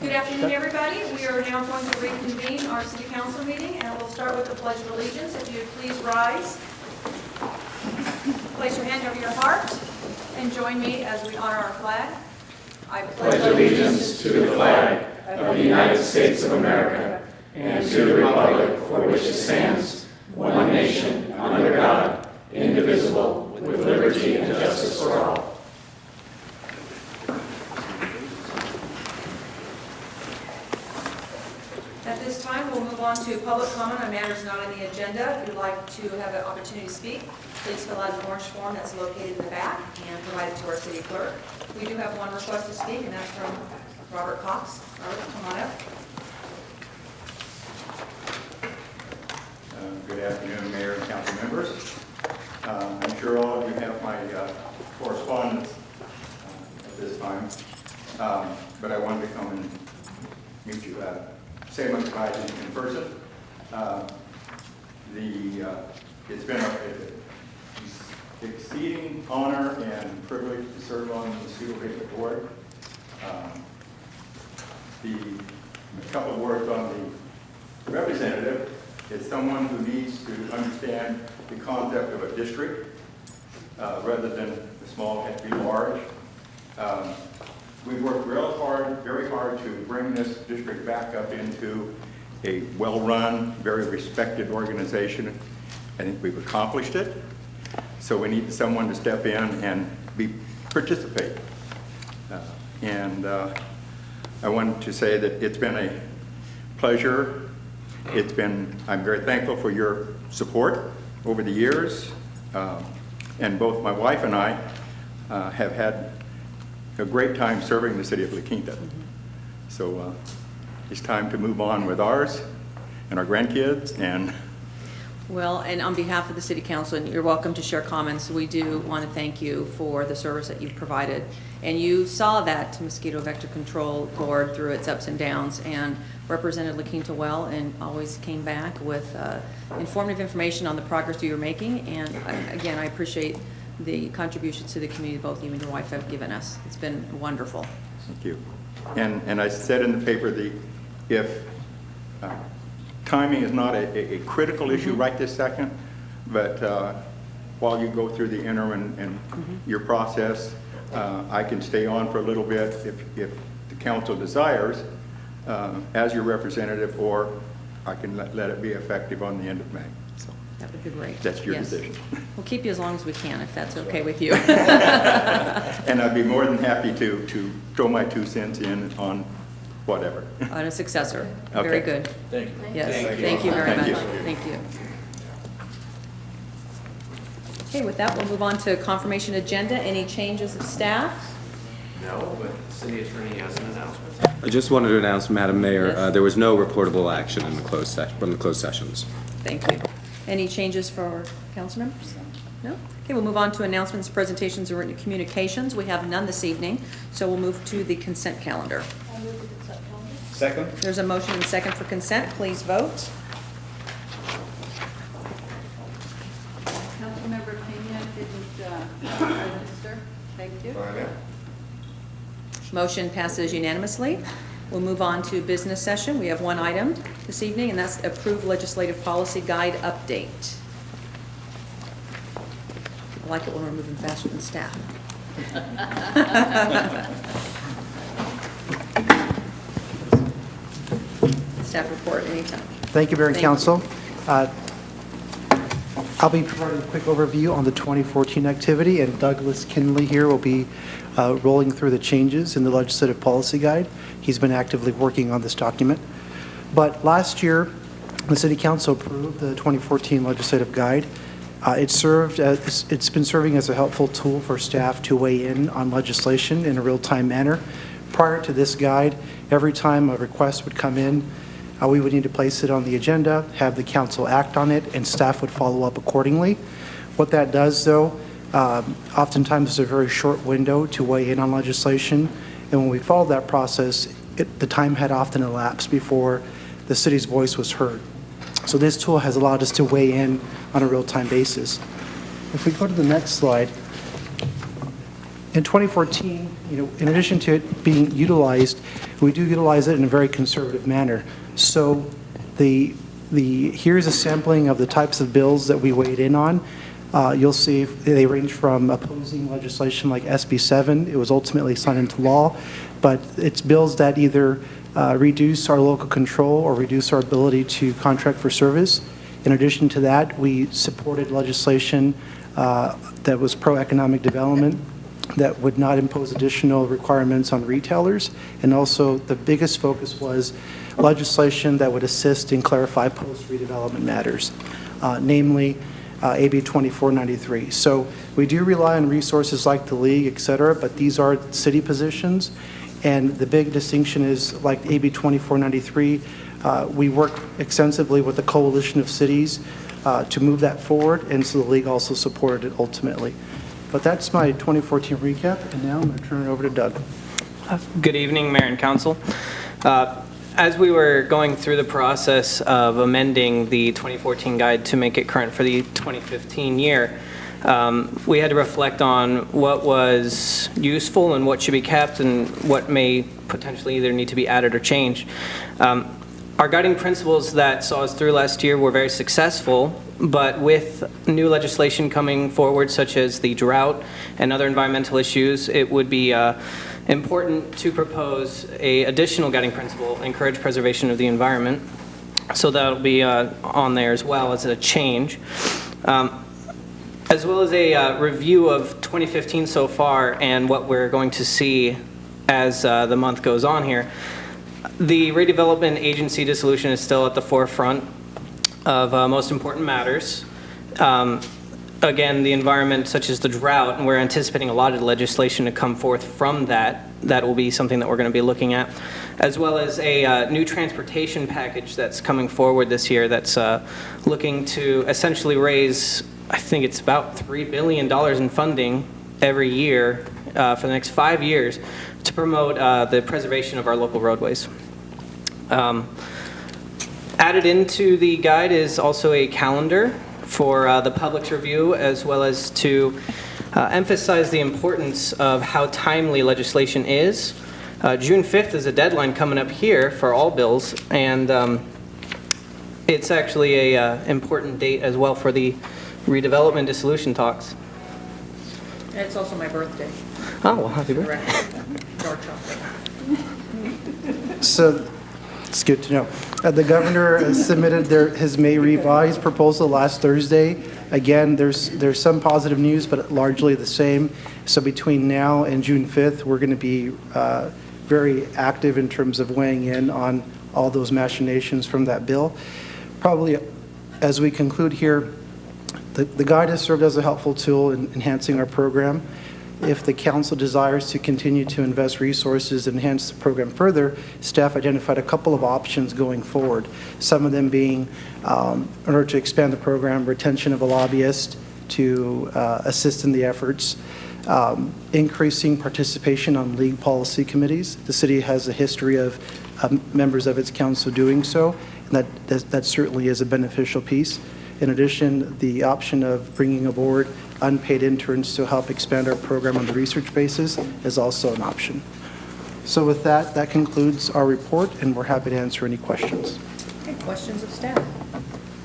Good afternoon, everybody. We are now going to reconvene our city council meeting, and we'll start with the Pledge of Allegiance. If you would please rise, place your hand over your heart, and join me as we honor our flag. I pledge allegiance to the flag of the United States of America and to the republic for which it stands, one nation, under God, indivisible, with liberty and justice for all. At this time, we'll move on to public comment on matters not on the agenda. If you'd like to have an opportunity to speak, please fill out an orange form that's located in the back and provide it to our city clerk. We do have one request to speak, and that's from Robert Cox. Robert, come on up. Good afternoon, Mayor and council members. I'm sure all of you have my correspondence at this time, but I wanted to come and meet you, say my goodbyes in person. It's been an exceeding honor and privilege to serve on the Mosquito Victor Board. A couple of words on the representative. It's someone who needs to understand the concept of a district rather than the small has to be large. We've worked very hard to bring this district back up into a well-run, very respected organization. I think we've accomplished it. So we need someone to step in and participate. I wanted to say that it's been a pleasure. I'm very thankful for your support over the years. And both my wife and I have had a great time serving the city of La Quinta. So it's time to move on with ours and our grandkids. Well, and on behalf of the City Council, and you're welcome to share comments, we do want to thank you for the service that you've provided. And you saw that Mosquito Vector Control Board through its ups and downs and represented La Quinta well and always came back with informative information on the progress you were making. And again, I appreciate the contributions to the community both you and your wife have given us. It's been wonderful. Thank you. And I said in the paper, if timing is not a critical issue right this second, but while you go through the interim and your process, I can stay on for a little bit if the council desires as your representative, or I can let it be effective on the end of May. So that would be great. That's your decision. We'll keep you as long as we can, if that's okay with you. And I'd be more than happy to throw my 2 cents in on whatever. On a successor. Okay. Very good. Thank you. Yes, thank you very much. you. Thank you. Okay, with that, we'll move on to confirmation agenda. Any changes of staff? No, but the city attorney has an announcement. I just wanted to announce, Madam Mayor, Yes. there was no reportable action in the from the closed sessions. Thank you. Any changes for council members? No? Okay, we'll move on to announcements, presentations, and written communications. We have none this evening, so we'll move to the consent calendar. Second. There's a motion and second for consent. Please vote. Councilmember Pena didn't register. Thank you. Motion passes unanimously. We'll move on to business session. We have one item this evening, and that's approved legislative policy guide update. I like it when we're moving faster than staff. Staff report anytime. Thank you, Mayor and Thank you. Council. I'll be providing a quick overview on the 2014 activity, and Douglas Kinley here will be rolling through the changes in the legislative policy guide. He's been actively working on this document. But last year, the City Council approved the 2014 legislative guide. It's been serving as a helpful tool for staff to weigh in on legislation in a real-time manner. Prior to this guide, every time a request would come in, we would need to place it on the agenda, have the council act on it, and staff would follow up accordingly. What that does, though, oftentimes there's a very short window to weigh in on legislation, and when we followed that process, the time had often elapsed before the city's voice was heard. So this tool has allowed us to weigh in on a real-time basis. If we go to the next slide, In 2014, in addition to it being utilized, we do utilize it in a very conservative manner. So here's a sampling of the types of bills that we weighed in on. You'll see they range from opposing legislation like SB 7. It was ultimately signed into law, but it's bills that either reduce our local control or reduce our ability to contract for service. In addition to that, we supported legislation that was pro-economic development, that would not impose additional requirements on retailers. And also the biggest focus was legislation that would assist and clarify post-redevelopment matters, namely AB 2493. So we do rely on resources like the league, et cetera, but these are city positions. And the big distinction is, like AB 2493, we work extensively with the coalition of cities to move that forward, and so the league also supported it ultimately. But that's my 2014 recap, and now I'm going to turn it over to Doug. Good evening, Mayor and Council. As we were going through the process of amending the 2014 guide to make it current for the 2015 year, we had to reflect on what was useful and what should be kept and what may potentially either need to be added or changed. Our guiding principles that saw us through last year were very successful, but with new legislation coming forward, such as the drought and other environmental issues, it would be important to propose an additional guiding principle, encourage preservation of the environment. So that'll be on there as well as a change. As well as a review of 2015 so far and what we're going to see as the month goes on here. The redevelopment agency dissolution is still at the forefront of most important matters. Again, the environment such as the drought, and we're anticipating a lot of legislation to come forth from that. That will be something that we're going to be looking at, as well as a new transportation package that's coming forward this year that's looking to essentially raise, I think it's about $3 billion in funding every year for the next 5 years to promote the preservation of our local roadways. Added into the guide is also a calendar for the public's review, as well as to emphasize the importance of how timely legislation is. June 5th is a deadline coming up here for all bills, and it's actually a important date as well for the redevelopment dissolution talks. And it's also my birthday. Oh, well, happy birthday. Dark chocolate. So it's good to know. The governor submitted his May revised proposal last Thursday. Again, there's some positive news, but largely the same. So between now and June 5th, we're going to be very active in terms of weighing in on all those machinations from that bill. Probably as we conclude here, the guide has served as a helpful tool in enhancing our program. If the council desires to continue to invest resources and enhance the program further, staff identified a couple of options going forward. Some of them being, in order to expand the program, retention of a lobbyist to assist in the efforts, increasing participation on league policy committees. The city has a history of members of its council doing so, and that certainly is a beneficial piece. In addition, the option of bringing aboard unpaid interns to help expand our program on the research basis is also an option. So with that, that concludes our report, and we're happy to answer any questions. Okay, questions of staff?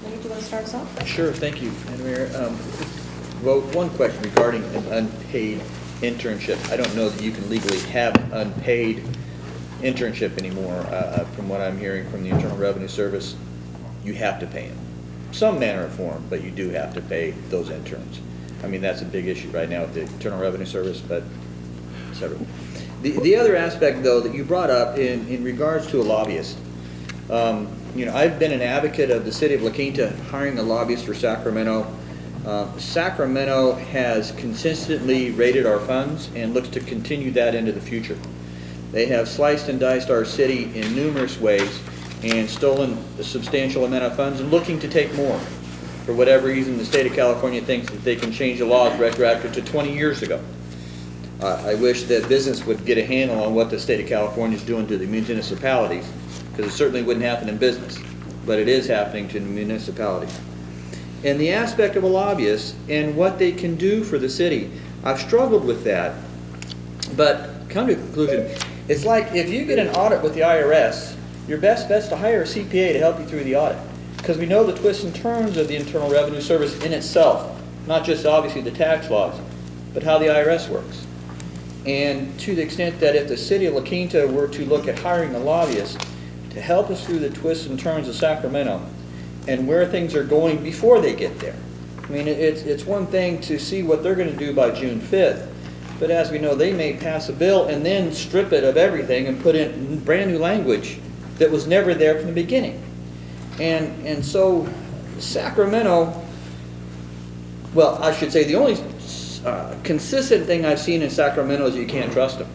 Maybe do you want to start us off? Sure, thank you, Madam Mayor. Well, one question regarding an unpaid internship. I don't know that you can legally have an unpaid internship anymore. From what I'm hearing from the Internal Revenue Service, you have to pay them. Some manner or form, but you do have to pay those interns. I mean, that's a big issue right now with the Internal Revenue Service, but et cetera. The other aspect, though, that you brought up in regards to a lobbyist, you know, I've been an advocate of the city of La Quinta hiring a lobbyist for Sacramento. Sacramento has consistently raided our funds and looks to continue that into the future. They have sliced and diced our city in numerous ways and stolen a substantial amount of funds and looking to take more. For whatever reason, the state of California thinks that they can change the laws retroactive to 20 years ago. I wish that business would get a handle on what the state of California is doing to the municipalities, because it certainly wouldn't happen in business, but it is happening to the municipalities. And the aspect of a lobbyist and what they can do for the city, I've struggled with that But come to a conclusion, it's like if you get an audit with the IRS, your best bet's to hire a CPA to help you through the audit. Because we know the twists and turns of the Internal Revenue Service in itself, not just obviously the tax laws, but how the IRS works. And to the extent that if the city of La Quinta were to look at hiring a lobbyist to help us through the twists and turns of Sacramento and where things are going before they get there. I mean, it's one thing to see what they're going to do by June 5th, but as we know, they may pass a bill and then strip it of everything and put in brand new language that was never there from the beginning. And so Sacramento, well, I should say the only consistent thing I've seen in Sacramento is you can't trust them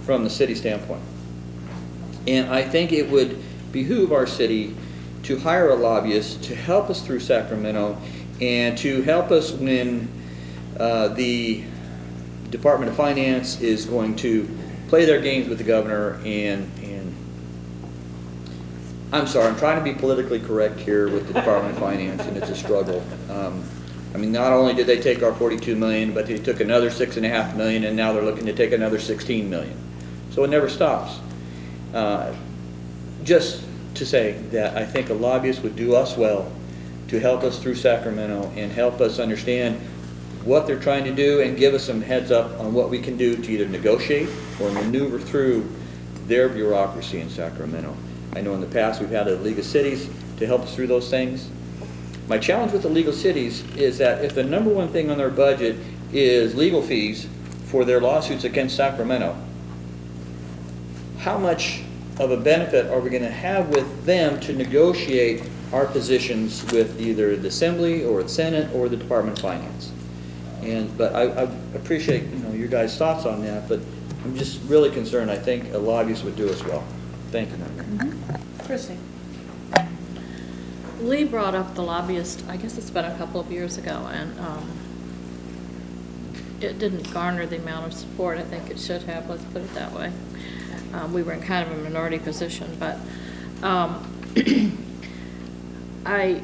from the city standpoint. And I think it would behoove our city to hire a lobbyist to help us through Sacramento and to help us when the Department of Finance is going to play their games with the governor and I'm sorry, I'm trying to be politically correct here with the Department of Finance, and it's a struggle. I mean, not only did they take our $42 million, but they took another $6.5 million, and now they're looking to take another $16 million. So it never stops. Just to say that I think a lobbyist would do us well to help us through Sacramento and help us understand what they're trying to do and give us some heads up on what we can do to either negotiate or maneuver through their bureaucracy in Sacramento. I know in the past we've had a League of Cities to help us through those things. My challenge with the League of Cities is that if the number one thing on their budget is legal fees for their lawsuits against Sacramento, how much of a benefit are we going to have with them to negotiate our positions with either the Assembly or the Senate or the Department of Finance? But I appreciate your guys' thoughts on that, but I'm just really concerned. I think a lobbyist would do us well. Thank you. Christie. Lee brought up the lobbyist, I guess it's been a couple of years ago, and it didn't garner the amount of support I think it should have, let's put it that way. We were in kind of a minority position, but I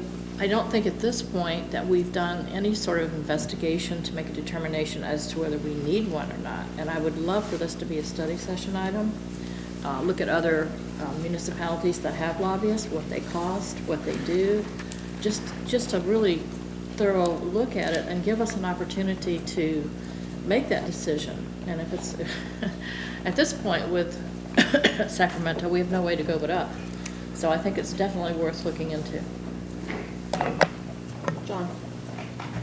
don't think at this point that we've done any sort of investigation to make a determination as to whether we need one or not. And I would love for this to be a study session item. Look at other municipalities that have lobbyists, what they cost, what they do, just a really thorough look at it and give us an opportunity to make that decision. And if it's, at this point with Sacramento, we have no way to go but up. So I think it's definitely worth looking into. John.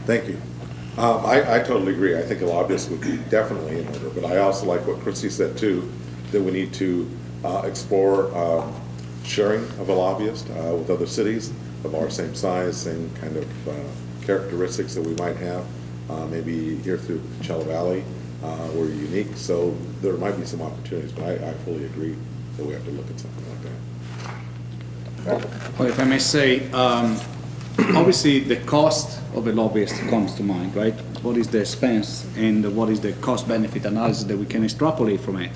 Thank you. I totally agree. I think a lobbyist would be definitely in order, but I also like what Christy said too, that we need to explore sharing of a lobbyist with other cities of our same size, same kind of characteristics that we might have. Maybe here through Coachella Valley, we're unique, so there might be some opportunities, but I fully agree that we have to look at something like that. Well, if I may say, obviously the cost of a lobbyist comes to mind, right? What is the expense and what is the cost-benefit analysis that we can extrapolate from it?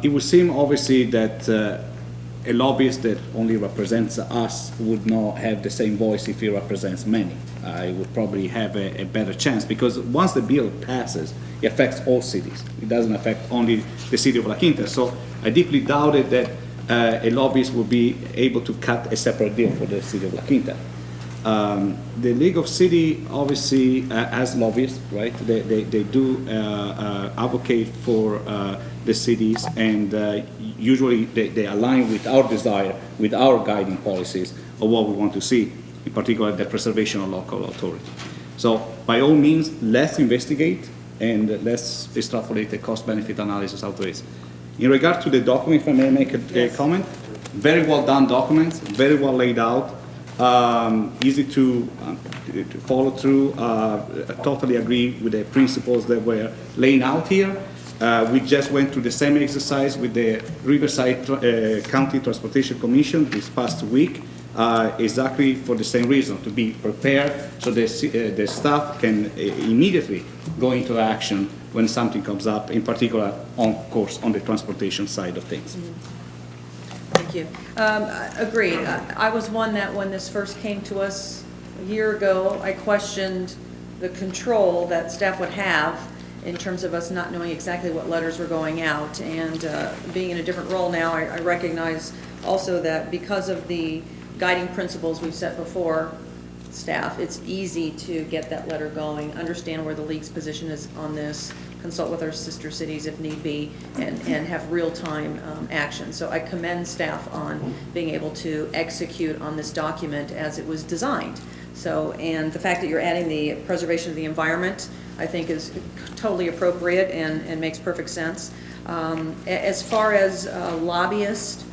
It would seem obviously that a lobbyist that only represents us would not have the same voice if he represents many. I would probably have a better chance because once the bill passes, it affects all cities. It doesn't affect only the city of La Quinta. So I deeply doubted that a lobbyist would be able to cut a separate deal for the city of La Quinta. The League of Cities obviously has lobbyists, right? They do advocate for the cities, and usually they align with our desire, with our guiding policies of what we want to see, in particular the preservation of local authority. So by all means, let's investigate and let's extrapolate the cost-benefit analysis out of this. In regard to the document, if I may make a comment, very well done document, very well laid out. Easy to follow through. I totally agree with the principles that were laying out here. We just went through the same exercise with the Riverside County Transportation Commission this past week, exactly for the same reason, to be prepared so the staff can immediately go into action when something comes up, in particular, of course, on the transportation side of things. Thank you. Agreed. I was one that when this first came to us a year ago, I questioned the control that staff would have in terms of us not knowing exactly what letters were going out. And being in a different role now, I recognize also that because of the guiding principles we've set before staff, it's easy to get that letter going, understand where the league's position is on this, consult with our sister cities if need be, and have real-time action. So I commend staff on being able to execute on this document as it was designed. So, and the fact that you're adding the preservation of the environment, I think is totally appropriate and makes perfect sense. As far as lobbyists,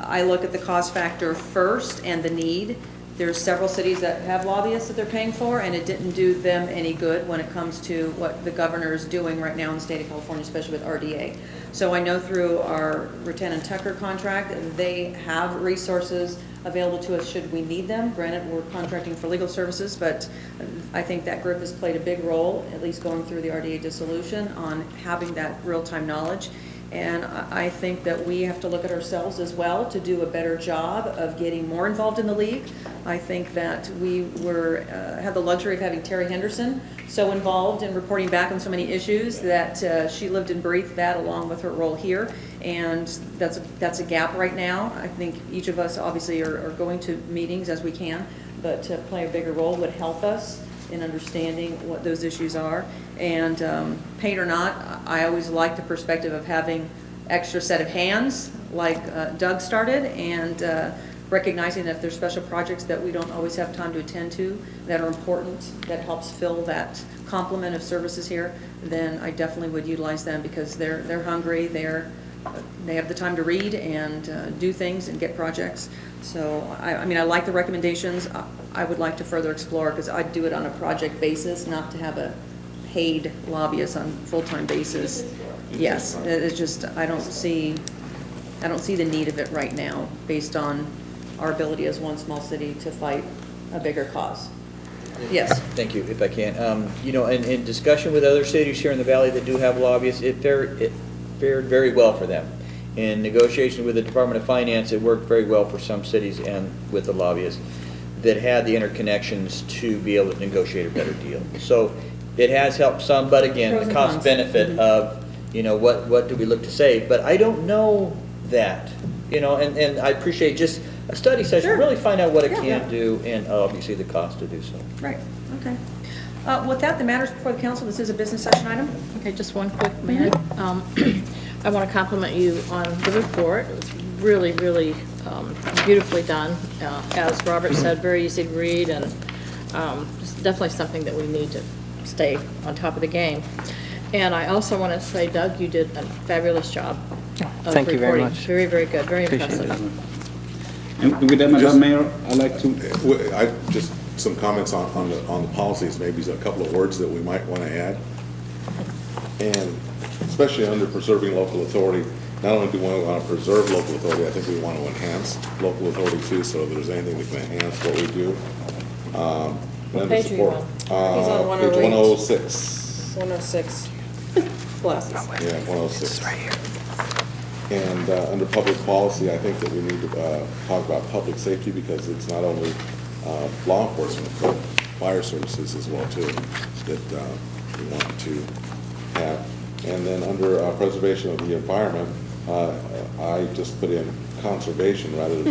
I look at the cost factor first and the need. There's several cities that have lobbyists that they're paying for, and it didn't do them any good when it comes to what the governor is doing right now in the state of California, especially with RDA. So I know through our Rattan and Tucker contract, they have resources available to us should we need them. Granted, we're contracting for legal services, but I think that group has played a big role, at least going through the RDA dissolution, on having that real-time knowledge. And I think that we have to look at ourselves as well to do a better job of getting more involved in the league. I think that we had the luxury of having Terry Henderson so involved in reporting back on so many issues that she lived and breathed that along with her role here. And that's a gap right now. I think each of us obviously are going to meetings as we can, but to play a bigger role would help us in understanding what those issues are. And paid or not, I always like the perspective of having extra set of hands like Doug started, and recognizing that if there's special projects that we don't always have time to attend to that are important, that helps fill that complement of services here, then I definitely would utilize them because they're hungry, they have the time to read and do things and get projects. So, I mean, I like the recommendations. I would like to further explore, because I'd do it on a project basis, not to have a paid lobbyist on a full-time basis. Yes, it's just, I don't see the need of it right now, based on our ability as one small city to fight a bigger cause. Yes. Thank you, if I can. You know, in discussion with other cities here in the valley that do have lobbyists, it fared very well for them. In negotiation with the Department of Finance, it worked very well for some cities and with the lobbyists that had the interconnections to be able to negotiate a better deal. So it has helped some, but again, the cost benefit of, you know, what do we look to save? But I don't know that, you know, and I appreciate just a study session, Sure. really find out what it Yeah. can do, and obviously the cost to do so. Right, okay. With that, the matters before the council, this is a business session item. Okay, just one quick minute. I want to compliment you on the report. It was really, really beautifully done. As Robert said, very easy to read, and it's definitely something that we need to stay on top of the game. And I also want to say, Doug, you did a fabulous job of Thank you very reporting. much. Very, very good, very Appreciate impressive. And with that, Madam Mayor, I'd like to, Just some comments on the policies, maybe a couple of words that we might want to add. And especially under preserving local authority, not only do we want to preserve local authority, I think we want to enhance local authority too, so if there's anything that can enhance what we do. What page are you on? He's on Page 108. 106. 106. Glasses. Yeah, 106. Right here. And under public policy, I think that we need to talk about public safety, because it's not only law enforcement, but fire services as well too, that we want to have. And then under preservation of the environment, I just put in conservation rather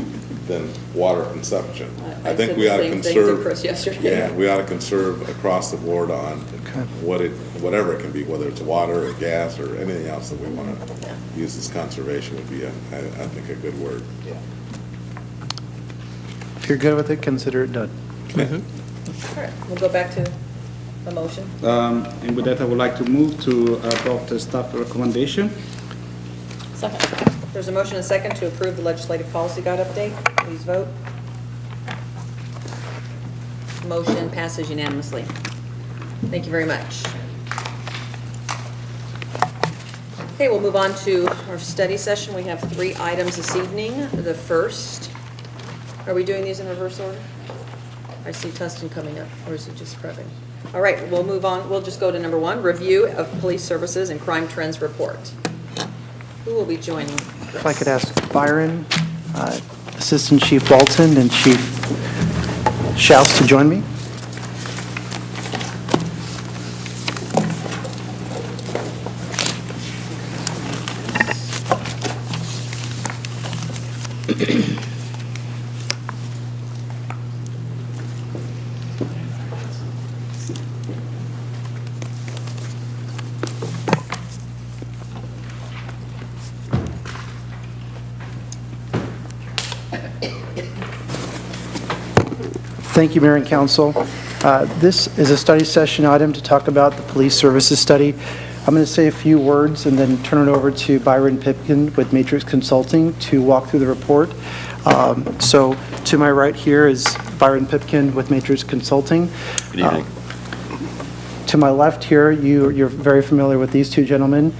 than water consumption. I think we ought to conserve. I said the same thing to Chris yesterday. Yeah, we ought to conserve across the board on whatever it can be, whether it's water or gas or anything else that we want to use as conservation would be, I think, a good word. Yeah. If you're good with it, consider it done. All right, we'll go back to the motion. and with that, I would like to move to adopt the staff recommendation. Second. There's a motion and a second to approve the legislative policy guide update. Please vote. Motion passes unanimously. Thank you very much. Okay, we'll move on to our study session. We have 3 items this evening. The first, are we doing these in reverse order? I see Tustin coming up, or is it just prepping? All right, we'll move on. We'll just go to number 1, review of police services and crime trends report. Who will be joining? If I could ask Byron, Assistant Chief Walton, and Chief Schaus to join me. Thank you, Mayor and Council. This is a study session item to talk about the police services study. I'm going to say a few words and then turn it over to Byron Pipkin with Matrix Consulting to walk through the report. So to my right here is Byron Pipkin with Matrix Consulting. Good evening. To my left here, you're very familiar with these two gentlemen,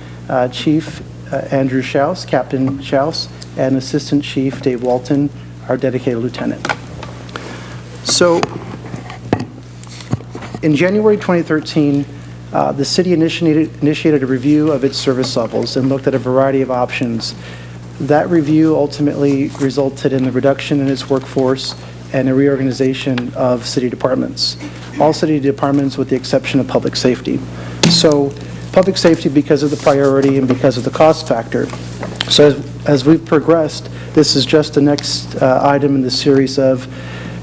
Chief Andrew Schaus, Captain Schaus, and Assistant Chief Dave Walton, our dedicated lieutenant. So, in January 2013, the city initiated a review of its service levels and looked at a variety of options. That review ultimately resulted in the reduction in its workforce and a reorganization of city departments. All city departments with the exception of public safety. So, public safety because of the priority and because of the cost factor. So, as we've progressed, this is just the next item in the series of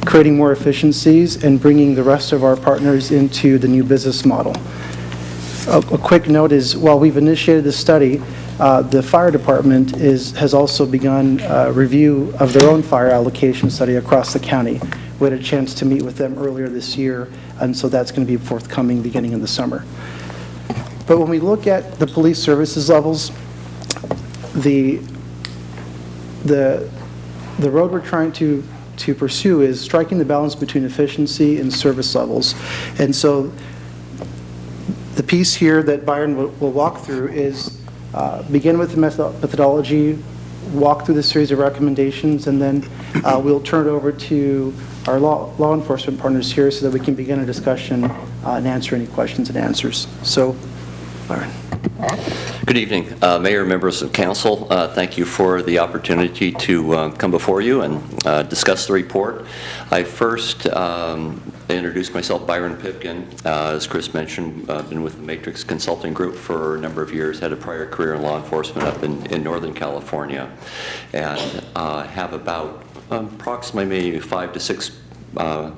creating more efficiencies and bringing the rest of our partners into the new business model. A quick note is, while we've initiated this study, the fire department has also begun a review of their own fire allocation study across the county. We had a chance to meet with them earlier this year, and so that's going to be forthcoming beginning in the summer. But when we look at the police services levels, the road we're trying to pursue is striking the balance between efficiency and service levels. And so the piece here that Byron will walk through is begin with the methodology, walk through the series of recommendations, and then we'll turn it over to our law enforcement partners here so that we can begin a discussion and answer any questions and answers. So, Byron. Good evening, Mayor, members of council. Thank you for the opportunity to come before you and discuss the report. I first introduced myself, Byron Pipkin. As Chris mentioned, been with the Matrix Consulting Group for a number of years, had a prior career in law enforcement up in Northern California, and have about approximately maybe 5 to 6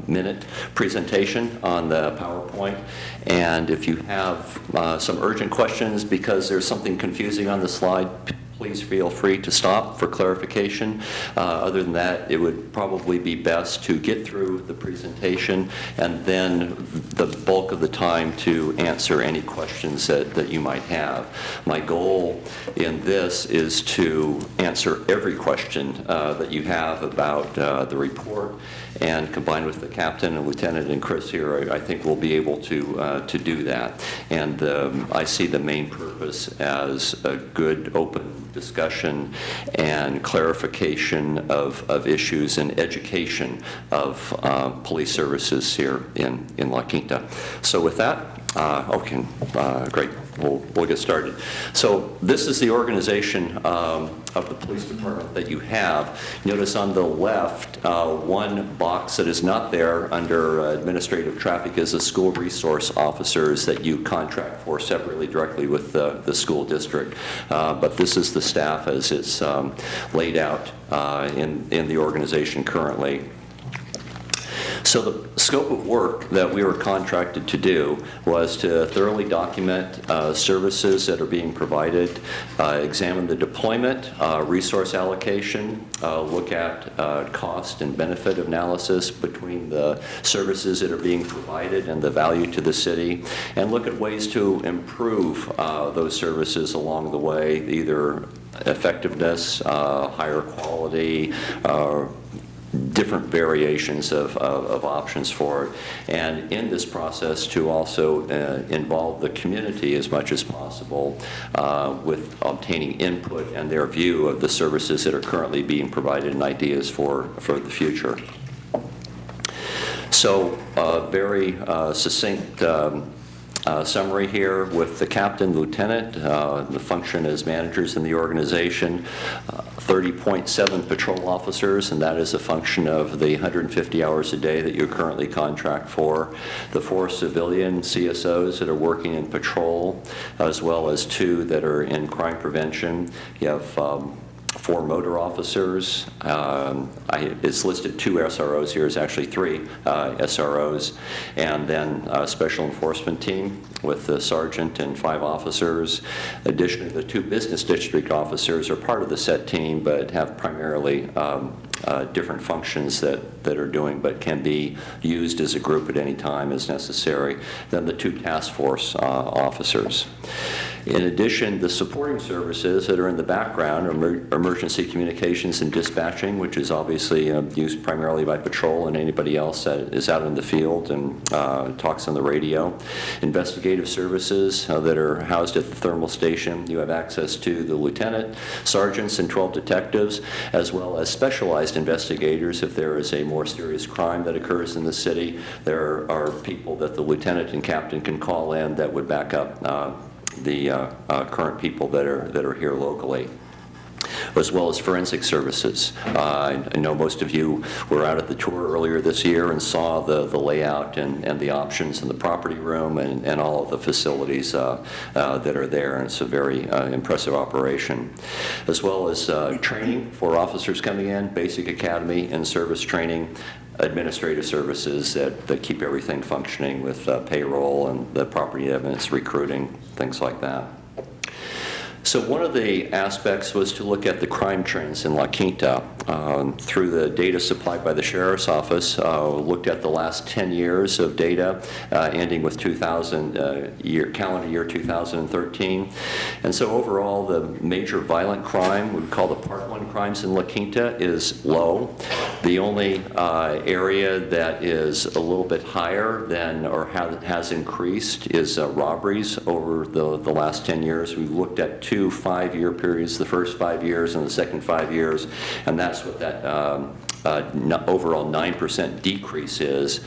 minute presentation on the PowerPoint, and if you have some urgent questions because there's something confusing on the slide, please feel free to stop for clarification. Other than that, it would probably be best to get through the presentation and then the bulk of the time to answer any questions that you might have. My goal in this is to answer every question that you have about the report, and combined with the captain and lieutenant and Chris here, I think we'll be able to do that. And I see the main purpose as a good open discussion and clarification of issues and education of police services here in La Quinta. So with that, okay, great. We'll get started. So this is the organization of the police department that you have. Notice on the left, one box that is not there under administrative traffic is the school resource officers that you contract for separately directly with the school district. But this is the staff as it's laid out in the organization currently. So the scope of work that we were contracted to do was to thoroughly document services that are being provided, examine the deployment, resource allocation, look at cost and benefit analysis between the services that are being provided and the value to the city, and look at ways to improve those services along the way, either effectiveness, higher quality, different variations of options for it, and in this process to also involve the community as much as possible with obtaining input and their view of the services that are currently being provided and ideas for the future. So very succinct summary here with the captain, lieutenant, the function as managers in the organization, 30.7 patrol officers, and that is a function of the 150 hours a day that you currently contract for, the 4 civilian CSOs that are working in patrol, as well as 2 that are in crime prevention. You have 4 motor officers. It's listed 2 SROs here, it's actually 3 SROs, and then a special enforcement team with the sergeant and 5 officers. Additionally, the 2 business district officers are part of the set team, but have primarily different functions that are doing, but can be used as a group at any time as necessary. Then the 2 task force officers. In addition, the supporting services that are in the background are emergency communications and dispatching, which is obviously used primarily by patrol and anybody else that is out in the field and talks on the radio. Investigative services that are housed at the thermal station. You have access to the lieutenant, sergeants, and 12 detectives, as well as specialized investigators. If there is a more serious crime that occurs in the city, there are people that the lieutenant and captain can call in that would back up the current people that are here locally, as well as forensic services. I know most of you were out at the tour earlier this year and saw the layout and the options in the property room and all of the facilities that are there, and it's a very impressive operation. As well as training for officers coming in, basic academy and service training, administrative services that keep everything functioning with payroll and the property evidence, recruiting, things like that. So one of the aspects was to look at the crime trends in La Quinta. Through the data supplied by the Sheriff's Office, looked at the last 10 years of data, ending with calendar year 2013. And so overall, the major violent crime, we call the Part 1 crimes in La Quinta, is low. The only area that is a little bit higher than, or has increased, is robberies over the last 10 years. We looked at 2 5-year periods, the first 5 years and the second 5 years, and that's what that overall 9% decrease is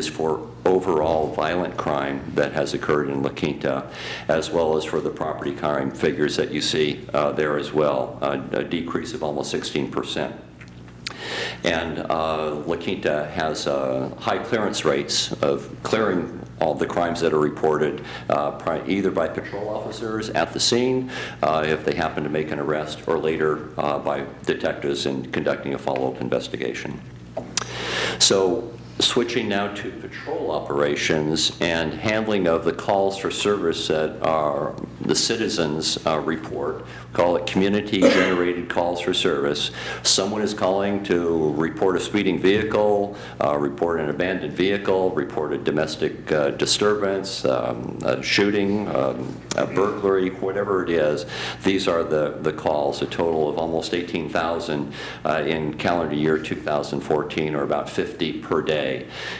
for overall violent crime that has occurred in La Quinta, as well as for the property crime figures that you see there as well, a decrease of almost 16%. And La Quinta has high clearance rates of clearing all the crimes that are reported either by patrol officers at the scene if they happen to make an arrest, or later by detectives in conducting a follow-up investigation. So switching now to patrol operations and handling of the calls for service that are the citizens report. We call it community-generated calls for service. Someone is calling to report a speeding vehicle, report an abandoned vehicle, report a domestic disturbance, a shooting, a burglary, whatever it is. These are the calls, a total of almost 18,000 in calendar year 2014, or about 50 per day.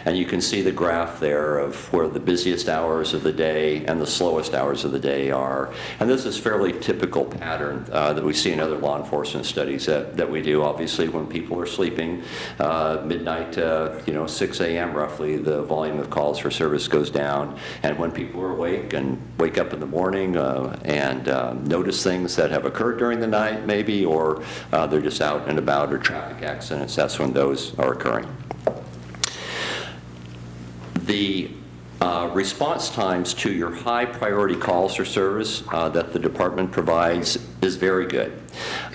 And you can see the graph there of where the busiest hours of the day and the slowest hours of the day are. And this is fairly typical pattern that we see in other law enforcement studies that we do. Obviously, when people are sleeping, midnight to 6 a.m. roughly, the volume of calls for service goes down. And when people are awake and wake up in the morning and notice things that have occurred during the night maybe, or they're just out and about, or traffic accidents, that's when those are occurring. The response times to your high priority calls for service that the department provides is very good.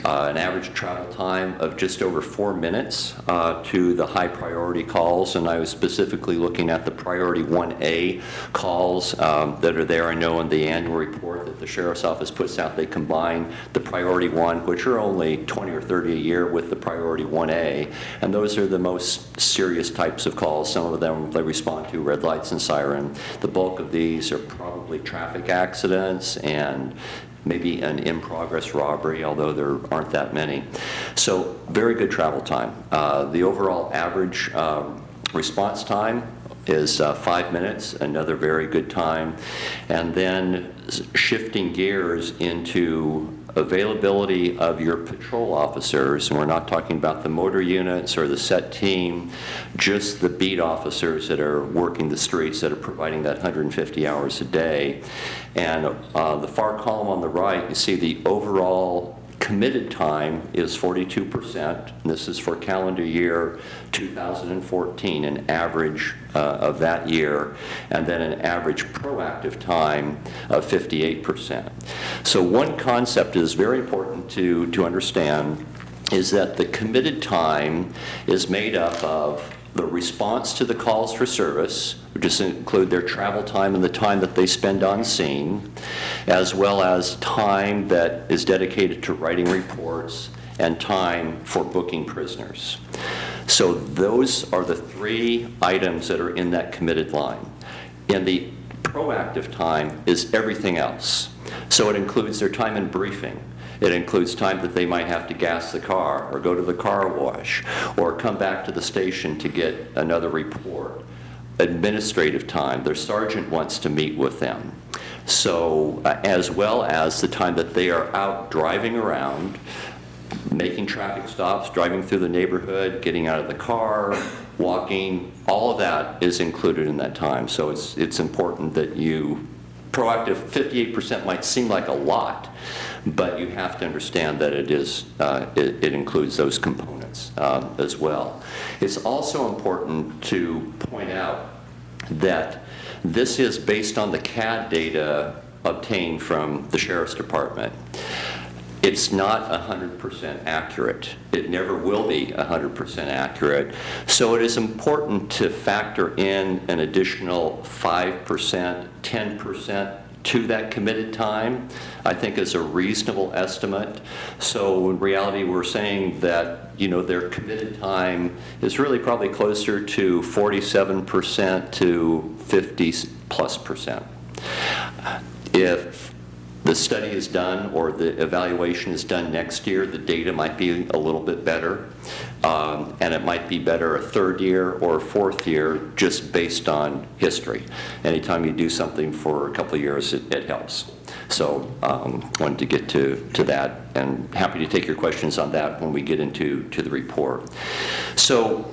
An average travel time of just over 4 minutes to the high priority calls, and I was specifically looking at the priority 1A calls that are there. I know in the annual report that the Sheriff's Office puts out, they combine the priority 1, which are only 20 or 30 a year, with the priority 1A, and those are the most serious types of calls. Some of them they respond to red lights and siren. The bulk of these are probably traffic accidents and maybe an in-progress robbery, although there aren't that many. So very good travel time. The overall average response time is 5 minutes, another very good time. And then shifting gears into availability of your patrol officers, and we're not talking about the motor units or the set team, just the beat officers that are working the streets, that are providing that 150 hours a day. And the far column on the right, you see the overall committed time is 42%. And this is for calendar year 2014, an average of that year, and then an average proactive time of 58%. So one concept is very important to understand is that the committed time is made up of the response to the calls for service, which include their travel time and the time that they spend on scene, as well as time that is dedicated to writing reports and time for booking prisoners. So those are the three items that are in that committed line. And the proactive time is everything else. So it includes their time in briefing. It includes time that they might have to gas the car or go to the car wash or come back to the station to get another report. Administrative time, their sergeant wants to meet with them. So as well as the time that they are out driving around, making traffic stops, driving through the neighborhood, getting out of the car, walking, all of that is included in that time. So it's important that you, proactive, 58% might seem like a lot, but you have to understand that it is, it includes those components as well. It's also important to point out that this is based on the CAD data obtained from the Sheriff's Department. It's not 100% accurate. It never will be 100% accurate. So it is important to factor in an additional 5%, 10% to that committed time, I think is a reasonable estimate. So in reality, we're saying that, you know, their committed time is really probably closer to 47% to 50+%. If the study is done or the evaluation is done next year, the data might be a little bit better. And it might be better a third year or a fourth year just based on history. Anytime you do something for a couple of years, it helps. So wanted to get to that, and happy to take your questions on that when we get into the report. So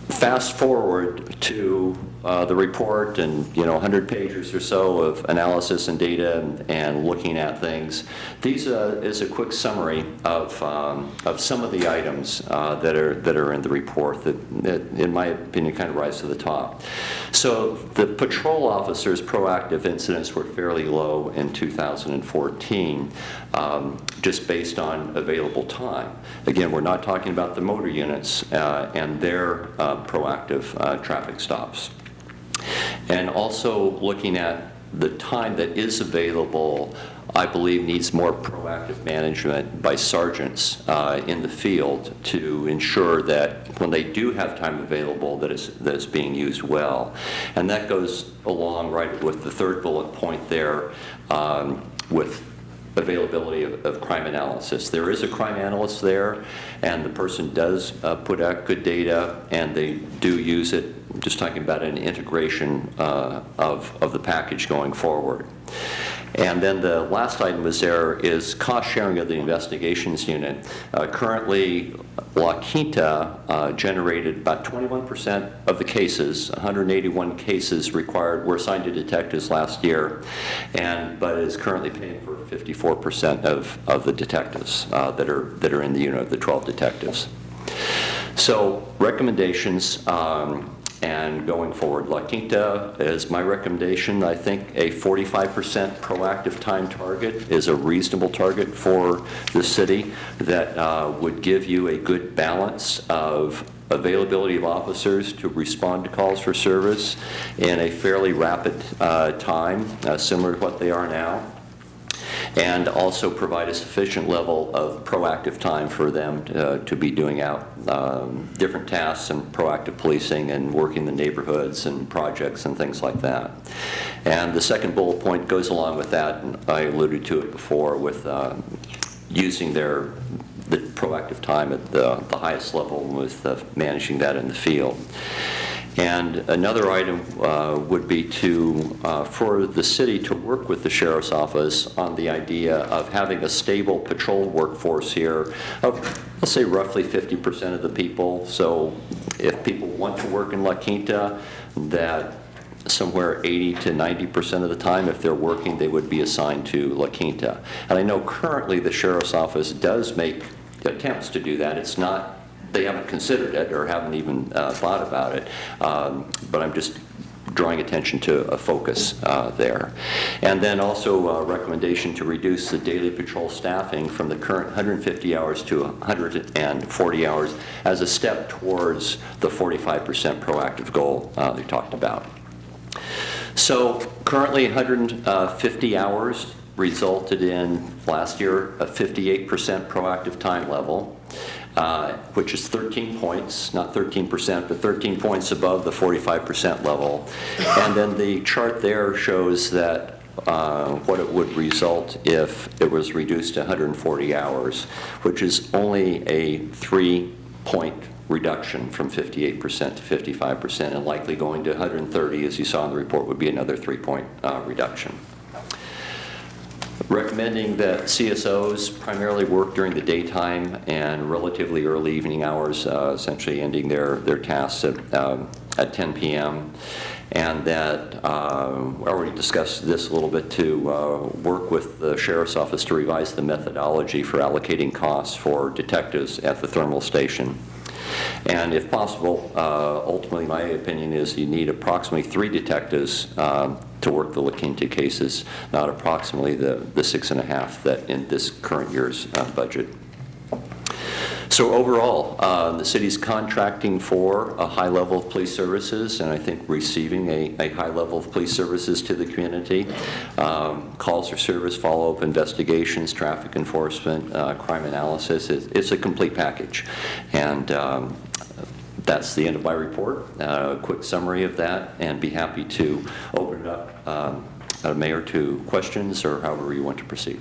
fast forward to the report and, you know, 100 pages or so of analysis and data and looking at things. These is a quick summary of some of the items that are in the report that, in my opinion, kind of rise to the top. So the patrol officers' proactive incidents were fairly low in 2014, just based on available time. Again, we're not talking about the motor units and their proactive traffic stops. And also looking at the time that is available, I believe needs more proactive management by sergeants in the field to ensure that when they do have time available, that it's being used well. And that goes along right with the third bullet point there with availability of crime analysis. There is a crime analyst there, and the person does put out good data, and they do use it. I'm just talking about an integration of the package going forward. And then the last item was there is cost sharing of the investigations unit. Currently, La Quinta generated about 21% of the cases. 181 cases required were assigned to detectives last year, but is currently paying for 54% of the detectives that are in the unit of the 12 detectives. So recommendations. And going forward, La Quinta is my recommendation. I think a 45% proactive time target is a reasonable target for the city that would give you a good balance of availability of officers to respond to calls for service in a fairly rapid time, similar to what they are now, and also provide a sufficient level of proactive time for them to be doing out different tasks and proactive policing and working the neighborhoods and projects and things like that. And the second bullet point goes along with that, and I alluded to it before with using the proactive time at the highest level with managing that in the field. And another item would be for the city to work with the Sheriff's Office on the idea of having a stable patrol workforce here of, let's say, roughly 50% of the people. So if people want to work in La Quinta, that somewhere 80 to 90% of the time. If they're working, they would be assigned to La Quinta. And I know currently the sheriff's office does make attempts to do that. It's not, they haven't considered it or haven't even thought about it, but I'm just drawing attention to a focus there. And then also a recommendation to reduce the daily patrol staffing from the current 150 hours to 140 hours as a step towards the 45% proactive goal we talked about. So currently 150 hours resulted in last year a 58% proactive time level, which is 13 points, not 13%, but 13 points above the 45% level. And then the chart there shows that what it would result if it was reduced to 140 hours, which is only a 3-point reduction from 58% to 55%, and likely going to 130, as you saw in the report, would be another 3-point reduction. Recommending that CSOs primarily work during the daytime and relatively early evening hours, essentially ending their tasks at 10 p.m. And that, we already discussed this a little bit, to work with the Sheriff's Office to revise the methodology for allocating costs for detectives at the thermal station. And if possible, ultimately my opinion is you need approximately 3 detectives to work the La Quinta cases, not approximately the 6.5 that in this current year's budget. So overall, the city's contracting for a high level of police services, and I think receiving a high level of police services to the community. Calls for service, follow-up investigations, traffic enforcement, crime analysis. It's a complete package. And that's the end of my report. A quick summary of that, and be happy to open it up, Mayor, to questions or however you want to proceed.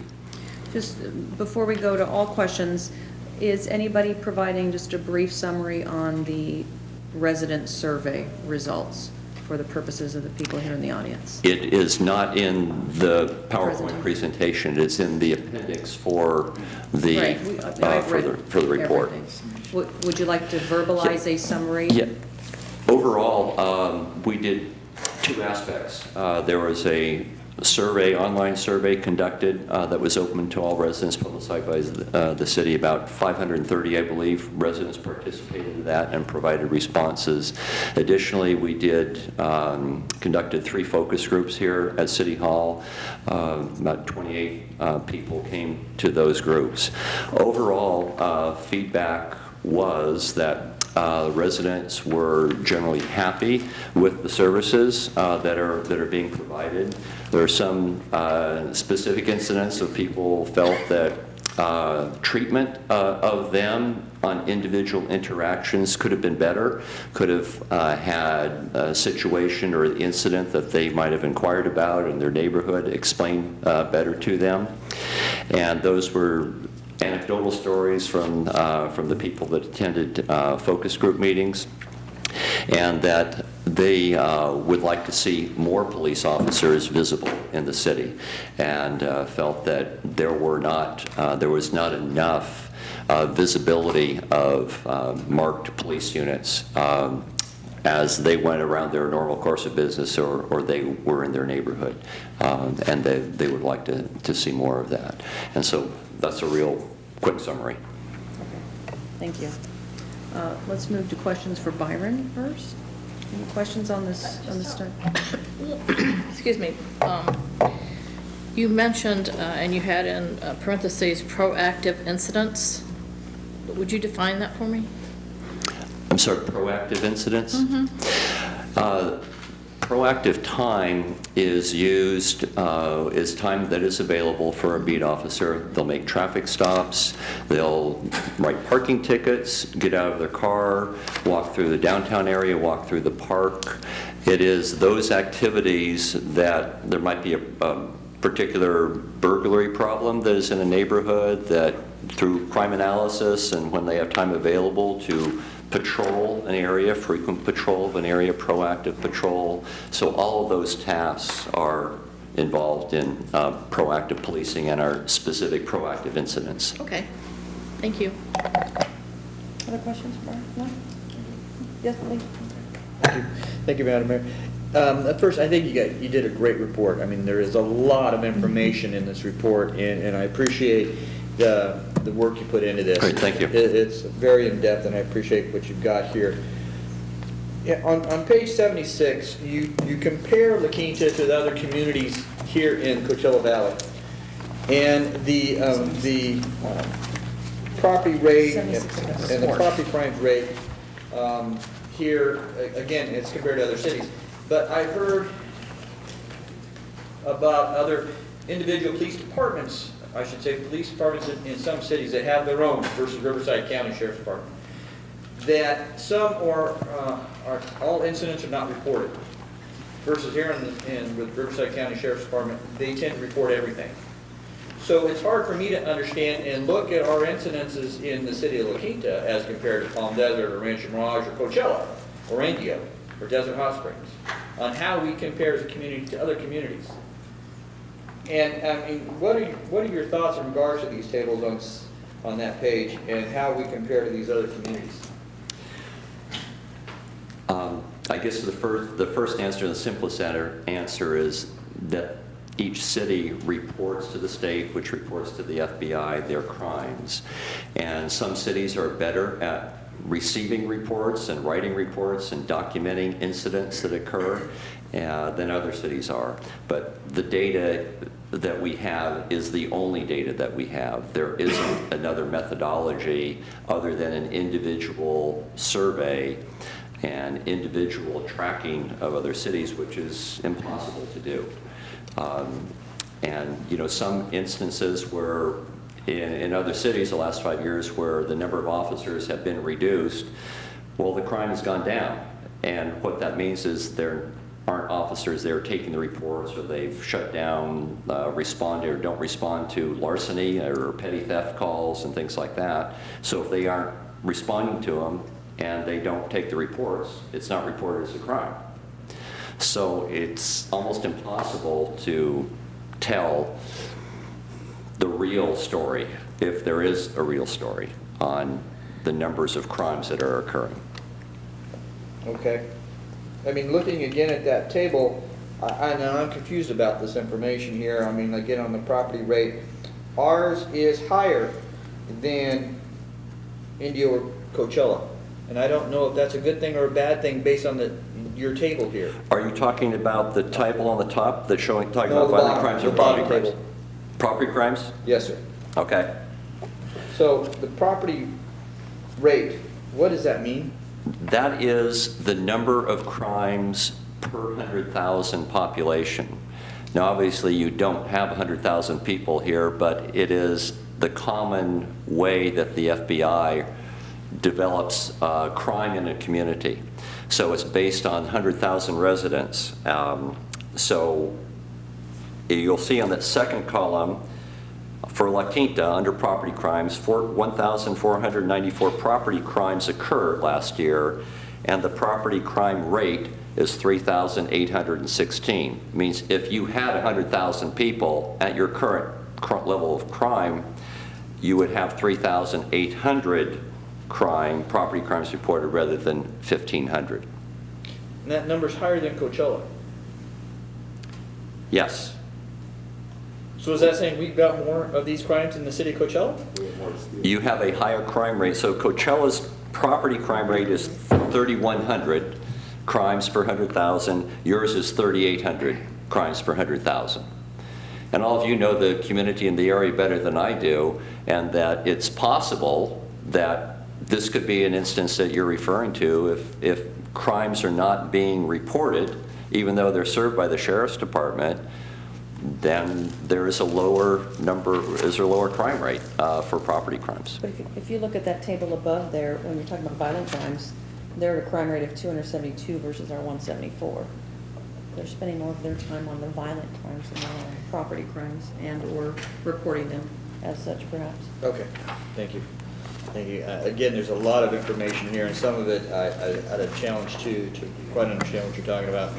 Just before we go to all questions, is anybody providing just a brief summary on the resident survey results for the purposes of the people here in the audience? It is not in the PowerPoint presentation. It's in the appendix for the Right. for the report. Would you like to verbalize a summary? Yeah. Overall, we did 2 aspects. There was a survey, online survey conducted that was open to all residents, publicized by the city. About 530, I believe, residents participated in that and provided responses. Additionally, we conducted 3 focus groups here at City Hall. About 28 people came to those groups. Overall, feedback was that residents were generally happy with the services that are being provided. There are some specific incidents of people felt that treatment of them on individual interactions could have been better, could have had a situation or incident that they might have inquired about in their neighborhood explained better to them. And those were anecdotal stories from the people that attended focus group meetings, and that they would like to see more police officers visible in the city, and felt that there was not enough visibility of marked police units as they went around their normal course of business or they were in their neighborhood, and they would like to see more of that. And so that's a real quick summary. Thank you. Let's move to questions for Byron first. Any questions on this start? Excuse me. You mentioned, and you had in parentheses, proactive incidents. Would you define that for me? I'm sorry, proactive incidents? Proactive time is used, is time that is available for a beat officer. They'll make traffic stops, they'll write parking tickets, get out of their car, walk through the downtown area, walk through the park. It is those activities that there might be a particular burglary problem that is in a neighborhood, that through crime analysis and when they have time available to patrol an area, frequent patrol of an area, proactive patrol. So all of those tasks are involved in proactive policing and are specific proactive incidents. Okay, thank you. Other questions, Brian? No? Yes, please. Thank you, Madam Mayor. At first, I think you did a great report. I mean, there is a lot of information in this report, and I appreciate the work you put into this. Great, thank you. It's very in-depth, and I appreciate what you've got here. Yeah, on page 76, you compare La Quinta to the other communities here in Coachella Valley. And the property rate and the property crime rate here, again, it's compared to other cities. But I heard about other individual police departments, I should say police departments in some cities that have their own versus Riverside County Sheriff's Department, that some or all incidents are not reported. Versus here with Riverside County Sheriff's Department, they tend to report everything. So it's hard for me to understand and look at our incidences in the city of La Quinta as compared to Palm Desert or Rancho Mirage or Coachella or Indio or Desert Hot Springs on how we compare as a community to other communities. And I mean, what are your thoughts in regards to these tables on that page and how we compare to these other communities? I guess the first answer, the simplest answer is that each city reports to the state, which reports to the FBI, their crimes. And some cities are better at receiving reports and writing reports and documenting incidents that occur than other cities are. But the data that we have is the only data that we have. There isn't another methodology other than an individual survey and individual tracking of other cities, which is impossible to do. And you know, some instances where in other cities the last 5 years where the number of officers have been reduced, well, the crime has gone down. And what that means is there aren't officers there taking the reports, or they've shut down, respond or don't respond to larceny or petty theft calls and things like that. So if they aren't responding to them and they don't take the reports, it's not reported as a crime. So it's almost impossible to tell the real story, if there is a real story, on the numbers of crimes that are occurring. Okay. I mean, looking again at that table, I'm confused about this information here. I mean, again, on the property rate, ours is higher than Indio or Coachella. And I don't know if that's a good thing or a bad thing based on your table here. Are you talking about the table on the top that's talking No, about the violent bottom, crimes the or property bottom crimes? table. Property crimes? Yes, sir. Okay. So the property rate, what does that mean? That is the number of crimes per 100,000 population. Now, obviously, you don't have 100,000 people here, but it is the common way that the FBI develops crime in a community. So it's based on 100,000 residents. So you'll see on that second column, for La Quinta, under property crimes, 1,494 property crimes occurred last year, and the property crime rate is 3,816. It means if you had 100,000 people at your current level of crime, you would have 3,800 property crimes reported rather than 1,500. And that number's higher than Coachella. Yes. So is that saying we've got more of these crimes in the city of Coachella? You have a higher crime rate. So Coachella's property crime rate is 3,100 crimes per 100,000. Yours is 3,800 crimes per 100,000. And all of you know the community in the area better than I do, and that it's possible that this could be an instance that you're referring to if crimes are not being reported, even though they're served by the sheriff's department, then there is a lower crime rate for property crimes. But if you look at that table above there, when you're talking about violent crimes, they're at a crime rate of 272 versus our 174. They're spending more of their time on the violent crimes than on property crimes and/or reporting them as such, perhaps. Okay, thank you. Thank you. Again, there's a lot of information here, and some of it I'd a challenge to quite understand what you're talking about.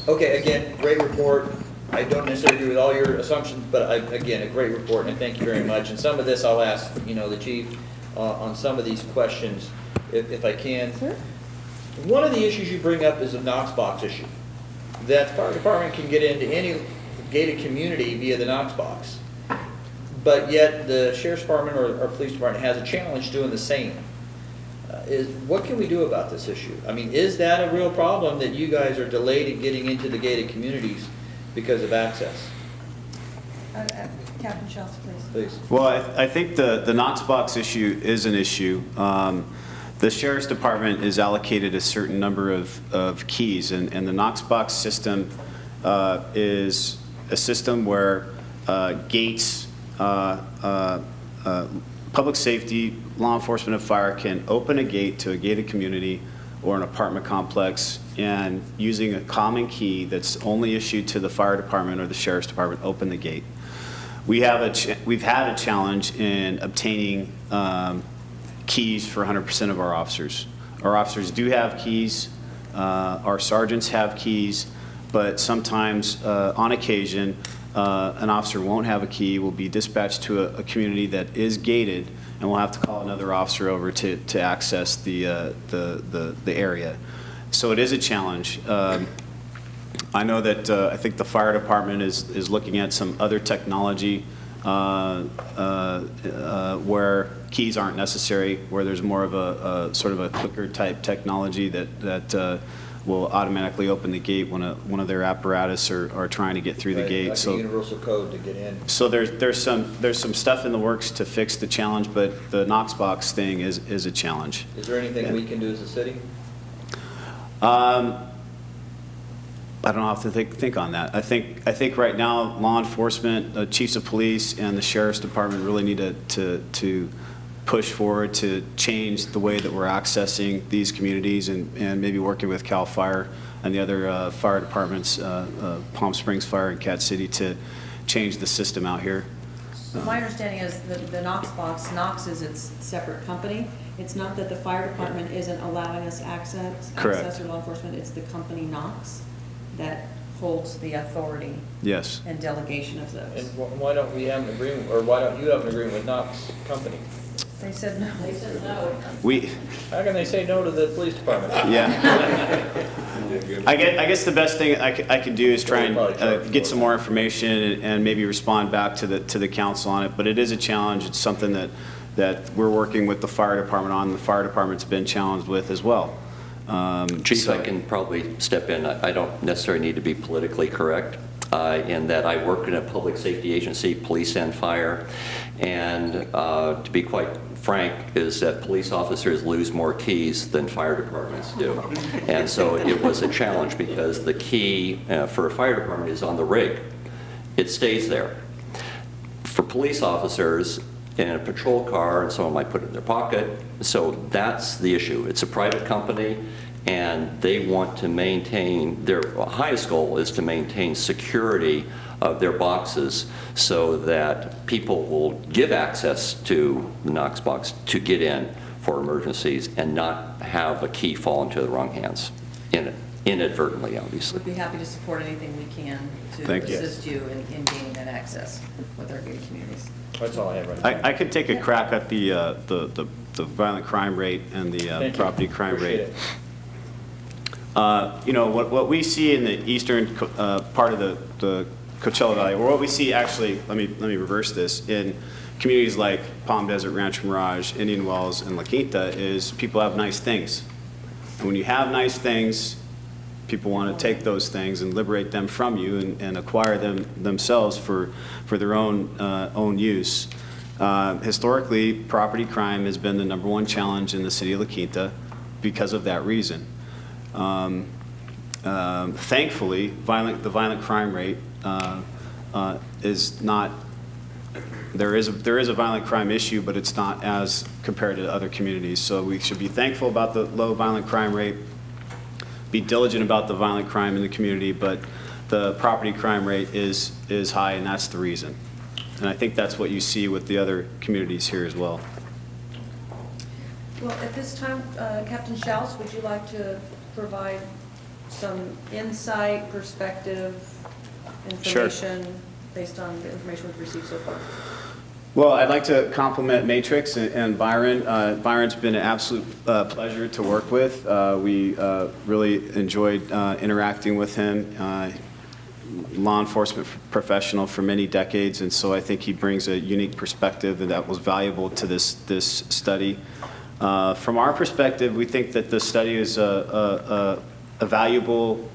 Okay, again, great report. I don't necessarily agree with all your assumptions, but again, a great report, and thank you very much. And some of this I'll ask, the chief on some of these questions, if I can. Sure. One of the issues you bring up is the Knox box issue. That the fire department can get into any gated community via the Knox box, but yet the sheriff's department or police department has a challenge doing the same. What can we do about this issue? I mean, is that a real problem that you guys are delayed in getting into the gated communities because of access? Captain Shells, please. Please. Well, I think the Knox box issue is an issue. The sheriff's department is allocated a certain number of keys, and the Knox box system is a system where gates, public safety, law enforcement, and fire can open a gate to a gated community or an apartment complex, and using a common key that's only issued to the fire department or the sheriff's department, open the gate. We've had a challenge in obtaining keys for 100% of our officers. Our officers do have keys, our sergeants have keys, but sometimes, on occasion, an officer won't have a key, will be dispatched to a community that is gated, and we'll have to call another officer over to access the area. So it is a challenge. I know that I think the fire department is looking at some other technology where keys aren't necessary, where there's more of a sort of a clicker type technology that will automatically open the gate when one of their apparatus are trying to get through the gate. Like So a universal code to get in. so there's some stuff in the works to fix the challenge, but the Knox box thing is a challenge. Is there anything we can do as a city? I don't have to think on that. I think right now, law enforcement, chiefs of police, and the sheriff's department really need to push forward to change the way that we're accessing these communities, and maybe working with CAL FIRE and the other fire departments, Palm Springs Fire and Cat City, to change the system out here. So my understanding is that the Knox box, Knox is its separate company. It's not that the fire department isn't allowing us access or law enforcement, it's the company Knox that holds the authority Yes. and delegation of those. And why don't we have an agreement, or why don't you have an agreement with Knox Company? They said no. They said no. How can they say no to the police department? Yeah. I guess the best thing I could do is try and get some more information and maybe respond back to the council on it. But it is a challenge. It's something that we're working with the fire department on. The fire department's been challenged with as well. Chief, I can probably step in. I don't necessarily need to be politically correct in that I work in a public safety agency, police and fire, and to be quite frank, is that police officers lose more keys than fire departments do. And so it was a challenge because the key for a fire department is on the rig. It stays there. For police officers, in a patrol car, and someone might put it in their pocket. So that's the issue. It's a private company, and they want to maintain, their highest goal is to maintain security of their boxes so that people will give access to the Knox box to get in for emergencies and not have a key fall into the wrong hands, inadvertently, obviously. We'd be happy to support anything we can to Thank you. assist you in gaining that access with our gated communities. That's all I have right now. I could take a crack at the violent crime rate and the Thank you. property crime Appreciate rate. it. You know, what we see in the eastern part of the Coachella Valley, or what we see actually, let me reverse this, in communities like Palm Desert, Rancho Mirage, Indian Wells, and La Quinta, is people have nice things. And when you have nice things, people want to take those things and liberate them from you and acquire them themselves for their own use. Historically, property crime has been the #1 challenge in the city of La Quinta because of that reason. Thankfully, the violent crime rate is not. There is a violent crime issue, but it's not as compared to other communities. So we should be thankful about the low violent crime rate. Be diligent about the violent crime in the community, but the property crime rate is high, and that's the reason. And I think that's what you see with the other communities here as well. Well, at this time, Captain Schaus, would you like to provide some insight, perspective, Sure. information based on the information we've received so far? Well, I'd like to compliment Matrix and Byron. Byron's been an absolute pleasure to work with. We really enjoyed interacting with him. Law enforcement professional for many decades, and so I think he brings a unique perspective and that was valuable to this study. From our perspective, we think that the study is a valuable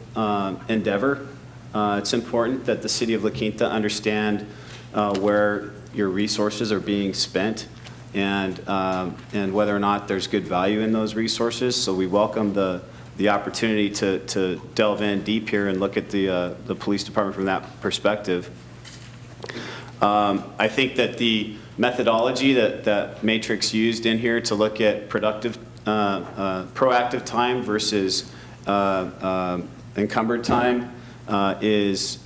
endeavor. It's important that the city of La Quinta understand where your resources are being spent and whether or not there's good value in those resources. So we welcome the opportunity to delve in deep here and look at the police department from that perspective. I think that the methodology that Matrix used in here to look at proactive time versus encumbered time is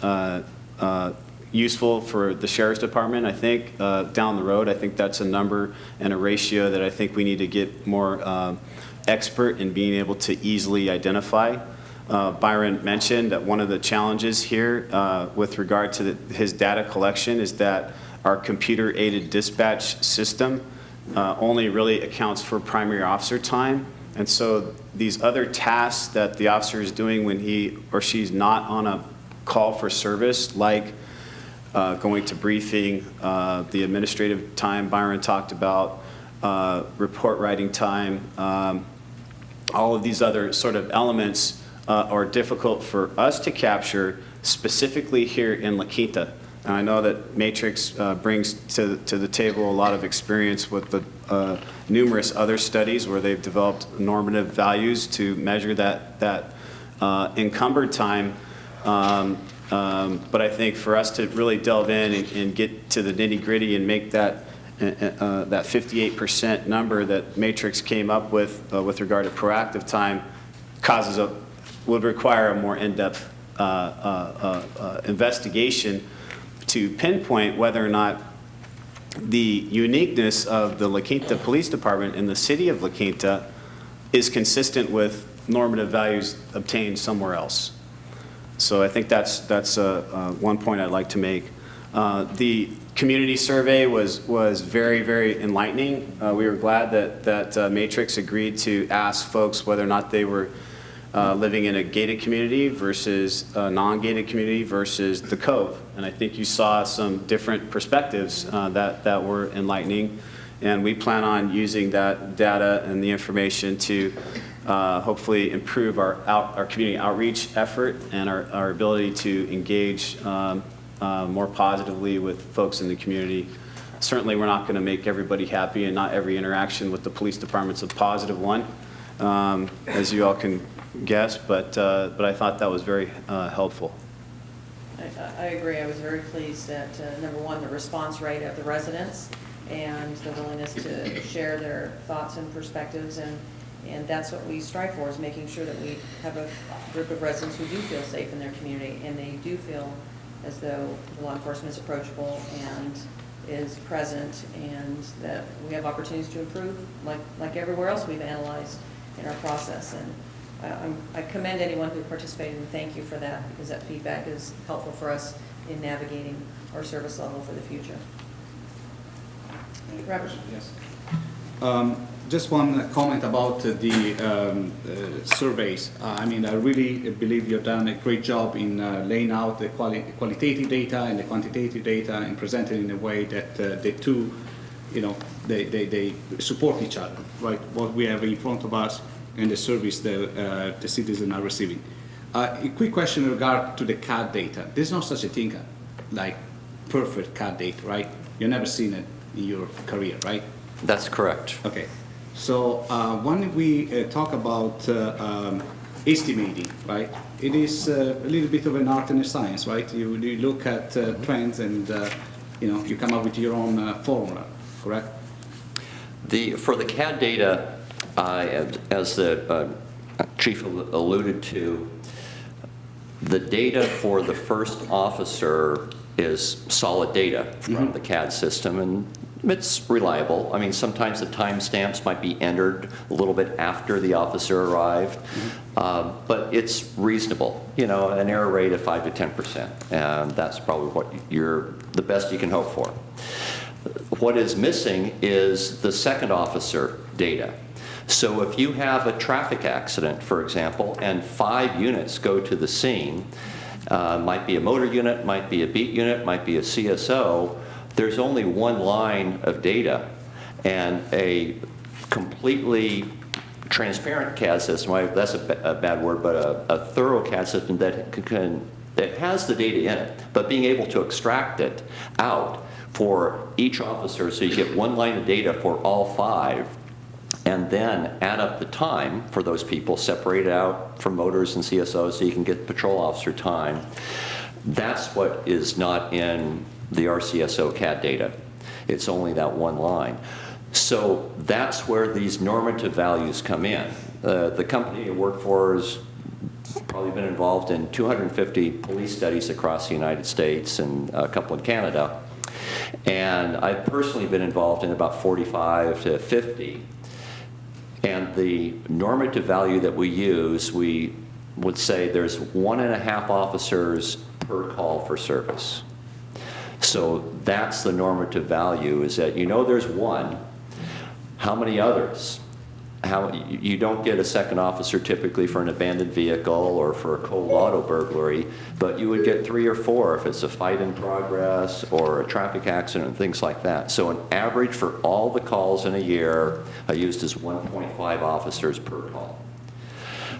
useful for the sheriff's department. I think down the road, I think that's a number and a ratio that I think we need to get more expert in being able to easily identify. Byron mentioned that one of the challenges here with regard to his data collection is that our computer-aided dispatch system only really accounts for primary officer time. And so these other tasks that the officer is doing when he or she's not on a call for service, like going to briefing, the administrative time Byron talked about, report writing time, all of these other sort of elements are difficult for us to capture specifically here in La Quinta. And I know that Matrix brings to the table a lot of experience with the numerous other studies where they've developed normative values to measure that encumbered time. But I think for us to really delve in and get to the nitty-gritty and make that 58% number that Matrix came up with regard to proactive time would require a more in-depth investigation to pinpoint whether or not the uniqueness of the La Quinta Police Department in the city of La Quinta is consistent with normative values obtained somewhere else. So I think that's one point I'd like to make. The community survey was very, very enlightening. We were glad that Matrix agreed to ask folks whether or not they were living in a gated community versus a non-gated community versus the Cove. And I think you saw some different perspectives that were enlightening. And we plan on using that data and the information to hopefully improve our community outreach effort and our ability to engage more positively with folks in the community. Certainly, we're not going to make everybody happy, and not every interaction with the police department's a positive one, as you all can guess, but I thought that was very helpful. I agree. I was very pleased at, number one, the response rate of the residents and the willingness to share their thoughts and perspectives, and that's what we strive for, is making sure that we have a group of residents who do feel safe in their community, and they do feel as though the law enforcement is approachable and is present, and that we have opportunities to improve, like everywhere else we've analyzed in our process. And I commend anyone who participated, and thank you for that, because that feedback is helpful for us in navigating our service level for the future. Robert? Yes. Just one comment about the surveys. I mean, I really believe you've done a great job in laying out the qualitative data and the quantitative data and presenting in a way that the two, they support each other, right? What we have in front of us and the service the citizens are receiving. A quick question in regard to the CAD data. There's no such a thing like perfect CAD data, right? You've never seen it in your career, right? That's correct. Okay. So when we talk about estimating, right, it is a little bit of an art and a science, right? You look at trends and, you come up with your own formula, correct? For the CAD data, as the chief alluded to, the data for the first officer is solid data from the CAD system, and it's reliable. I mean, sometimes the timestamps might be entered a little bit after the officer arrived, but it's reasonable. An error rate of 5 to 10%, and that's probably what the best you can hope for. What is missing is the second officer data. So if you have a traffic accident, for example, and 5 units go to the scene, might be a motor unit, might be a beat unit, might be a CSO, there's only one line of data, and a completely transparent CAD system, that's a bad word, but a thorough CAD system that has the data in it, but being able to extract it out for each officer, so you get one line of data for all 5, and then add up the time for those people, separate it out from motors and CSOs so you can get patrol officer time. That's what is not in the RCSO CAD data. It's only that one line. So that's where these normative values come in. The company I work for has probably been involved in 250 police studies across the United States and a couple in Canada. And I've personally been involved in about 45 to 50. And the normative value that we use, we would say there's 1.5 officers per call for service. So that's the normative value, is that you know there's one. How many others? You don't get a second officer typically for an abandoned vehicle or for a cold auto burglary, but you would get 3 or 4 if it's a fight in progress or a traffic accident and things like that. So an average for all the calls in a year I used is 1.5 officers per call.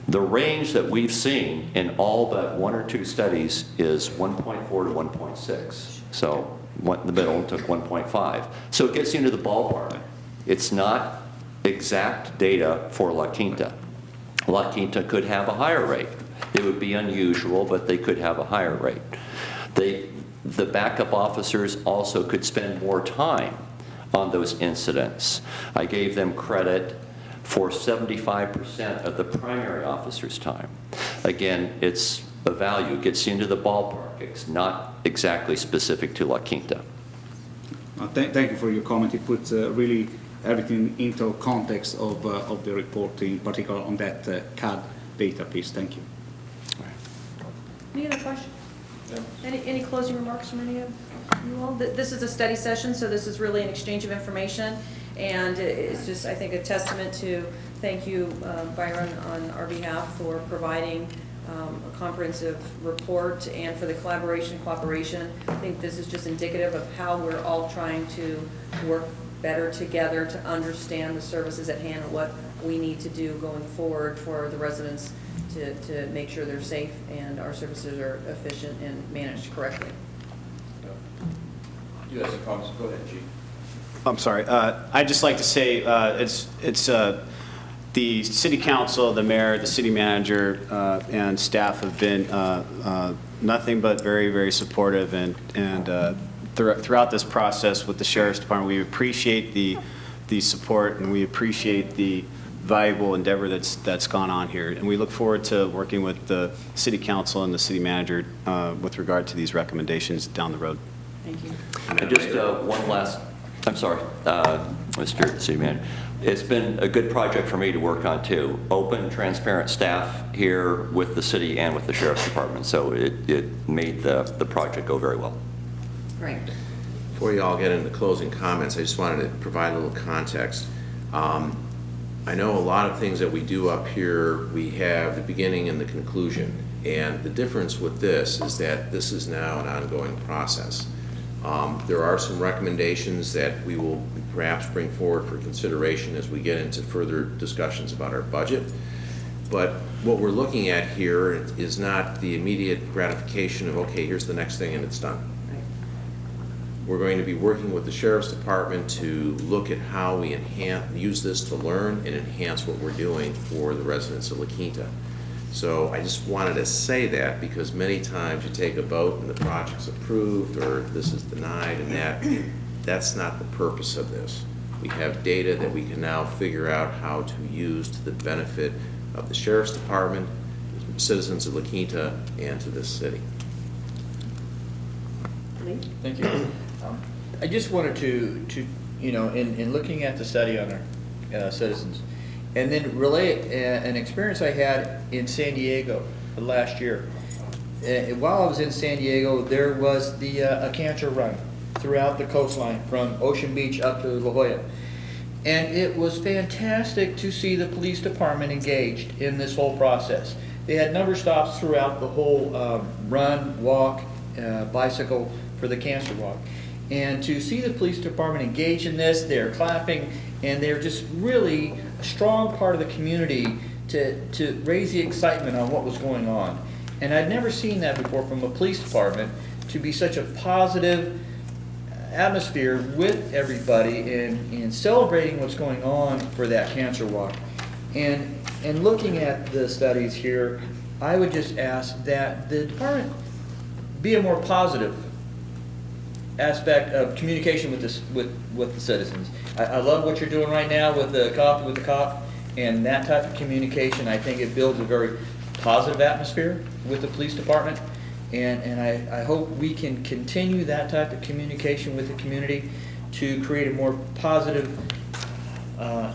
The range that we've seen in all but 1 or 2 studies is 1.4 to 1.6. So the middle took 1.5. So it gets you into the ballpark. It's not exact data for La Quinta. La Quinta could have a higher rate. It would be unusual, but they could have a higher rate. The backup officers also could spend more time on those incidents. I gave them credit for 75% of the primary officer's time. Again, it's a value, it gets you into the ballpark. It's not exactly specific to La Quinta. Thank you for your comment. It puts really everything into context of the report, in particular on that CAD data piece. Thank you. Any other questions? Any closing remarks from any of you all? This is a study session, so this is really an exchange of information, and it's just, I think, a testament to thank you, Byron, on our behalf for providing a comprehensive report and for the cooperation. I think this is just indicative of how we're all trying to work better together to understand the services at hand and what we need to do going forward for the residents to make sure they're safe and our services are efficient and managed correctly. You have some comments? Go ahead, Chief. I'm sorry. I'd just like to say it's the city council, the mayor, the city manager, and staff have been nothing but very, very supportive, and throughout this process with the Sheriff's Department, we appreciate the support, and we appreciate the valuable endeavor that's gone on here. And we look forward to working with the city council and the city manager with regard to these recommendations down the road. Thank you. And just one last, I'm sorry, Mr. City Manager. It's been a good project for me to work on too. Open, transparent staff here with the city and with the Sheriff's Department. So it made the project go very well. Great. Before you all get into closing comments, I just wanted to provide a little context. I know a lot of things that we do up here, we have the beginning and the conclusion. And the difference with this is that this is now an ongoing process. There are some recommendations that we will perhaps bring forward for consideration as we get into further discussions about our budget. But what we're looking at here is not the immediate gratification of, okay, here's the next thing and it's done. We're going to be working with the Sheriff's Department to look at how we use this to learn and enhance what we're doing for the residents of La Quinta. So I just wanted to say that because many times you take a vote and the project's approved or this is denied and that's not the purpose of this. We have data that we can now figure out how to use to the benefit of the Sheriff's Department, citizens of La Quinta, and to this city. Thank you. I just wanted to in looking at the study on our citizens, and then relay an experience I had in San Diego last year. While I was in San Diego, there was a cancer run throughout the coastline, from Ocean Beach up to La Jolla. And it was fantastic to see the police department engaged in this whole process. They had number stops throughout the whole run, walk, bicycle for the cancer walk. And to see the police department engaged in this, they're clapping, and they're just really a strong part of the community to raise the excitement on what was going on. And I'd never seen that before from a police department, to be such a positive atmosphere with everybody in celebrating what's going on for that cancer walk. And looking at the studies here, I would just ask that the department be a more positive aspect of communication with the citizens. I love what you're doing right now with the coffee with the cop, and that type of communication. I think it builds a very positive atmosphere with the police department. And I hope we can continue that type of communication with the community to create a more positive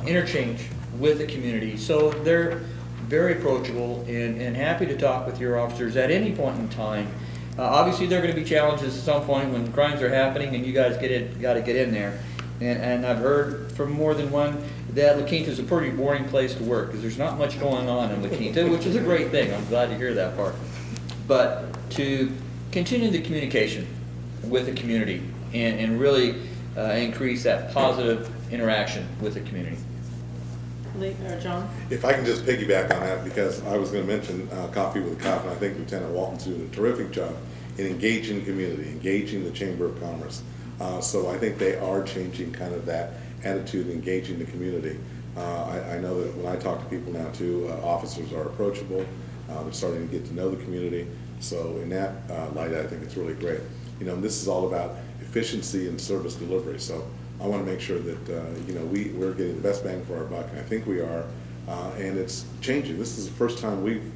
interchange with the community. So they're very approachable and happy to talk with your officers at any point in time. Obviously, there are going to be challenges at some point when crimes are happening and you guys got to get in there. And I've heard from more than one that La Quinta is a pretty boring place to work because there's not much going on in La Quinta, which is a great thing. I'm glad to hear that part. But to continue the communication with the community and really increase that positive interaction with the community. Lee, or John? If I can just piggyback on that, because I was going to mention Coffee with a Cop, and I think Lieutenant Walton's doing a terrific job in engaging the community, engaging the Chamber of Commerce. So I think they are changing kind of that attitude, engaging the community. I know that when I talk to people now too, officers are approachable. They're starting to get to know the community. So in that light, I think it's really great. You know, this is all about efficiency and service delivery. So I want to make sure that, you know, we're getting the best bang for our buck, and I think we are. And it's changing. This is the first time we've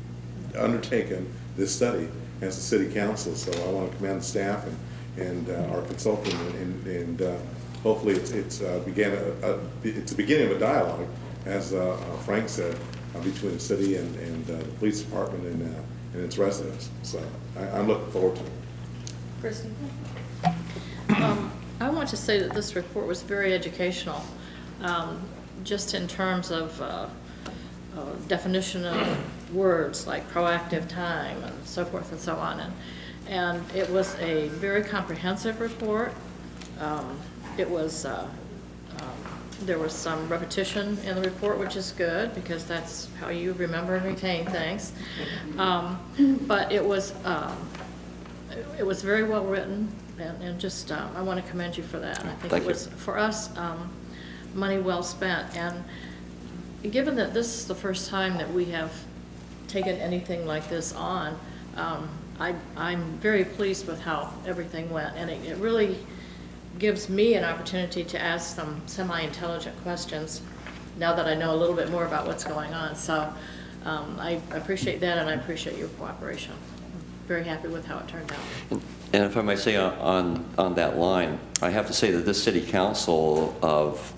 undertaken this study as a city council. So I want to commend the staff and our consultant, and hopefully it's the beginning of a dialogue, as Frank said, between the city and the police department and its residents. So I'm looking forward to it. Christie? I want to say that this report was very educational, just in terms of definition of words like proactive time and so forth and so on. And it was a very comprehensive report. There was some repetition in the report, which is good, because that's how you remember and retain things. But it was very well written, and just I want to commend you for that. And I think Thank it was, for us, money well spent. And given that this is the first time that we have taken anything like this on, I'm very pleased with how everything went, and it really gives me an opportunity to ask some semi-intelligent questions now that I know a little bit more about what's going on. So I appreciate that, and I appreciate your cooperation. I'm very happy with how it turned out. And if I may say on that line, I have to say that this city council, of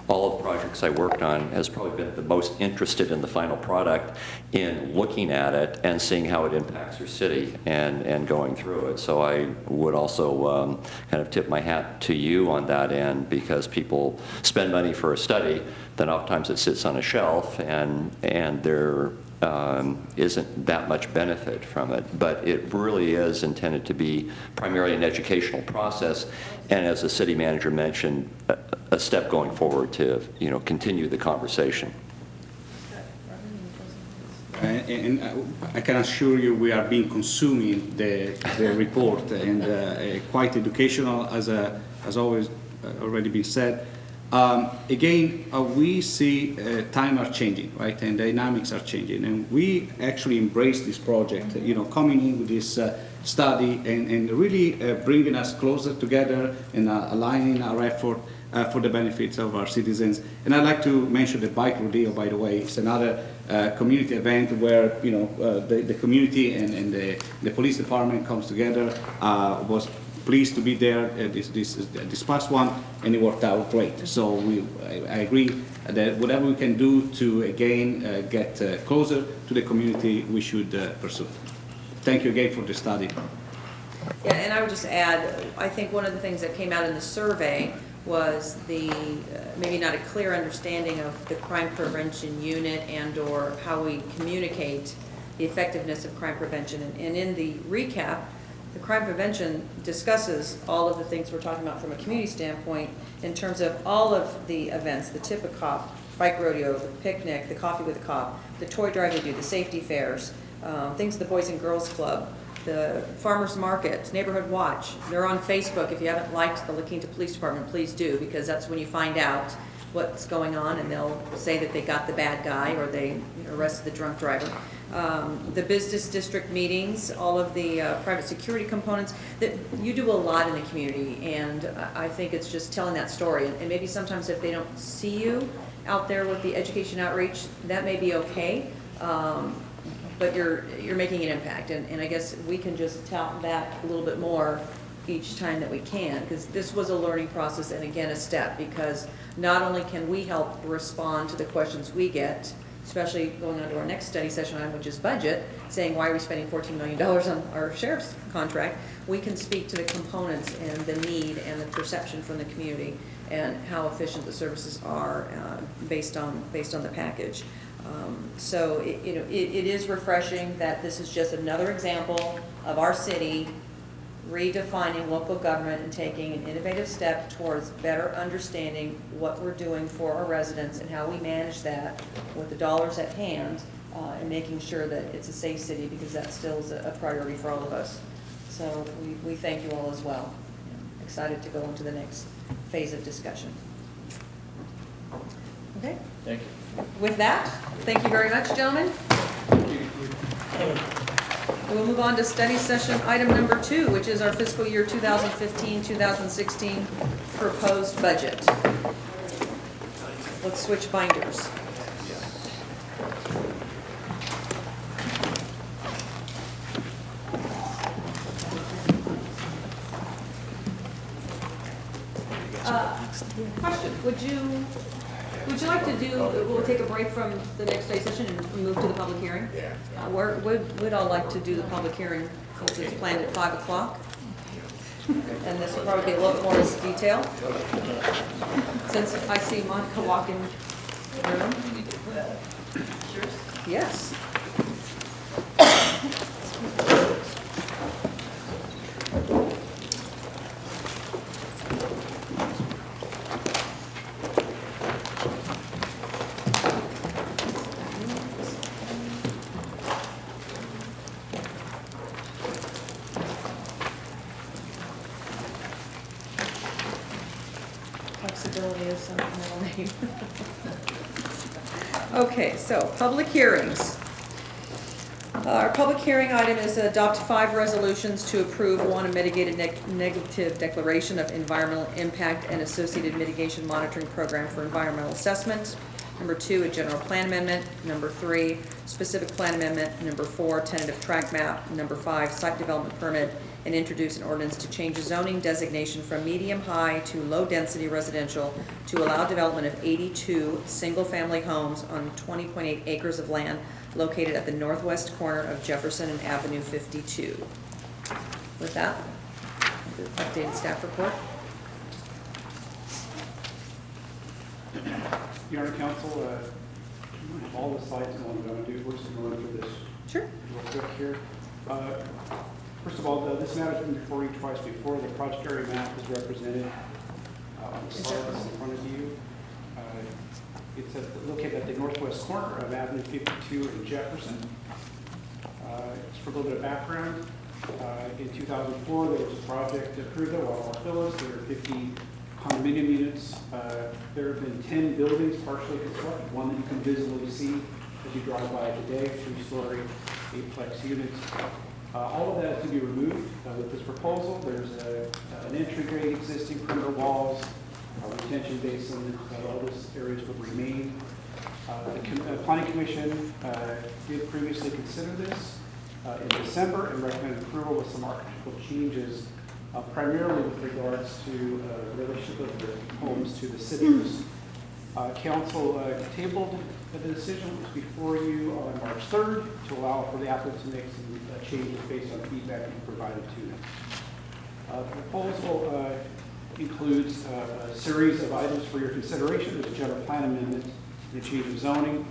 all of the projects I worked on, has probably been the most interested in the final product, in looking at it and seeing how it impacts your city and going through it. So I would also kind of tip my hat to you on that end, because people spend money for a study, then oftentimes it sits on a shelf and there isn't that much benefit from it. But it really is intended to be primarily an educational process, and as the city manager mentioned, a step going forward to, you know, continue the conversation. And I can assure you we are being consuming the report, and quite educational, as always already been said. Again, we see time are changing, right, and dynamics are changing, and we actually embrace this project, you know, coming in with this study and really bringing us closer together and aligning our effort for the benefits of our citizens. And I'd like to mention the Bike Rodeo, by the way. It's another community event where, you know, the community and the police department comes together. Was pleased to be there this past one, and it worked out great. So I agree that whatever we can do to again get closer to the community, we should pursue. Thank you again for the study. Yeah, and I would just add, I think one of the things that came out in the survey was the, maybe not a clear understanding of the crime prevention unit and/or how we communicate the effectiveness of crime prevention. And in the recap, the crime prevention discusses all of the things we're talking about from a community standpoint in terms of all of the events, the tip a cop, bike rodeo, the picnic, the coffee with a cop, the toy drive they do, the safety fairs, things at the Boys and Girls Club, the farmers market, neighborhood watch. They're on Facebook. If you haven't liked the La Quinta Police Department, please do, because that's when you find out what's going on, and they'll say that they got the bad guy or they arrested the drunk driver. The business district meetings, all of the private security components, that you do a lot in the community, and I think it's just telling that story. And maybe sometimes if they don't see you out there with the education outreach, that may be okay. But you're making an impact, and I guess we can just tout that a little bit more each time that we can, because this was a learning process and again a step, because not only can we help respond to the questions we get, especially going on to our next study session item, which is budget, saying why are we spending $14 million on our sheriff's contract, we can speak to the components and the need and the perception from the community and how efficient the services are based on the package. So it is refreshing that this is just another example of our city redefining local government and taking an innovative step towards better understanding what we're doing for our residents and how we manage that with the dollars at hand, and making sure that it's a safe city, because that still is a priority for all of us. So we thank you all as well. Excited to go into the next phase of discussion. Okay. Thank you. With that, thank you very much, gentlemen. We'll move on to study session item number 2, which is our fiscal year 2015-2016 proposed budget. Let's switch binders. Question, would you like to do, we'll take a break from the next study session and move to the public hearing? Yeah. We'd all like to do the public hearing, since it's planned at 5 o'clock. And this will probably be a little bit more in detail. Since I see Monica walk in the room. Yes. Flexibility is some middle name. Okay, so public hearings. Our public hearing item is to adopt 5 resolutions to approve: 1, a mitigated negative declaration of environmental impact and associated mitigation monitoring program for environmental assessment. Number 2, a general plan amendment. Number 3, specific plan amendment. Number 4, tentative track map. Number 5, site development permit, and introduce an ordinance to change zoning designation from medium-high to low-density residential to allow development of 82 single-family homes on 20.8 acres of land located at the northwest corner of Jefferson and Avenue 52. With that, updated staff report. Your Honor, Council, of all the slides I'm going to do, we're just going to run through this Sure. real quick here. First of all, this matter's been before you twice before. The project area map is represented on the slide that's in front of you. It's located at the northwest corner of Avenue 52 in Jefferson. Just for a little bit of background, in 2004, there was a project approved at Wildmark Villas. There were 50 condominium units. There have been 10 buildings partially constructed, one that you can visibly see as you drive by today, 3-story, 8-plex units. All of that is to be removed with this proposal. There's an entry grade existing, perimeter walls, a retention basin, all those areas would remain. The Planning Commission did previously consider this in December and recommended approval with some architectural changes, primarily with regards to the relationship of the homes to the city. Council tabled the decision that was before you on March 3rd to allow for the applicant to make some changes based on feedback you provided to them. The proposal includes a series of items for your consideration. There's a general plan amendment, the change of zoning.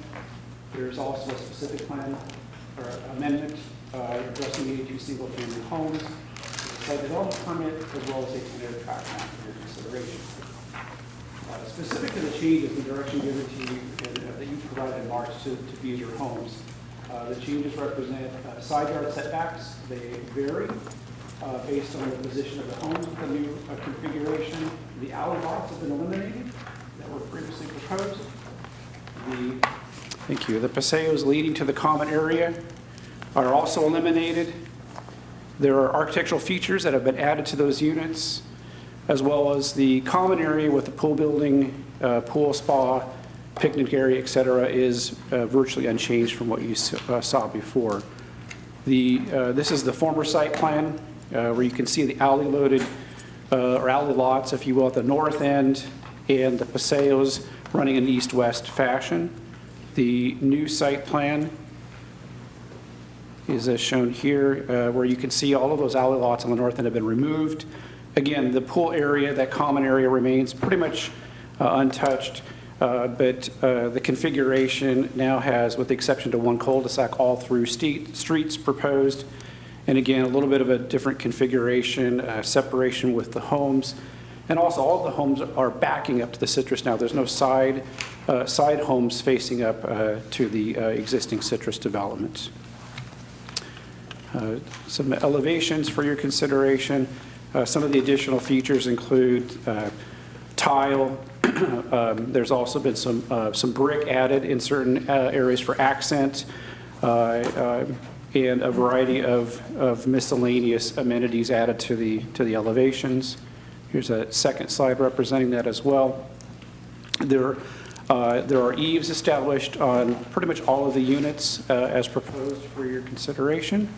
There's also a specific plan or amendment addressing 82 single-family homes, a site development permit, as well as a tentative tract plan for your consideration. Specific to the changes, the direction given to you that you provided in March to view your homes, the changes represent side yard setbacks. They vary based on the position of the homes with the new configuration. The alley lots have been eliminated that were previously proposed. Thank you. The paseos leading to the common area are also eliminated. There are architectural features that have been added to those units, as well as the common area with the pool building, pool, spa, picnic area, et cetera, is virtually unchanged from what you saw before. This is the former site plan where you can see the alley loaded, or alley lots, if you will, at the north end, and the paseos running in east-west fashion. The new site plan is as shown here, where you can see all of those alley lots on the north end have been removed. Again, the pool area, that common area, remains pretty much untouched, but the configuration now has, with the exception to one cul-de-sac, all through streets proposed. And again, a little bit of a different configuration, separation with the homes. And also, all of the homes are backing up to the citrus now. There's no side homes facing up to the existing citrus development. Some elevations for your consideration. Some of the additional features include tile. There's also been some brick added in certain areas for accent, and a variety of miscellaneous amenities added to the elevations. Here's a second slide representing that as well. There are eaves established on pretty much all of the units as proposed for your consideration.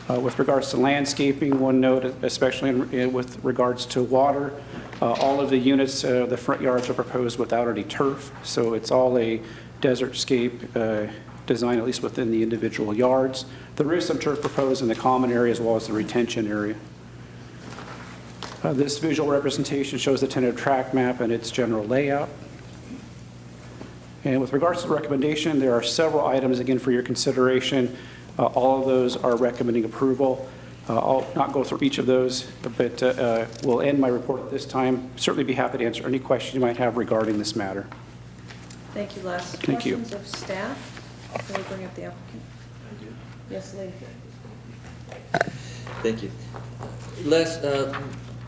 With regards to landscaping, one note, especially with regards to water, all of the units, the front yards are proposed without any turf, so it's all a desertscape design, at least within the individual yards. There is some turf proposed in the common area as well as the retention area. This visual representation shows the tentative tract map and its general layout. And with regards to the recommendation, there are several items, again, for your consideration. All of those are recommending approval. I'll not go through each of those, but we'll end my report at this time. Certainly be happy to answer any questions you might have regarding this matter. Thank you, Les. Thank you. Questions of staff? Can we bring up the applicant? Yes, Lee. Thank you. Les,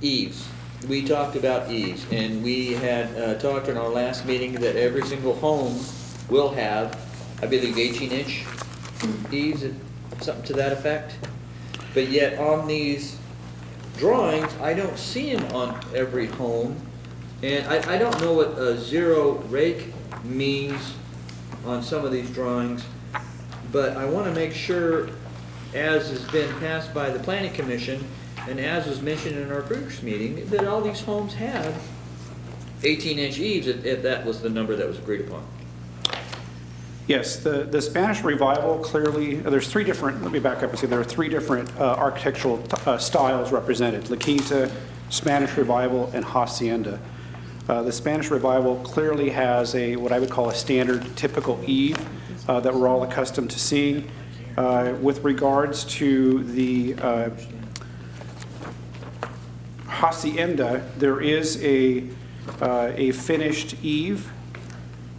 eaves. We talked about eaves, and we had talked in our last meeting that every single home will have, I believe, 18-inch eaves, something to that effect. But yet on these drawings, I don't see them on every home. And I don't know what a zero rake means on some of these drawings, but I want to make sure, as has been passed by the Planning Commission, and as was mentioned in our previous meeting, that all these homes have 18-inch eaves, if that was the number that was agreed upon. Yes, the Spanish Revival clearly, there's three different, let me back up and say there are three different architectural styles represented: La Quinta, Spanish Revival, and Hacienda. The Spanish Revival clearly has what I would call a standard typical eave that we're all accustomed to seeing. With regards to the Hacienda, there is a finished eave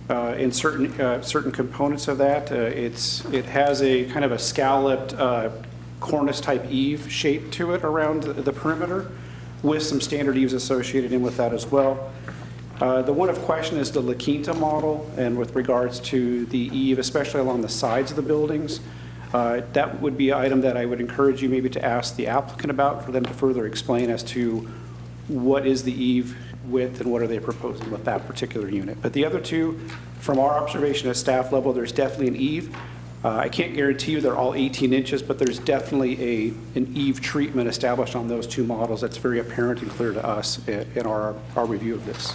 in certain components of that. It has a kind of a scalloped cornice type eave shape to it around the perimeter, with some standard eaves associated in with that as well. The one of question is the La Quinta model, and with regards to the eave, especially along the sides of the buildings, that would be an item that I would encourage you maybe to ask the applicant about, for them to further explain as to what is the eave width and what are they proposing with that particular unit. But the other two, from our observation at staff level, there's definitely an eave. I can't guarantee you they're all 18 inches, but there's definitely an eave treatment established on those two models that's very apparent and clear to us in our review of this.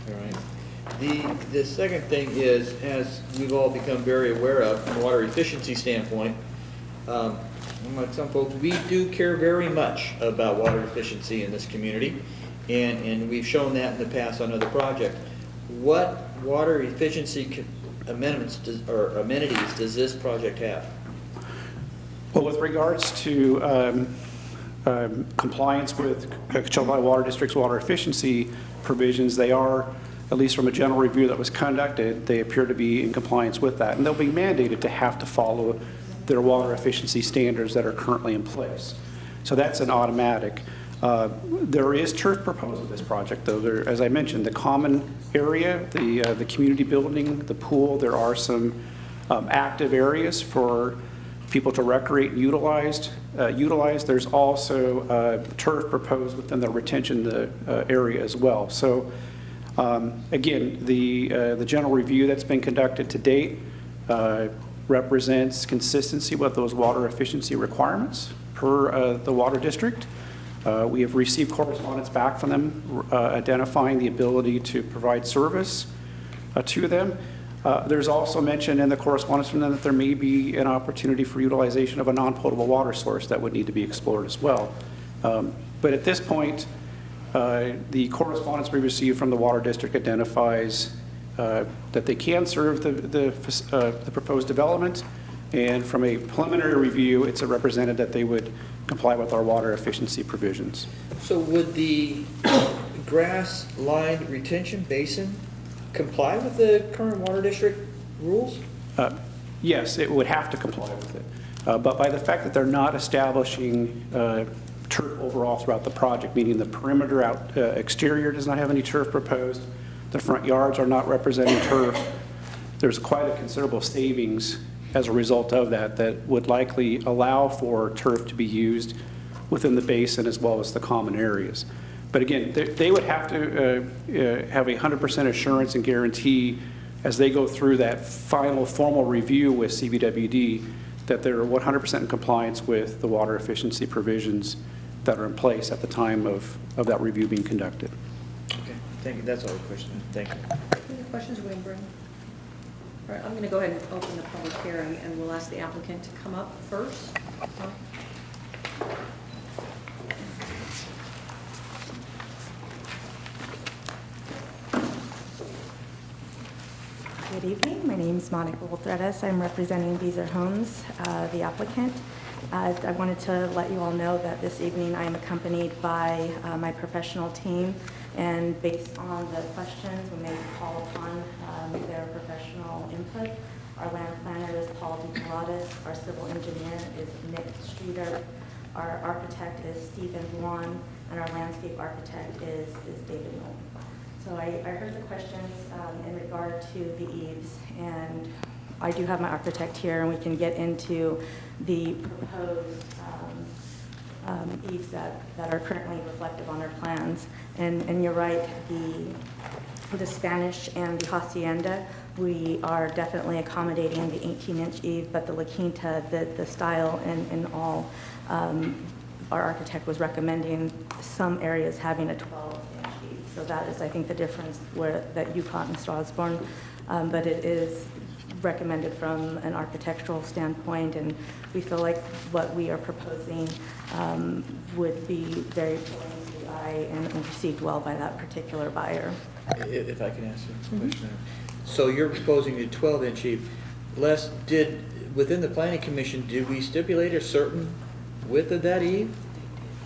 All right. The second thing is, as we've all become very aware of from a water efficiency standpoint, unlike some folks, we do care very much about water efficiency in this community, and we've shown that in the past on other projects. What water efficiency amendments or amenities does this project have? Well, with regards to compliance with Coachella Valley Water District's water efficiency provisions, they are, at least from a general review that was conducted, they appear to be in compliance with that. And they'll be mandated to have to follow their water efficiency standards that are currently in place. So that's an automatic. There is turf proposed with this project, though. There, as I mentioned, the common area, the community building, the pool, there are some active areas for people to recreate and utilize. There's also turf proposed within the retention area as well. So again, the general review that's been conducted to date represents consistency with those water efficiency requirements per the water district. We have received correspondence back from them identifying the ability to provide service to them. There's also mention in the correspondence from them that there may be an opportunity for utilization of a non-potable water source that would need to be explored as well. But at this point, the correspondence we received from the water district identifies that they can serve the proposed development, and from a preliminary review, it's represented that they would comply with our water efficiency provisions. So would the grass-lined retention basin comply with the current water district rules? Yes, it would have to comply with it. But by the fact that they're not establishing turf overall throughout the project, meaning the perimeter exterior does not have any turf proposed, the front yards are not representing turf, there's quite a considerable savings as a result of that would likely allow for turf to be used within the basin as well as the common areas. But again, they would have to have a 100% assurance and guarantee as they go through that final formal review with CVWD that they're 100% in compliance with the water efficiency provisions that are in place at the time of that review being conducted. Okay, thank you. That's all the questions. Thank you. Any questions we're going to bring? All right, I'm going to go ahead and open the public hearing, and we'll ask the applicant to come up first. Good evening. My name is Monica Woltredes. I'm representing Beezer Homes, the applicant. I wanted to let you all know that this evening I am accompanied by my professional team, and based on the questions, we may call upon their professional input. Our land planner is Paul DePilatus. Our civil engineer is Nick Streeter. Our architect is Stephen Dwan, and our landscape architect is David Nolan. So I heard the questions in regard to the eaves, and I do have my architect here, and we can get into the proposed eaves that are currently reflective on our plans. And you're right, the Spanish and the Hacienda, we are definitely accommodating the 18-inch eave, but the La Quinta, the style and all, our architect was recommending some areas having a 12-inch eave. So that is, I think, the difference that you caught, Mr. Osborne. But it is recommended from an architectural standpoint, and we feel like what we are proposing would be very appealing to the eye and received well by that particular buyer. If I can ask you a question. So you're proposing a 12-inch eave. Les, within the planning commission, did we stipulate a certain width of that eave?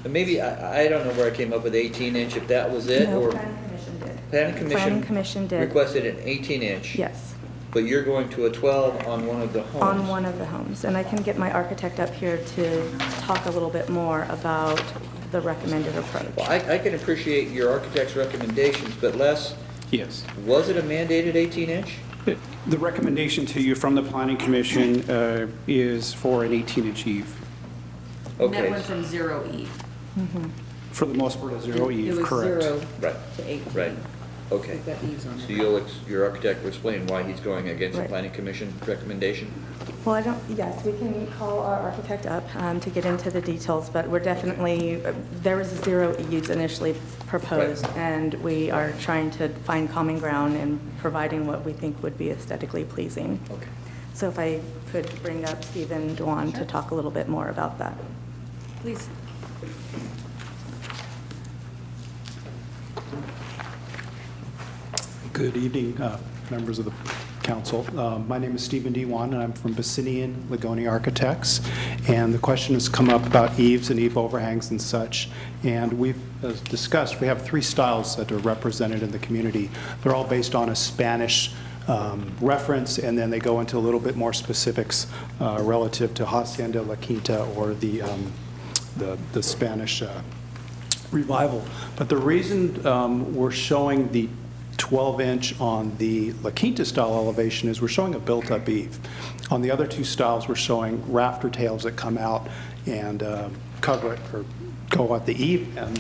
Maybe, I don't know where I came up with 18-inch, if that was it, No, or? planning commission did. Planning Commission did. requested an 18-inch? Yes. But you're going to a 12 on one of the homes? On one of the homes. And I can get my architect up here to talk a little bit more about the recommended approach. Well, I can appreciate your architect's recommendations, but Les? Yes. Was it a mandated 18-inch? The recommendation to you from the Planning Commission is for an 18-inch eave. And that Okay. went from 0 eave. For the most part, a 0 It eave, was correct. 0 Right. to 18. Right. Okay. We've got eaves on So it. your architect will explain why he's going against the Right. planning commission recommendation? Well, yes, we can call our architect up to get into the details, but we're definitely, there was 0 eaves initially proposed, Right. and we are trying to find common ground and providing what we think would be aesthetically pleasing. Okay. So if I could bring up Stephen Dwan to talk a little bit more about that. Please. Good evening, members of the council. My name is Stephen Dewan, and I'm from Bassinian Ligoni Architects. And the question has come up about eaves and eave overhangs and such. And we've discussed, we have 3 styles that are represented in the community. They're all based on a Spanish reference, and then they go into a little bit more specifics relative to Hacienda La Quinta or the Spanish revival. But the reason we're showing the 12-inch on the La Quinta style elevation is we're showing a built-up eave. On the other 2 styles, we're showing rafter tails that come out and cover it or go at the eave and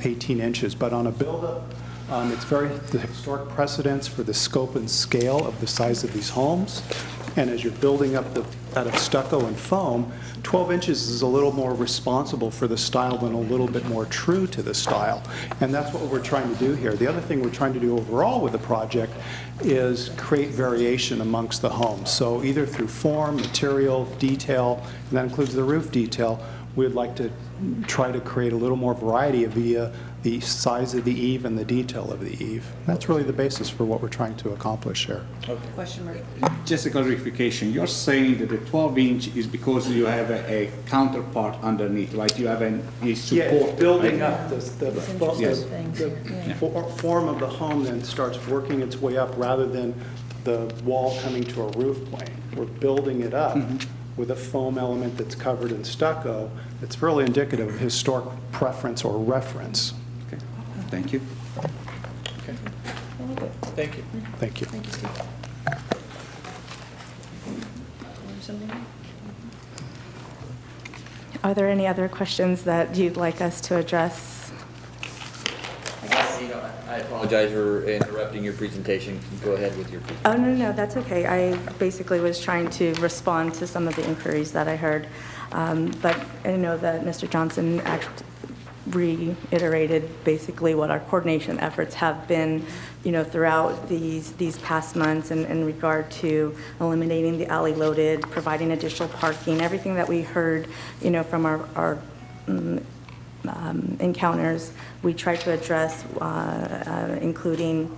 18 inches. But on a build-up, it's the historic precedence for the scope and scale of the size of these homes. And as you're building up out of stucco and foam, 12 inches is a little more responsible for the style than a little bit more true to the style. And that's what we're trying to do here. The other thing we're trying to do overall with the project is create variation amongst the homes. So either through form, material, detail, and that includes the roof detail, we'd like to try to create a little more variety via the size of the eave and the detail of the eave. That's really the basis for what we're trying to accomplish here. Question mark. Just a clarification, you're saying that the 12-inch is because you have a counterpart underneath, right? You have a support. Yeah, it's building right? up the Yes. form of the home then starts working its way up rather than the wall coming to a roof plane. We're building it up with a foam element that's covered in stucco. It's really indicative of historic preference or reference. Okay. Thank you. Okay. Thank you. Thank you. Thank you, Steve. Something? Are there any other questions that you'd like us to address? I apologize for interrupting your presentation. Go ahead with your presentation. Oh, no, that's okay. I basically was trying to respond to some of the inquiries that I heard. But I know that Mr. Johnson reiterated basically what our coordination efforts have been, throughout these past months in regard to eliminating the alley loaded, providing additional parking, everything that we heard, from our encounters, we tried to address, including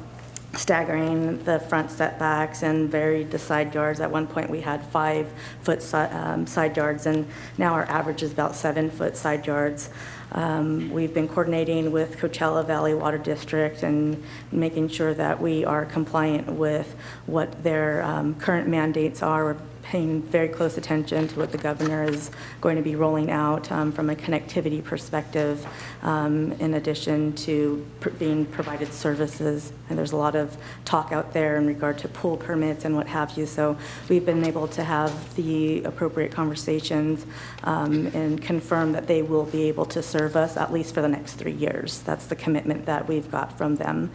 staggering the front setbacks and varied the side yards. At one point, we had 5-foot side yards, and now our average is about 7-foot side yards. We've been coordinating with Coachella Valley Water District and making sure that we are compliant with what their current mandates are. We're paying very close attention to what the governor is going to be rolling out from a connectivity perspective, in addition to being provided services. And there's a lot of talk out there in regard to pool permits and what have you. So we've been able to have the appropriate conversations and confirm that they will be able to serve us at least for the next 3 years. That's the commitment that we've got from them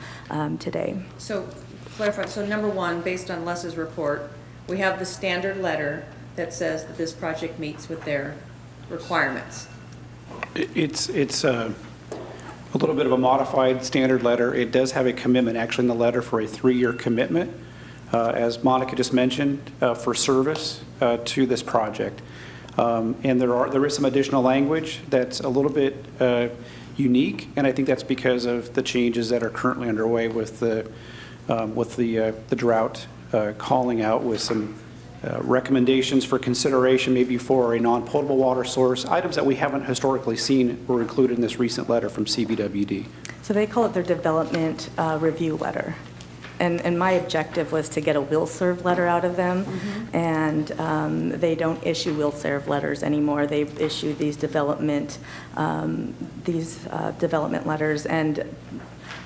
today. So clarify, so number 1, based on Les's report, we have the standard letter that says that this project meets with their requirements. It's a little bit of a modified standard letter. It does have a commitment actually in the letter for a 3-year commitment, as Monica just mentioned, for service to this project. And there is some additional language that's a little bit unique, and I think that's because of the changes that are currently underway with the drought, calling out with some recommendations for consideration maybe for a non-potable water source. Items that we haven't historically seen were included in this recent letter from CBWD. So they call it their development review letter. And my objective was to get a will serve letter out of them. And they don't issue will serve letters anymore. They issue these development letters. And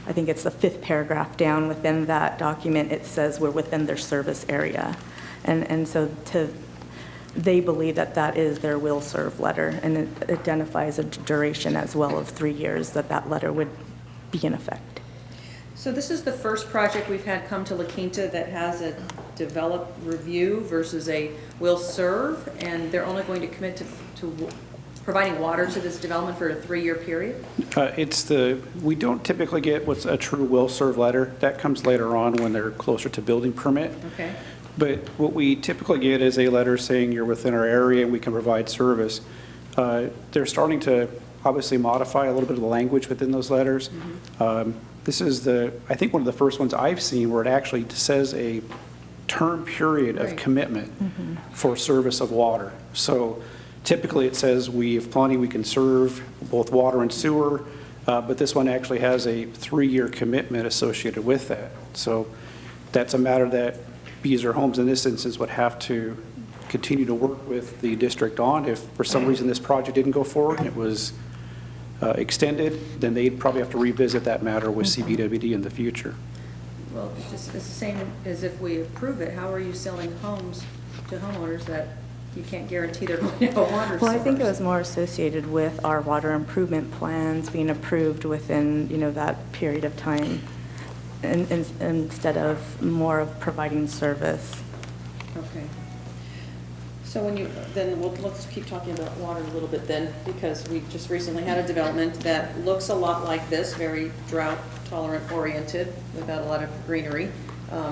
I think it's the 5th paragraph down within that document. It says we're within their service area. And so they believe that that is their will serve letter, and it identifies a duration as well of 3 years that letter would be in effect. So this is the first project we've had come to La Quinta that has a develop review versus a will serve, and they're only going to commit to providing water to this development for a 3-year period? We don't typically get what's a true will serve letter. That comes later on when they're closer to building permit. Okay. But what we typically get is a letter saying you're within our area and we can provide service. They're starting to obviously modify a little bit of the language within those letters. This is I think one of the first ones I've seen where it actually says a term period of commitment for service of water. So typically it says we have plenty, we can serve both water and sewer, but this one actually has a 3-year commitment associated with that. So that's a matter that Beazer Homes in this instance would have to continue to work with the district on. If for some reason this project didn't go forward and it was extended, then they'd probably have to revisit that matter with CBWD in the future. Well, it's the same as if we approve it. How are you selling homes to homeowners that you can't guarantee they're going to have a water Well, I think it source? was more associated with our water improvement plans being approved within, that period of time, instead of more of providing service. Okay. So let's keep talking about water a little bit then, because we just recently had a development that looks a lot like this, very drought tolerant oriented, without a lot of greenery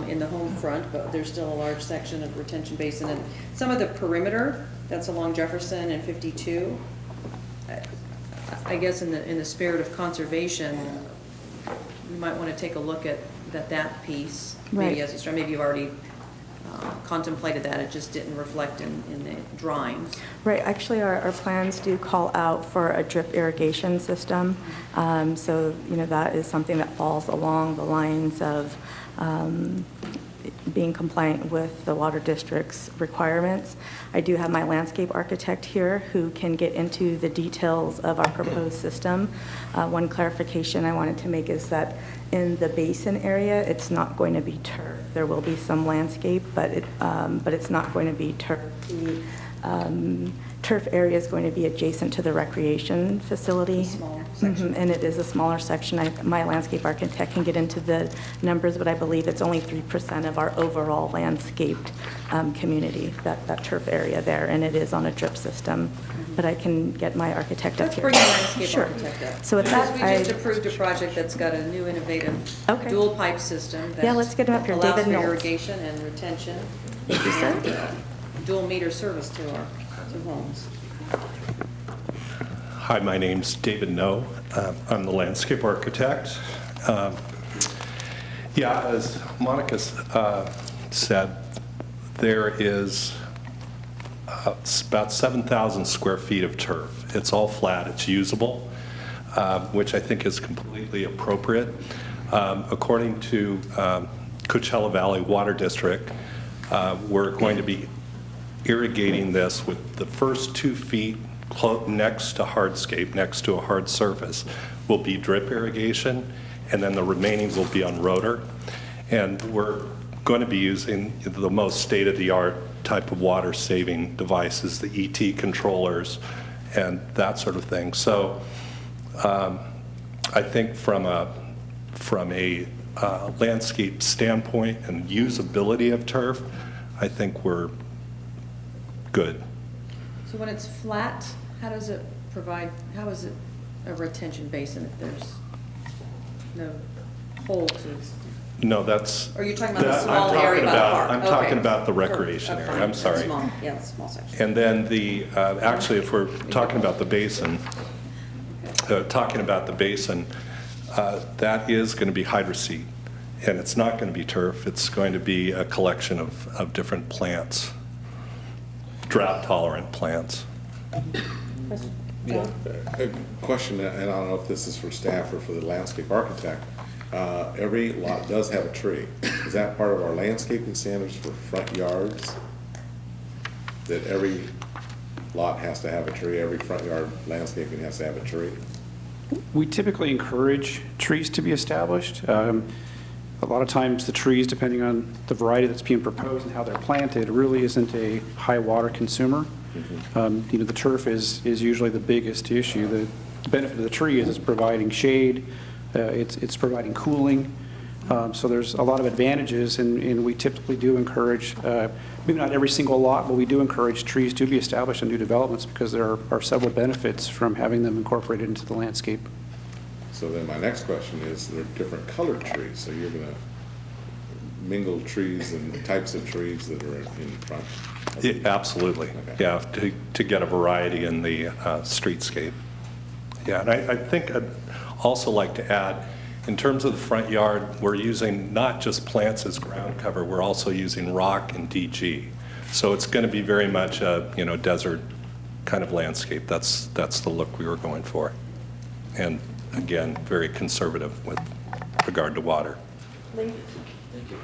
in the home front, but there's still a large section of retention basin. And some of the perimeter that's along Jefferson and 52, I guess in the spirit of conservation, we might want to take a look at that piece. Maybe Right. as a start, maybe you've already contemplated that, it just didn't reflect in the drawings. Right, actually, our plans do call out for a drip irrigation system. So, that is something that falls along the lines of being compliant with the water district's requirements. I do have my landscape architect here who can get into the details of our proposed system. One clarification I wanted to make is that in the basin area, it's not going to be turf. There will be some landscape, but it's not going to be turf. The turf area is going to be adjacent to the recreation facility. Small section. And it is a smaller section. My landscape architect can get into the numbers, but I believe it's only 3% of our overall landscaped community, that turf area there, and it is on a drip system. But I can get my architect up Let's here. bring the landscape Sure. architect up. So with that, Because we just approved a project that's got a new innovative Okay. dual pipe system. Yeah, let's get him up here. Allows David for Knowles. irrigation and retention. Thank you, sir. And, dual meter service to our homes. Hi, my name's David No. I'm the landscape architect. As Monica said, there is about 7,000 square feet of turf. It's all flat, it's usable, which I think is completely appropriate. According to Coachella Valley Water District, we're going to be irrigating this with the first 2 feet next to hardscape, next to a hard surface, will be drip irrigation, and then the remainings will be on rotor. And we're going to be using the most state-of-the-art type of water-saving devices, the ET controllers, and that sort of thing. So I think from a landscape standpoint and usability of turf, I think we're good. So when it's flat, how is it a retention basin if there's no hole to? No, that's. Or you're talking about the small area by the park? I'm talking about the recreation area, I'm sorry. Small, yeah, the small section. And then actually, if we're talking about the basin, that is going to be hydroseed. And it's not going to be turf, it's going to be a collection of different plants, drought-tolerant plants. Yeah. A question, and I don't know if this is for staff or for the landscape architect. Every lot does have a tree. Is that part of our landscaping standards for front yards? That every lot has to have a tree, every front yard landscaping has to have a tree? We typically encourage trees to be established. A lot of times the trees, depending on the variety that's being proposed and how they're planted, really isn't a high water consumer. The turf is usually the biggest issue. The benefit of the tree is it's providing shade, it's providing cooling. So there's a lot of advantages, and we typically do encourage, maybe not every single lot, but we do encourage trees to be established in new developments because there are several benefits from having them incorporated into the landscape. So then my next question is, there are different colored trees, so you're gonna mingle trees and types of trees that are in front? Yeah, absolutely, yeah, to get a variety in the streetscape. Yeah, and I think I'd also like to add, in terms of the front yard, we're using not just plants as ground cover, we're also using rock and DG. So it's going to be very much a, desert kind of landscape. That's the look we were going for. And again, very conservative with regard to water. Thank you.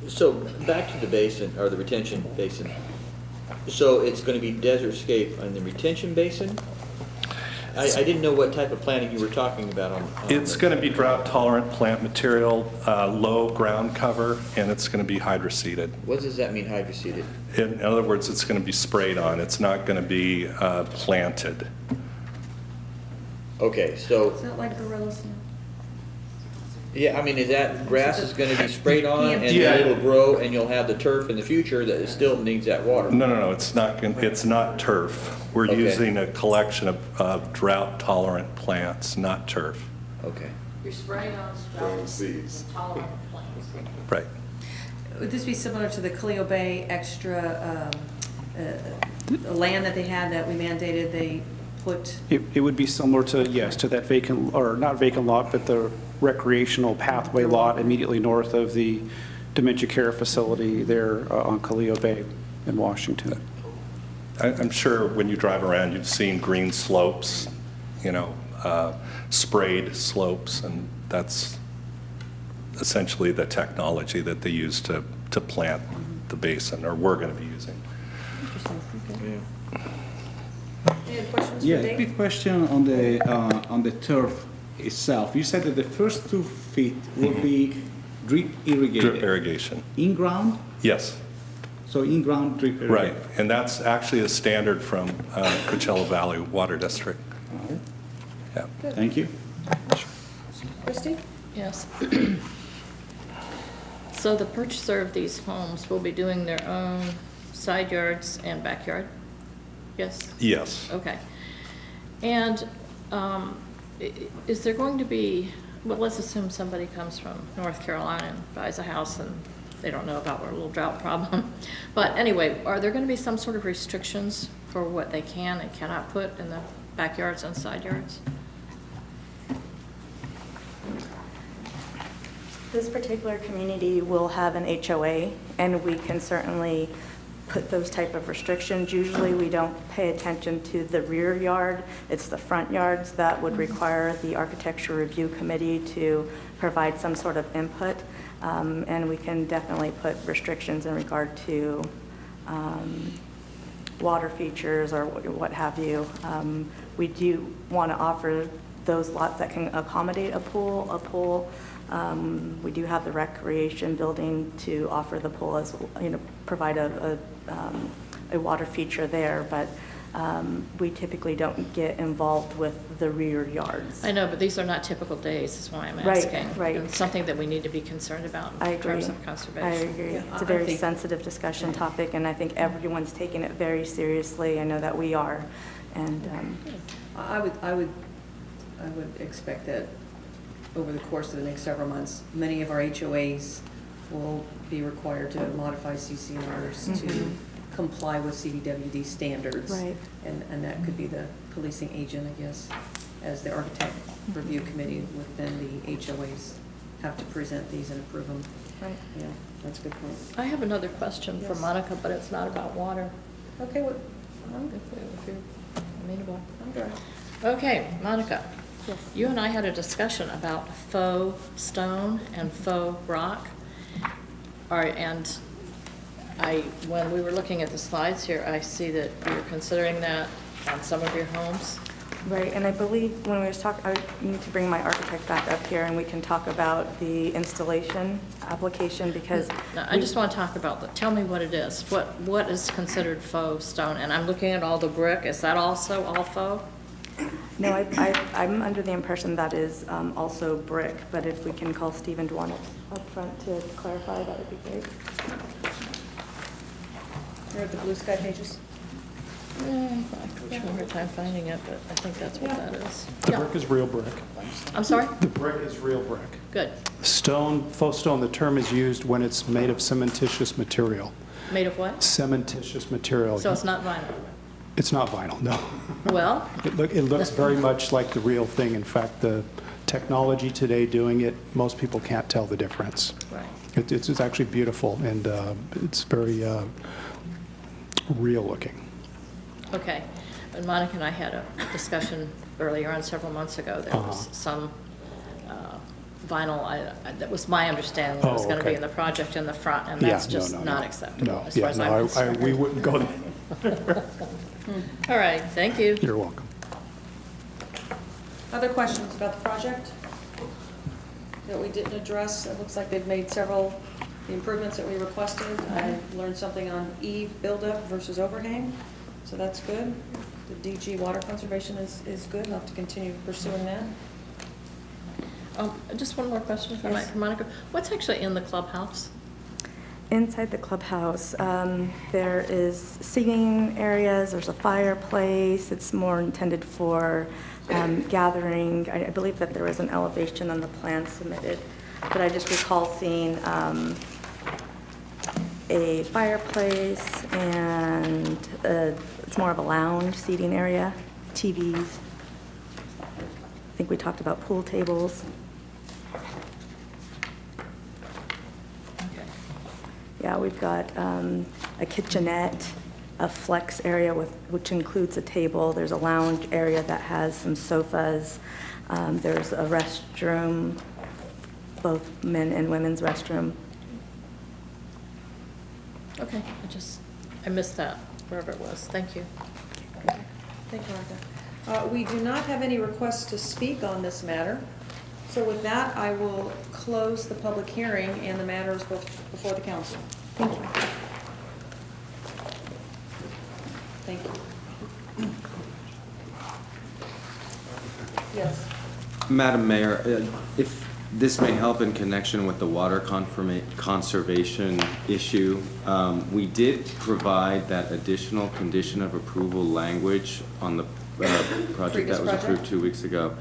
So back to the basin, or the retention basin. So it's going to be desert-scape on the retention basin? I didn't know what type of planting you were talking about on It's going to be drought-tolerant plant material, low ground cover, and it's going to be hydroseeded. What does that mean, hydroseeded? In other words, it's going to be sprayed on. It's not going to be planted. Okay, so, Is that like gorillas? yeah, I mean, is that grass is going to be sprayed on and Yeah. then it'll grow and you'll have the turf in the future that it still needs that water? No, it's not turf. We're Okay. using a collection of drought-tolerant plants, not turf. Okay. You're spraying on Growing seeds. tolerant plants. Right. Would this be similar to the Cleo Bay extra land that they had that we mandated they put? It would be similar to, yes, to that vacant, or not vacant lot, but the recreational pathway lot immediately north of the dementia care facility there on Cleo Bay in Washington. I'm sure when you drive around, you've seen green slopes, sprayed slopes, and that's essentially the technology that they use to plant the basin, or we're going to be using. Any other questions for Yeah, Dave? quick question on the turf itself. You said that the first 2 feet will be drip irrigated. Drip irrigation. In ground? Yes, So in ground drip irrigation. right. And that's actually a standard from Coachella Valley Water District. All right. Yeah. Thank you. Christie? Yes. So the purchaser of these homes will be doing their own side yards and backyard? Yes? Yes. Okay. And is there going to be, well, let's assume somebody comes from North Carolina and buys a house and they don't know about our little drought problem. But anyway, are there going to be some sort of restrictions for what they can and cannot put in the backyards and side yards? This particular community will have an HOA, and we can certainly put those type of restrictions. Usually, we don't pay attention to the rear yard. It's the front yards that would require the Architecture Review Committee to provide some sort of input. And we can definitely put restrictions in regard to water features or what have you. We do want to offer those lots that can accommodate a pool. We do have the recreation building to offer the pool as, provide a water feature there, but we typically don't get involved with the rear yards. I know, but these are not typical days, is why I'm Right, asking. right. And something that we need to be concerned about I in agree. terms of conservation. I agree. Yeah, It's a I very think- sensitive discussion topic, and I think everyone's taking it very seriously. I know that we are, and I would expect that over the course of the next several months, many of our HOAs will be required to modify CCNRs to comply with CDWD standards. Right. And that could be the policing agent, I guess, as the architect review committee within the HOAs have to present these and approve them. right. Yeah, that's a good point. I have another question for Yes. Monica, but it's not about water. Okay, what, If you're amenable. I'm good. Okay, Monica. Yes. You and I had a discussion about faux stone and faux rock. All right, and when we were looking at the slides here, I see that you're considering that on some of your homes. Right, and I believe when we was talking, I need to bring my architect back up here, and we can talk about the installation application, because No, I just want to talk about, tell me what it is. What is considered faux stone? And I'm looking at all the brick. Is that also all faux? No, I'm under the impression that is also brick, but if we can call Stephen Dwan up front to clarify, that would be great. Here are the blue sky pages. I'm having a hard time finding it, but I think that's what that is. The Yeah. brick is real brick. I'm sorry? The brick is real brick. Good. Stone, faux stone, the term is used when it's made of cementitious material. Made of what? Cementitious material. So it's not vinyl? It's not vinyl, no. Well? It looks very much like the real thing. In fact, the technology today doing it, most people can't tell the difference. Right. It's actually beautiful, and it's very real looking. Okay. And Monica and I had a discussion earlier on several months ago. There was some vinyl, that was my understanding, that was going to be in the project in the front, and that's just not acceptable as far as I'm concerned. We wouldn't go there. All right, thank you. You're welcome. Other questions about the project that we didn't address? It looks like they've made several improvements that we requested. I learned something on eave buildup versus overhang, so that's good. The DG water conservation is good. I'll have to continue pursuing that. Just one more question for Monica. What's actually in the clubhouse? Inside the clubhouse, there is seating areas, there's a fireplace. It's more intended for gathering. I believe that there was an elevation on the plan submitted, but I just recall seeing a fireplace, and it's more of a lounge seating area, TVs. I think we talked about pool tables. Yeah, we've got a kitchenette, a flex area which includes a table. There's a lounge area that has some sofas. There's a restroom, both men and women's restroom. Okay, I missed that, wherever it was. Thank you. Thank you, Martha. We do not have any requests to speak on this matter. So with that, I will close the public hearing and the matters before the council. Thank you. Thank you. Yes. Madam Mayor, if this may help in connection with the water conservation issue, we did provide that additional condition of approval language on the project that was approved 2 weeks ago.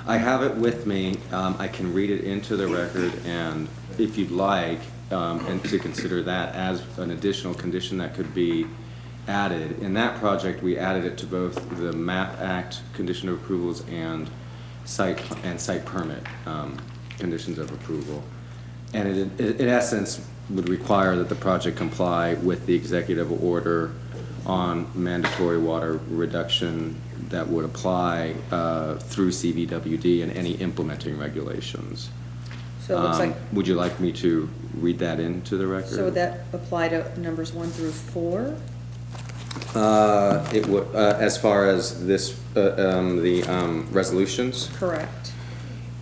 I have it with me. I can read it into the record, and if you'd like, and to consider that as an additional condition that could be added. In that project, we added it to both the MAP Act condition of approvals and site permit conditions of approval. And it, in essence, would require that the project comply with the executive order on mandatory water reduction that would apply through CVWD and any implementing regulations. So it looks like. Would you like me to read that into the record? So would that apply to numbers 1 through 4? It would, as far as this, the resolutions? Correct.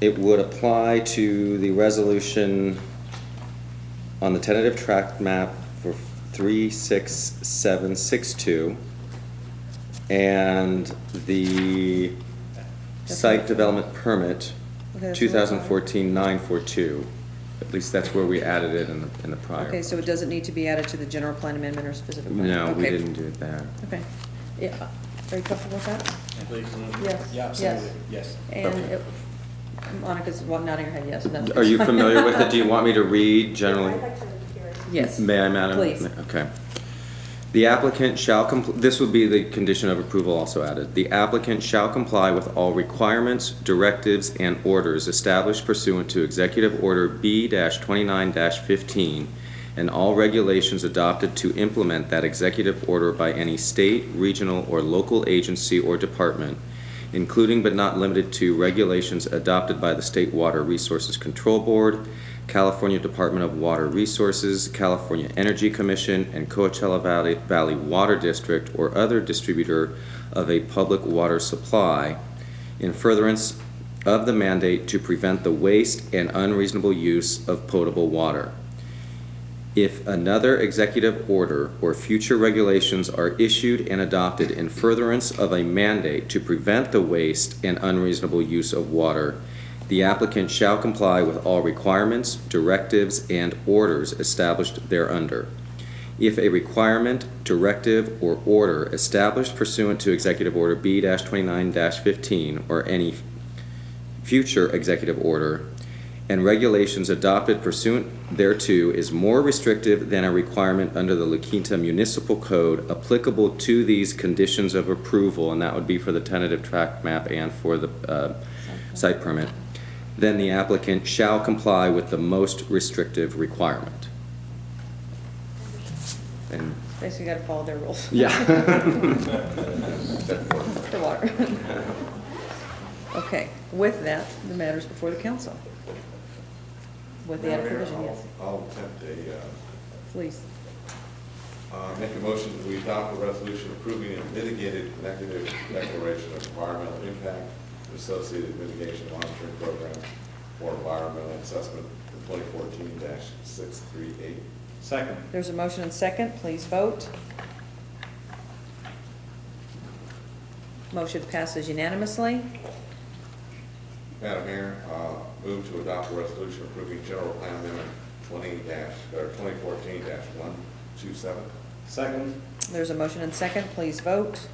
It would apply to the resolution on the tentative tract map for 36762 and the site development permit 2014-942. At least that's where we added it in the prior. Okay, so it doesn't need to be added to the general plan amendment or specific plan? No, we Okay. didn't do it there. Okay. Yeah. Are you comfortable with that? Please. Yes. Yeah, absolutely. Yes. And Okay. Monica's nodding her head yes. And that's Are you familiar with it? Do you want me to read generally? Yes. May I, Madam? Please. Okay. The applicant shall this would be the condition of approval also added. The applicant shall comply with all requirements, directives, and orders established pursuant to Executive Order B-29-15 and all regulations adopted to implement that executive order by any state, regional, or local agency or department, including but not limited to regulations adopted by the State Water Resources Control Board, California Department of Water Resources, California Energy Commission, and Coachella Valley Water District or other distributor of a public water supply in furtherance of the mandate to prevent the waste and unreasonable use of potable water. If another executive order or future regulations are issued and adopted in furtherance of a mandate to prevent the waste and unreasonable use of water, the applicant shall comply with all requirements, directives, and orders established thereunder. If a requirement, directive, or order established pursuant to Executive Order B-29-15 or any future executive order and regulations adopted pursuant thereto is more restrictive than a requirement under the La Quinta Municipal Code applicable to these conditions of approval, and that would be for the tentative tract map and for the site permit, then the applicant shall comply with the most restrictive requirement. And Basically, got to follow their rules. yeah. For water. Okay, with that, the matters before the council. With the added provision, yes. I'll attempt Please. make a motion that we adopt a resolution approving a mitigated negative declaration of environmental impact and associated mitigation monitoring program for environmental assessment for 2014-638. Second. There's a motion and second. Please vote. Motion passes unanimously. Madam Mayor, move to adopt a resolution approving general plan amendment 2014-127. Second. There's a motion and second. Please vote.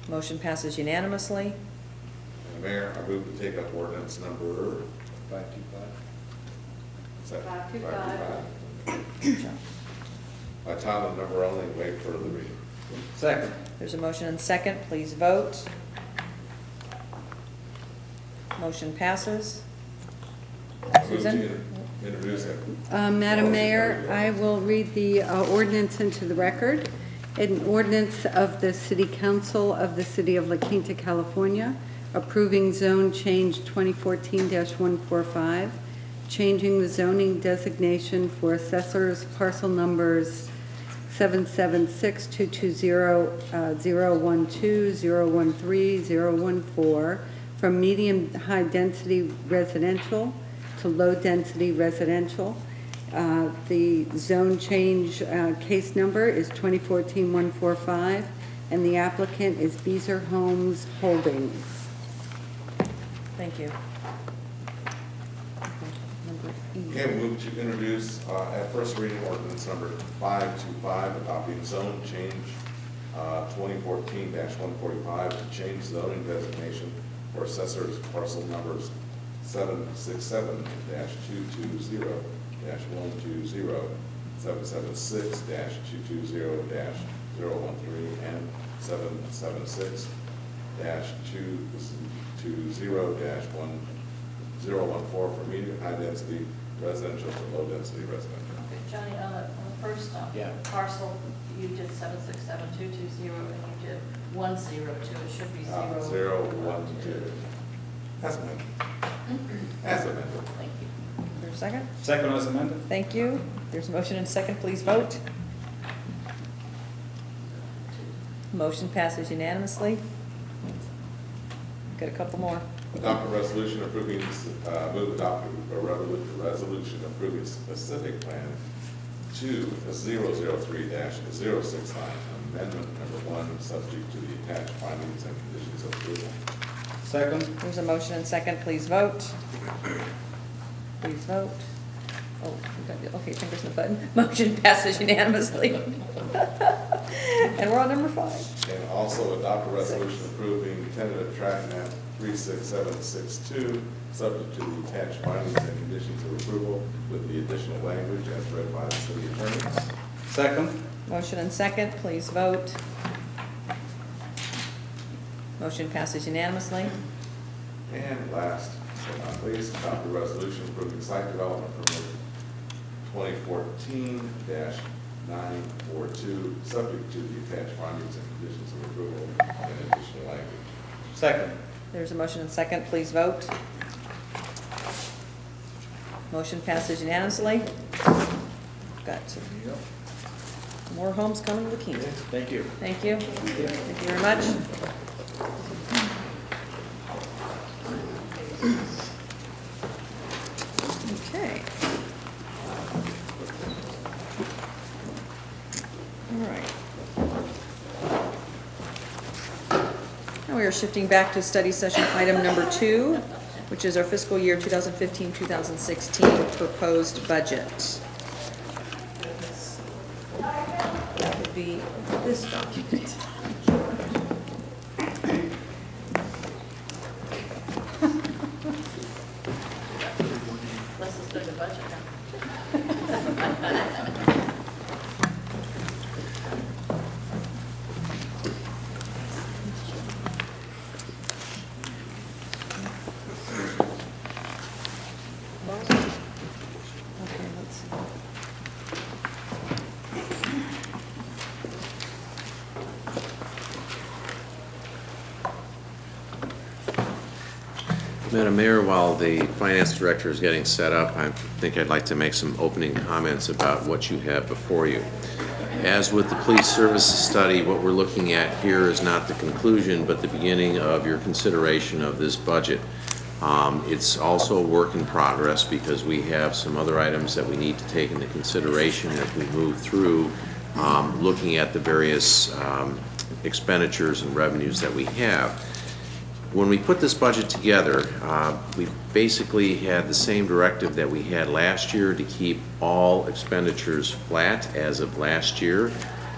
Motion passes unanimously. Madam Mayor, I move to take up ordinance number 525. By title and number only, wait for the reading. Second. There's a motion and second. Please vote. Motion passes. Move Susan? to introduce it. Madam Mayor, I will read the ordinance into the record. An ordinance of the City Council of the City of La Quinta, California, approving zone change 2014-145, changing the zoning designation for assessors parcel numbers 776-220-012-013-014 from medium-high density residential to low-density residential. The zone change case number is 2014-145, and the applicant is Beezer Homes Holdings. Thank you. Okay, move to introduce at first reading ordinance number 525, adopting zone change 2014-145 to change zoning designation for assessors parcel numbers 767-220-120, 776-220-013, and 776-220-1014 for medium high density residential to low density residential. Johnny, on the first parcel, you did 767-220, and you did 102. It should be 012. 012. That's amended. That's amended. Thank you. There's a second? Second as amended. Thank you. There's a motion and second. Please vote. Motion passes unanimously. Got a couple more. Adopt a resolution approving, move adopt a resolution approving specific plan to 003-069, amendment number 1, subject to the attached findings and conditions of approval. Second. There's a motion and second. Please vote. Please vote. Oh, we got okay, fingers in the button. Motion passes unanimously. And we're on number 5. And also adopt a resolution approving tentative tract map 36762, subject to the attached findings and conditions of approval with the additional language as read by the city attorney. Second. Motion and second. Please vote. Motion passes unanimously. And last but not least, adopt a resolution approving site development permit 2014-942, subject to the attached findings and conditions of approval and additional language. Second. There's a motion and second. Please vote. Motion passes unanimously. Got more homes coming to the Quinta. Thank you. Thank you. Thank you very much. Okay. we are shifting back to study session item number 2, which is our fiscal year 2015-2016 proposed budget. That would be this document. Let's just do the budget now. Okay, let's see. Madam Mayor, while the finance director is getting set up, I think I'd like to make some opening comments about what you have before you. As with the police services study, what we're looking at here is not the conclusion, but the beginning of your consideration of this budget. It's also a work in progress because we have some other items that we need to take into consideration as we move through looking at the various expenditures and revenues that we have. When we put this budget together, we basically had the same directive that we had last year to keep all expenditures flat as of last year,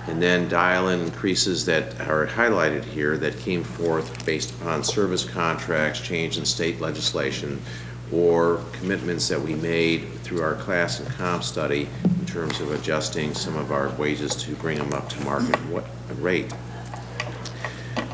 and then dial in increases that are highlighted here that came forth based upon service contracts, change in state legislation, or commitments that we made through our class and comp study in terms of adjusting some of our wages to bring them up to market rate.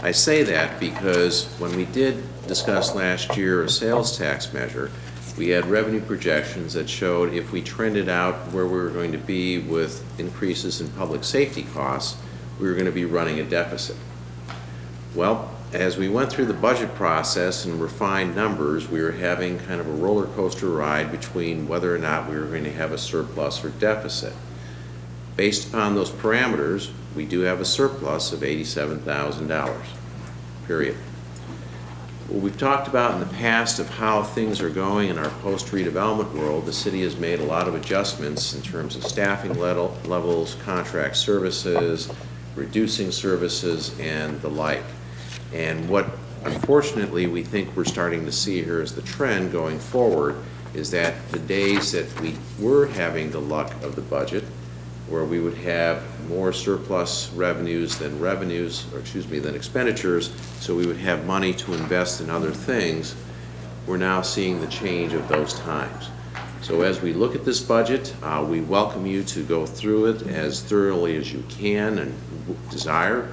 I say that because when we did discuss last year a sales tax measure, we had revenue projections that showed if we trended out where we were going to be with increases in public safety costs, we were going to be running a deficit. Well, as we went through the budget process and refined numbers, we were having kind of a roller coaster ride between whether or not we were going to have a surplus or deficit. Based upon those parameters, we do have a surplus of $87,000, period. What we've talked about in the past of how things are going in our post-redevelopment world, the city has made a lot of adjustments in terms of staffing levels, contract services, reducing services, and the like. And what, unfortunately, we think we're starting to see here as the trend going forward is that the days that we were having the luck of the budget, where we would have more surplus revenues than expenditures, so we would have money to invest in other things, we're now seeing the change of those times. So as we look at this budget, we welcome you to go through it as thoroughly as you can and desire.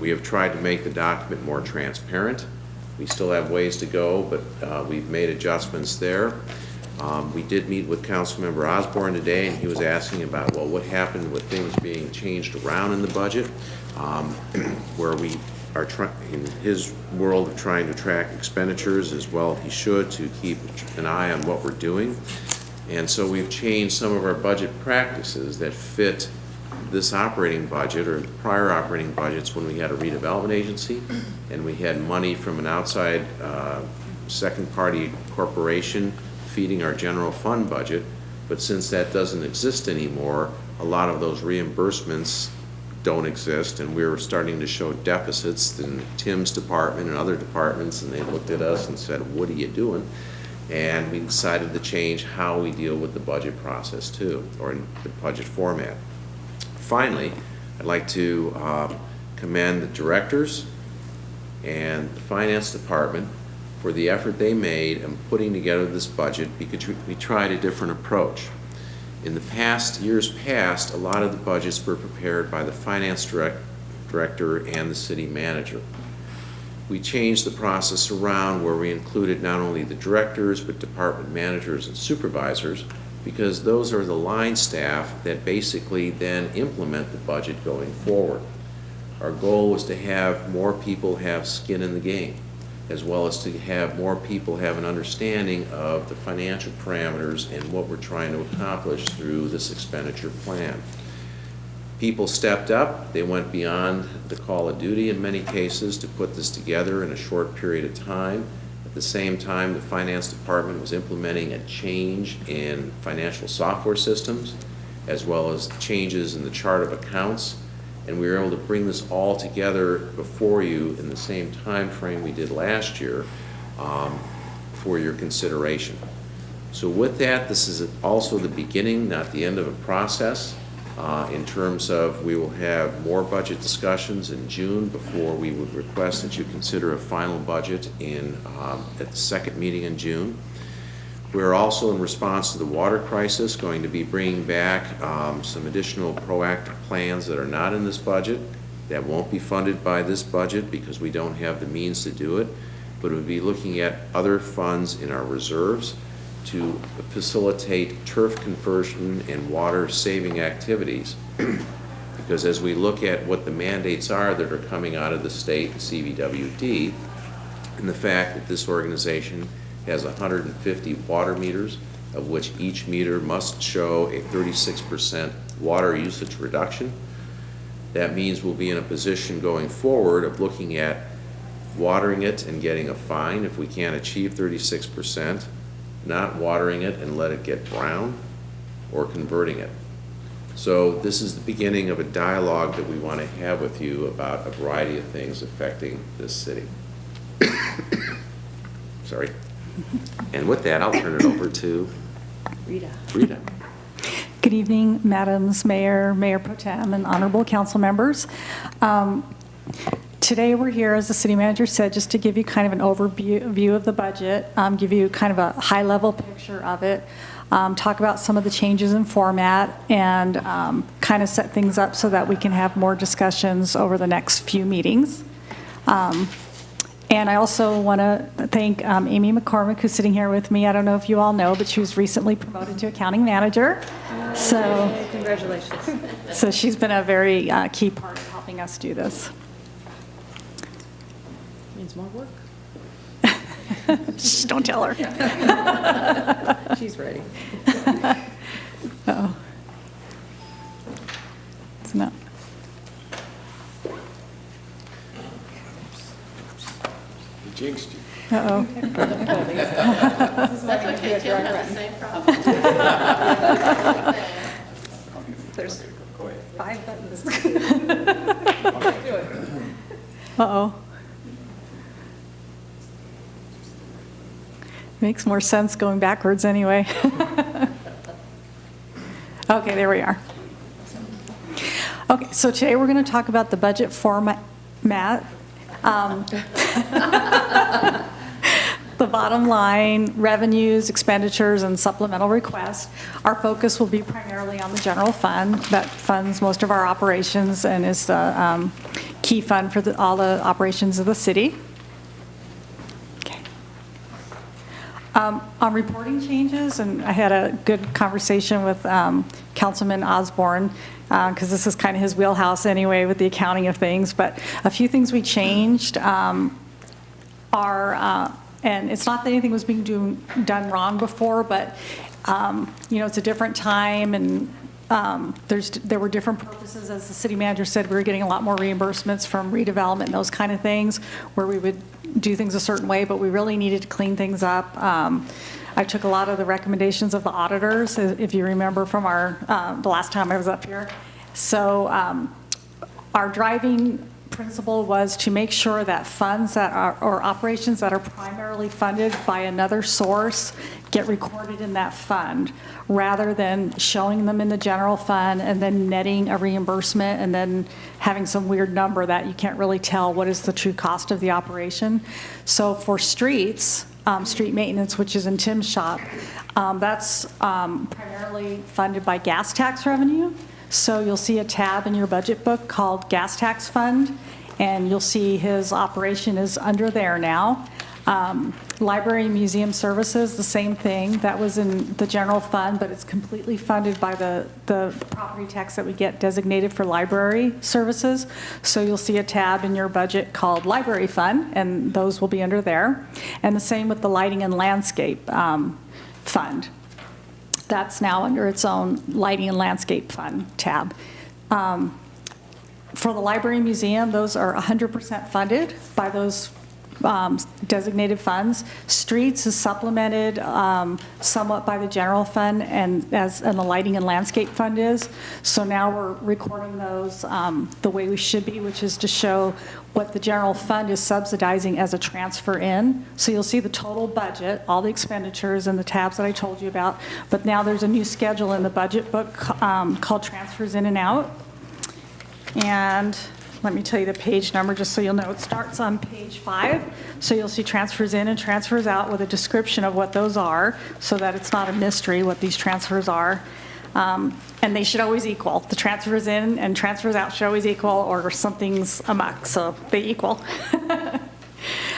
We have tried to make the document more transparent. We still have ways to go, but we've made adjustments there. We did meet with Councilmember Osborne today, and he was asking about, well, what happened with things being changed around in the budget, where we are in his world of trying to track expenditures as well he should to keep an eye on what we're doing. And so we've changed some of our budget practices that fit this operating budget or prior operating budgets when we had a redevelopment agency and we had money from an outside second-party corporation feeding our general fund budget. But since that doesn't exist anymore, a lot of those reimbursements don't exist, and we're starting to show deficits in Tim's department and other departments, and they looked at us and said, what are you doing? And we decided to change how we deal with the budget process too, or in the budget format. Finally, I'd like to commend the directors and the finance department for the effort they made in putting together this budget, because we tried a different approach. In the years past, a lot of the budgets were prepared by the finance director and the city manager. We changed the process around where we included not only the directors, but department managers and supervisors, because those are the line staff that basically then implement the budget going forward. Our goal was to have more people have skin in the game, as well as to have more people have an understanding of the financial parameters and what we're trying to accomplish through this expenditure plan. People stepped up. They went beyond the call of duty in many cases to put this together in a short period of time. At the same time, the finance department was implementing a change in financial software systems, as well as changes in the chart of accounts. and we were able to bring this all together before you in the same time frame we did last year for your consideration. So with that, this is also the beginning, not the end of a process. In terms of, we will have more budget discussions in June before we would request that you consider a final budget at the second meeting in June. We're also, in response to the water crisis, going to be bringing back some additional proactive plans that are not in this budget, that won't be funded by this budget because we don't have the means to do it, but it would be looking at other funds in our reserves to facilitate turf conversion and water saving activities. Because as we look at what the mandates are that are coming out of the state and CVWD, and the fact that this organization has 150 water meters, of which each meter must show a 36% water usage reduction, that means we'll be in a position going forward of looking at watering it and getting a fine if we can't achieve 36%, not watering it and let it get brown, or converting it. So this is the beginning of a dialogue that we want to have with you about a variety of things affecting this city. Sorry. And with that, I'll turn it over to Rita. Rita. Good evening, Madams Mayor, Mayor Pro Tem, and honorable council members. Today we're here, as the city manager said, just to give you kind of an overview of the budget, give you kind of a high-level picture of it, talk about some of the changes in format, and kind of set things up so that we can have more discussions over the next few meetings. And I also want to thank Amy McCormick, who's sitting here with me. I don't know if you all know, but she was recently promoted to accounting manager. So, Congratulations. So she's been a very key part of helping us do this. Means more work. Just don't tell her. She's ready. Uh-oh. It's not. You jinxed you. Uh-oh. That's okay, Tim has the same problem. There's 5 buttons. Uh-oh. Makes more sense going backwards anyway. Okay, there we are. Okay, so today we're going to talk about the budget format. The bottom line, revenues, expenditures, and supplemental requests. Our focus will be primarily on the general fund that funds most of our operations and is the key fund for all the operations of the city. Okay. On reporting changes, and I had a good conversation with Councilman Osborne, because this is kind of his wheelhouse anyway with the accounting of things, but a few things we changed are, and it's not that anything was being done wrong before, but you know, it's a different time, and there were different purposes. As the city manager said, we were getting a lot more reimbursements from redevelopment and those kind of things, where we would do things a certain way, but we really needed to clean things up. I took a lot of the recommendations of the auditors, if you remember from the last time I was up here. So our driving principle was to make sure that funds that are, or operations that are primarily funded by another source get recorded in that fund, rather than showing them in the general fund and then netting a reimbursement and then having some weird number that you can't really tell what is the true cost of the operation. So for streets, street maintenance, which is in Tim's shop, that's primarily funded by gas tax revenue. So you'll see a tab in your budget book called Gas Tax Fund, and you'll see his operation is under there now. Library and museum services, the same thing. That was in the general fund, but it's completely funded by the property tax that we get designated for library services. So you'll see a tab in your budget called Library Fund, and those will be under there. And the same with the lighting and landscape fund. That's now under its own lighting and landscape fund tab. For the library and museum, those are 100% funded by those designated funds. Streets is supplemented somewhat by the general fund and the lighting and landscape fund is. So now we're recording those the way we should be, which is to show what the general fund is subsidizing as a transfer in. So you'll see the total budget, all the expenditures and the tabs that I told you about. But now there's a new schedule in the budget book called Transfers In and Out. And let me tell you the page number just so you'll know. It starts on page 5. So you'll see transfers in and transfers out with a description of what those are so that it's not a mystery what these transfers are. And they should always equal. The transfers in and transfers out should always equal or something's amok, so they equal.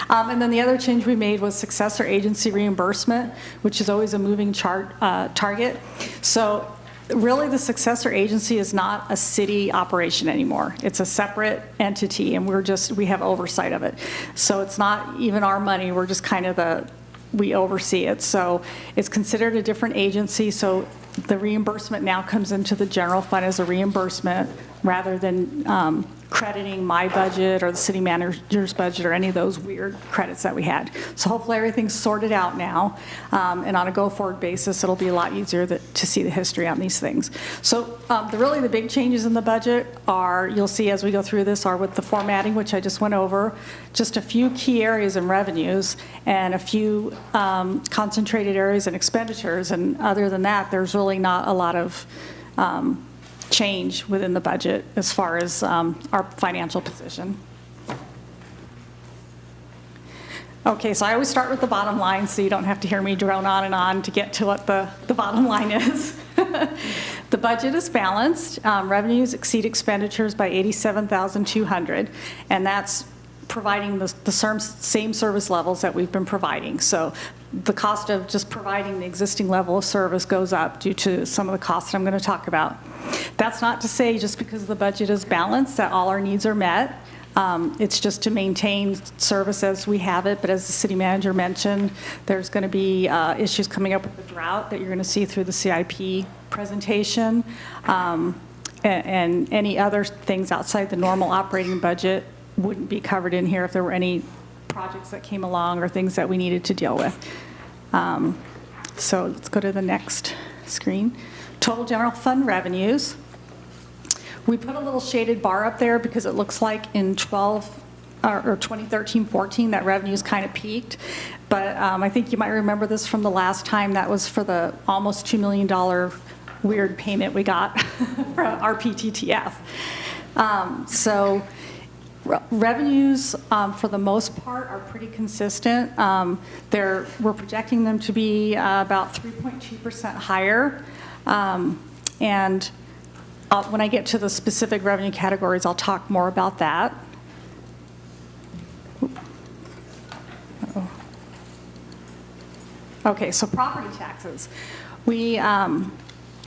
And then the other change we made was successor agency reimbursement, which is always a moving target. So really the successor agency is not a city operation anymore. It's a separate entity and we have oversight of it. So it's not even our money, we're just kind of we oversee it. So it's considered a different agency, so the reimbursement now comes into the general fund as a reimbursement rather than crediting my budget or the city manager's budget or any of those weird credits that we had. So hopefully everything's sorted out now, and on a go-forward basis, it'll be a lot easier to see the history on these things. So really the big changes in the budget are, you'll see as we go through this, are with the formatting, which I just went over, just a few key areas in revenues and a few concentrated areas in expenditures, and other than that, there's really not a lot of change within the budget as far as our financial position. Okay, so I always start with the bottom line so you don't have to hear me drone on and on to get to what the bottom line is. The budget is balanced. Revenues exceed expenditures by $87,200, and that's providing the same service levels that we've been providing. So the cost of just providing the existing level of service goes up due to some of the costs I'm going to talk about. That's not to say just because the budget is balanced that all our needs are met. It's just to maintain service as we have it, but as the city manager mentioned, there's going to be issues coming up with the drought that you're going to see through the CIP presentation, and any other things outside the normal operating budget wouldn't be covered in here if there were any projects that came along or things that we needed to deal with. So let's go to the next screen. Total general fund revenues. We put a little shaded bar up there because it looks like in 2013-14 that revenues kind of peaked. But I think you might remember this from the last time. That was for the almost $2 million weird payment we got from RPTTF. So revenues, for the most part, are pretty consistent. We're projecting them to be about 3.2% higher. And when I get to the specific revenue categories, I'll talk more about that. Okay, so property taxes.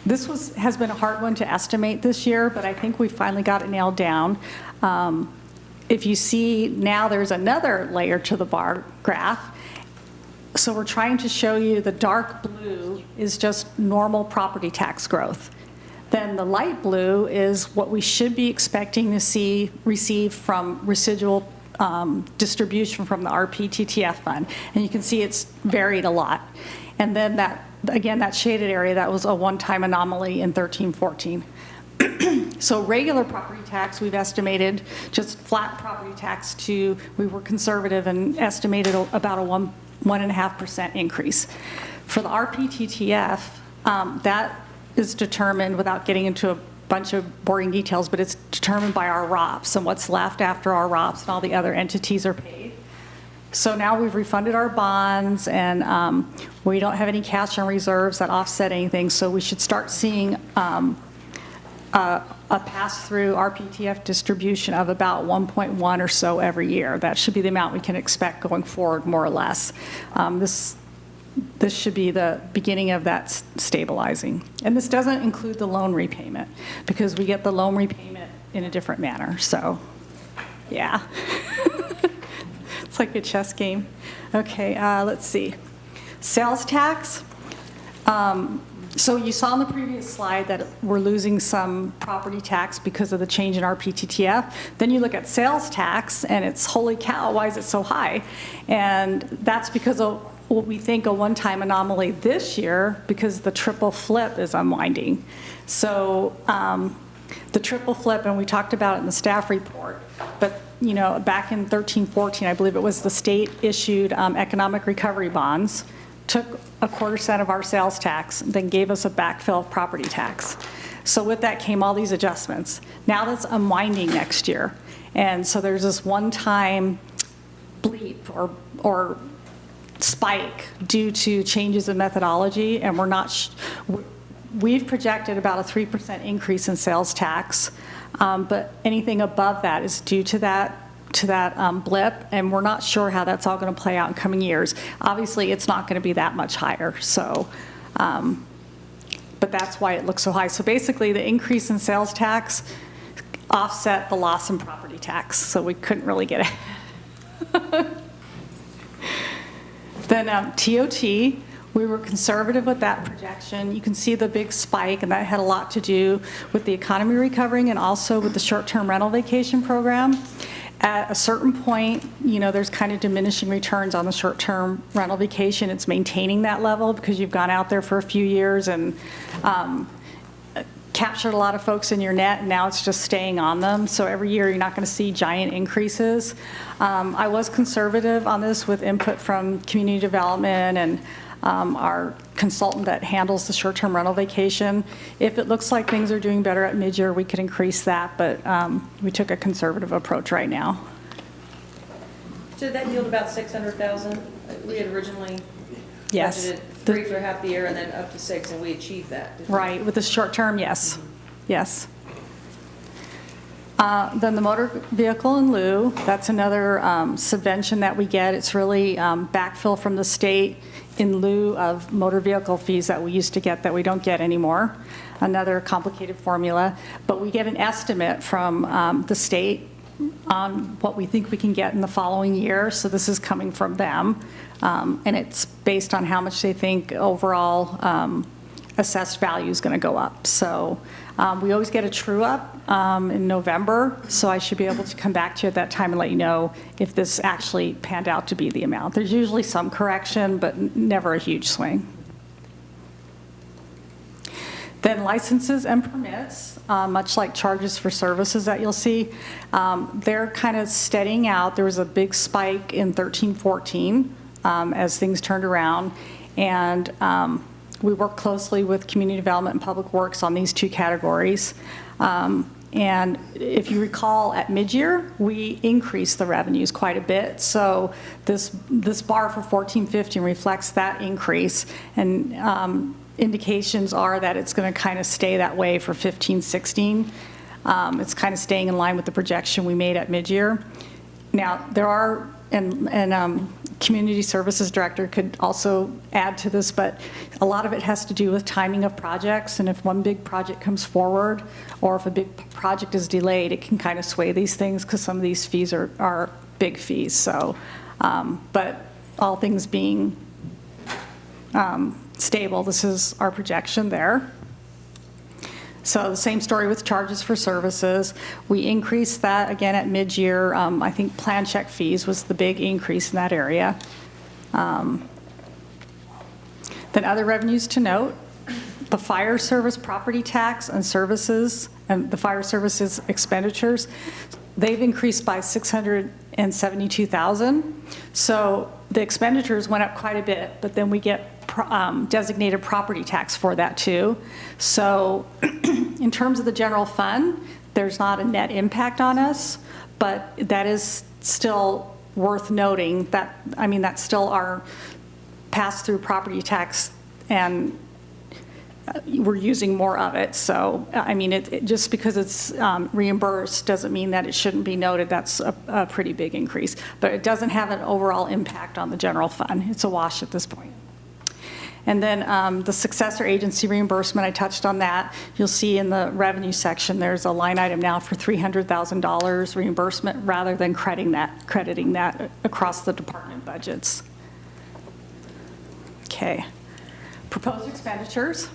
This has been a hard one to estimate this year, but I think we finally got it nailed down. If you see now, there's another layer to the bar graph. So we're trying to show you the dark blue is just normal property tax growth. Then the light blue is what we should be expecting to receive from residual distribution from the RPTTF fund. And you can see it's varied a lot. And then that shaded area, that was a one-time anomaly in 13-14. So regular property tax, we've estimated just flat property tax we were conservative and estimated about a 1.5% increase. For the RPTTF, that is determined, without getting into a bunch of boring details, but it's determined by our ROPS and what's left after our ROPS and all the other entities are paid. So now we've refunded our bonds and we don't have any cash on reserves that offset anything, so we should start seeing a pass-through RPTF distribution of about 1.1 or so every year. That should be the amount we can expect going forward, more or less. This should be the beginning of that stabilizing. And this doesn't include the loan repayment because we get the loan repayment in a different manner. So, yeah. It's like a chess game. Okay, let's see. Sales tax. So you saw on the previous slide that we're losing some property tax because of the change in our PTTF. Then you look at sales tax, and it's, holy cow, why is it so high? And that's because of what we think a one-time anomaly this year, because the triple flip is unwinding. So the triple flip, and we talked about it in the staff report, but you know, back in 13-14, I believe it was, the state issued economic recovery bonds, took 0.25% of our sales tax, then gave us a backfill of property tax. So with that came all these adjustments. Now that's unwinding next year. And so there's this one-time bleep or spike due to changes in methodology, and we're not, we've projected about a 3% increase in sales tax, but anything above that is due to that blip, and we're not sure how that's all going to play out in coming years. Obviously, it's not going to be that much higher, so, but that's why it looks so high. So basically, the increase in sales tax offset the loss in property tax, so we couldn't really get it. Then TOT, we were conservative with that projection. You can see the big spike, and that had a lot to do with the economy recovering and also with the short-term rental vacation program. At a certain point, you know, there's kind of diminishing returns on the short-term rental vacation. It's maintaining that level because you've gone out there for a few years and captured a lot of folks in your net, and now it's just staying on them. So every year you're not going to see giant increases. I was conservative on this with input from community development and our consultant that handles the short-term rental vacation. If it looks like things are doing better at mid-year, we could increase that, but we took a conservative approach right now. So did that yield about 600,000? We had originally Yes. budgeted 3 for half the year and then up to 6, and we achieved that. didn't we? Right, with the short term, yes. Yes. Then the motor vehicle in lieu, that's another subvention that we get. It's really backfill from the state in lieu of motor vehicle fees that we used to get that we don't get anymore. Another complicated formula. But we get an estimate from the state on what we think we can get in the following year. So this is coming from them. And it's based on how much they think overall assessed value is going to go up. So we always get a true up in November, so I should be able to come back to you at that time and let you know if this actually panned out to be the amount. There's usually some correction, but never a huge swing. Then licenses and permits, much like charges for services that you'll see, they're kind of steadying out. There was a big spike in 13-14 as things turned around, and we work closely with community development and public works on these two categories. And if you recall, at mid-year, we increased the revenues quite a bit. So this bar for 14-15 reflects that increase. And indications are that it's going to kind of stay that way for 15-16. It's kind of staying in line with the projection we made at mid-year. Now, there are, and Community Services Director could also add to this, but a lot of it has to do with timing of projects, and if one big project comes forward, or if a big project is delayed, it can kind of sway these things, because some of these fees are big fees. So, but all things being stable, this is our projection there. So the same story with charges for services. We increased that again at mid-year. I think plan check fees was the big increase in that area. Then other revenues to note, the fire service property tax and services, and the fire services expenditures, they've increased by $672,000. So the expenditures went up quite a bit, but then we get designated property tax for that too. So in terms of the general fund, there's not a net impact on us, but that is still worth noting that, I mean, that's still our pass-through property tax, and we're using more of it. So, I mean, it just because it's reimbursed doesn't mean that it shouldn't be noted. That's a pretty big increase, but it doesn't have an overall impact on the general fund. It's a wash at this point. And then the successor agency reimbursement, I touched on that. You'll see in the revenue section, there's a line item now for $300,000 reimbursement rather than crediting that across the department budgets. Okay. Proposed expenditures.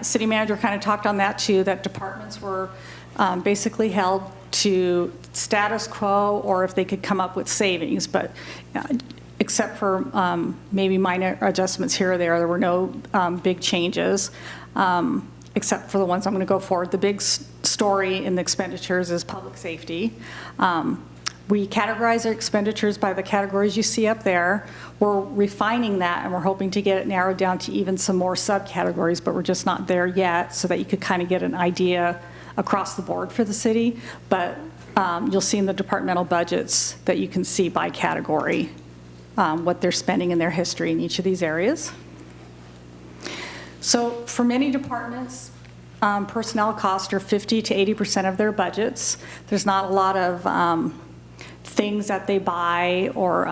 city manager kind of talked on that too, that departments were basically held to status quo, or if they could come up with savings, but except for maybe minor adjustments here or there were no big changes, except for the ones I'm going to go forward. The big story in the expenditures is public safety. We categorize our expenditures by the categories you see up there. We're refining that, and we're hoping to get it narrowed down to even some more subcategories, but we're just not there yet, so that you could kind of get an idea across the board for the city. But you'll see in the departmental budgets that you can see by category what they're spending in their history in each of these areas. So for many departments, personnel costs are 50 to 80% of their budgets. There's not a lot of things that they buy or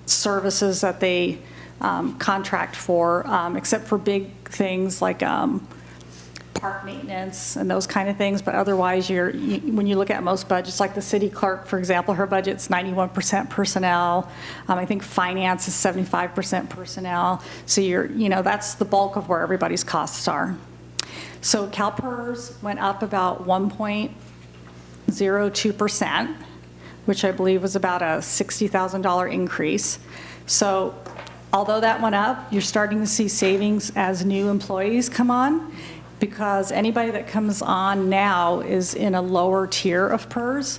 services that they contract for, except for big things like park maintenance and those kind of things. But otherwise, when you look at most budgets, like the city clerk, for example, her budget's 91% personnel. I think finance is 75% personnel. So that's the bulk of where everybody's costs are. So CalPERS went up about 1.02%, which I believe was about a $60,000 increase. So although that went up, you're starting to see savings as new employees come on, because anybody that comes on now is in a lower tier of PERS,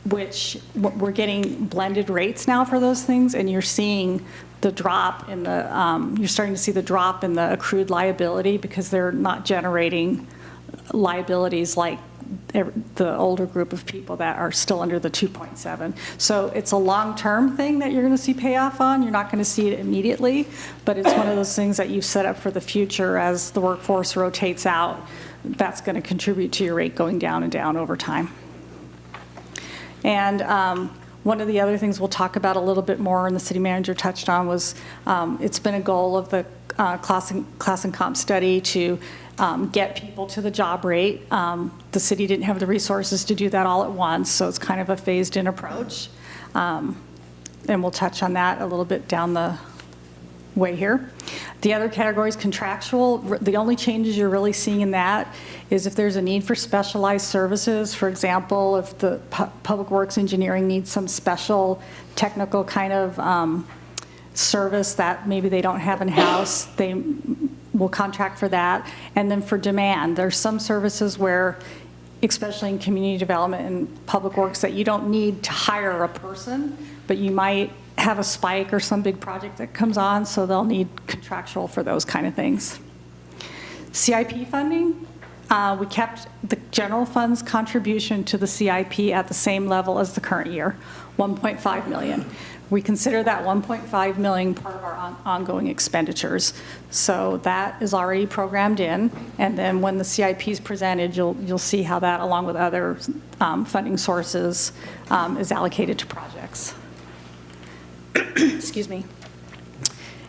which we're getting blended rates now for those things, and you're seeing the drop in the, you're starting to see the drop in the accrued liability, because they're not generating liabilities like the older group of people that are still under the 2.7. So it's a long-term thing that you're going to see payoff on. You're not going to see it immediately, but it's one of those things that you've set up for the future as the workforce rotates out. That's going to contribute to your rate going down and down over time. And one of the other things we'll talk about a little bit more, and the city manager touched on, was it's been a goal of the class and comp study to get people to the job rate. The city didn't have the resources to do that all at once, so it's kind of a phased-in approach. And we'll touch on that a little bit down the way here. The other category is contractual. The only changes you're really seeing in that is if there's a need for specialized services. For example, if the Public Works Engineering needs some special technical kind of service that maybe they don't have in-house, they will contract for that. And then for demand, there's some services where, especially in community development and public works, that you don't need to hire a person, but you might have a spike or some big project that comes on, so they'll need contractual for those kind of things. CIP funding, we kept the general fund's contribution to the CIP at the same level as the current year, $1.5 million. We consider that $1.5 million part of our ongoing expenditures. So that is already programmed in, and then when the CIP is presented, you'll see how that, along with other funding sources, is allocated to projects. Excuse me.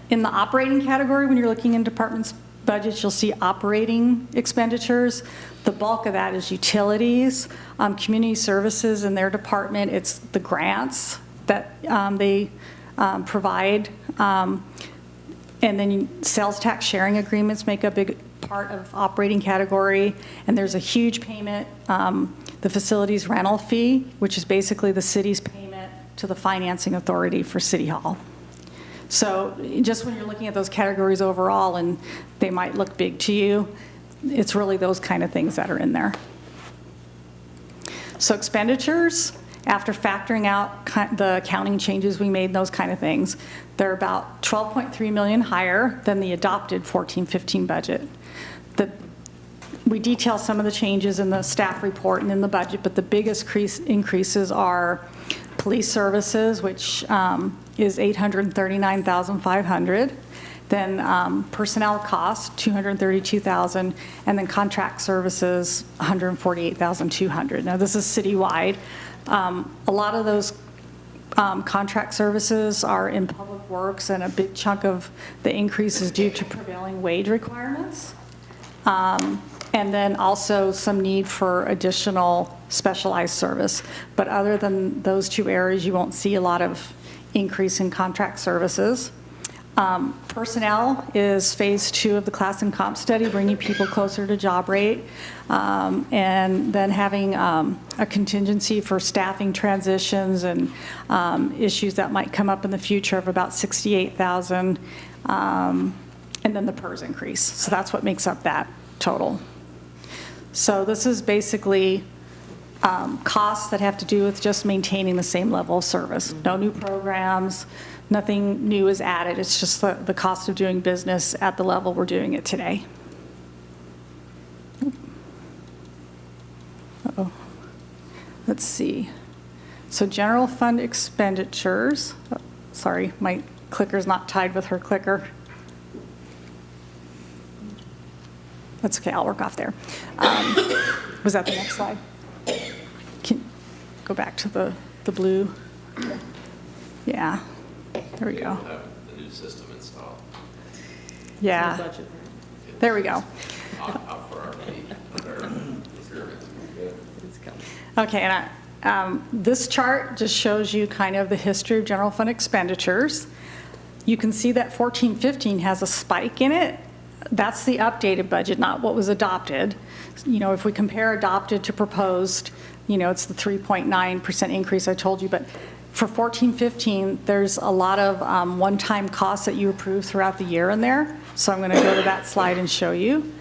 In the operating category, when you're looking in departments' budgets, you'll see operating expenditures. The bulk of that is utilities, community services in their department. It's the grants that they provide. And then sales tax sharing agreements make a big part of operating category. And there's a huge payment, the facilities rental fee, which is basically the city's payment to the financing authority for City Hall. So just when you're looking at those categories overall, and they might look big to you, it's really those kind of things that are in there. So expenditures, after factoring out the accounting changes we made, those kind of things, they're about $12.3 million higher than the adopted 14-15 budget. We detail some of the changes in the staff report and in the budget, but the biggest increases are police services, which is $839,500. Then personnel costs, $232,000, and then contract services, $148,200. Now this is citywide. A lot of those contract services are in public works, and a big chunk of the increase is due to prevailing wage requirements. And then also some need for additional specialized service. But other than those two areas, you won't see a lot of increase in contract services. Personnel is phase 2 of the class and comp study, bringing people closer to job rate, and then having a contingency for staffing transitions and issues that might come up in the future of about $68,000, and then the PERS increase. So that's what makes up that total. So this is basically costs that have to do with just maintaining the same level of service. No new programs, nothing new is added. It's just the cost of doing business at the level we're doing it today. Uh-oh. Let's see. So general fund expenditures. Oh, sorry, my clicker's not tied with her clicker. That's okay, I'll work off there. Was that the next slide? Can go back to the blue. Yeah, there we go. Have the new system installed. Yeah, there we go. Out for our fee, under procurement. Okay, and this chart just shows you kind of the history of general fund expenditures. You can see that 14-15 has a spike in it. That's the updated budget, not what was adopted. You know, if we compare adopted to proposed, you know, it's the 3.9% increase I told you, but for 14-15, there's a lot of one-time costs that you approved throughout the year in there. So I'm going to go to that slide and show you.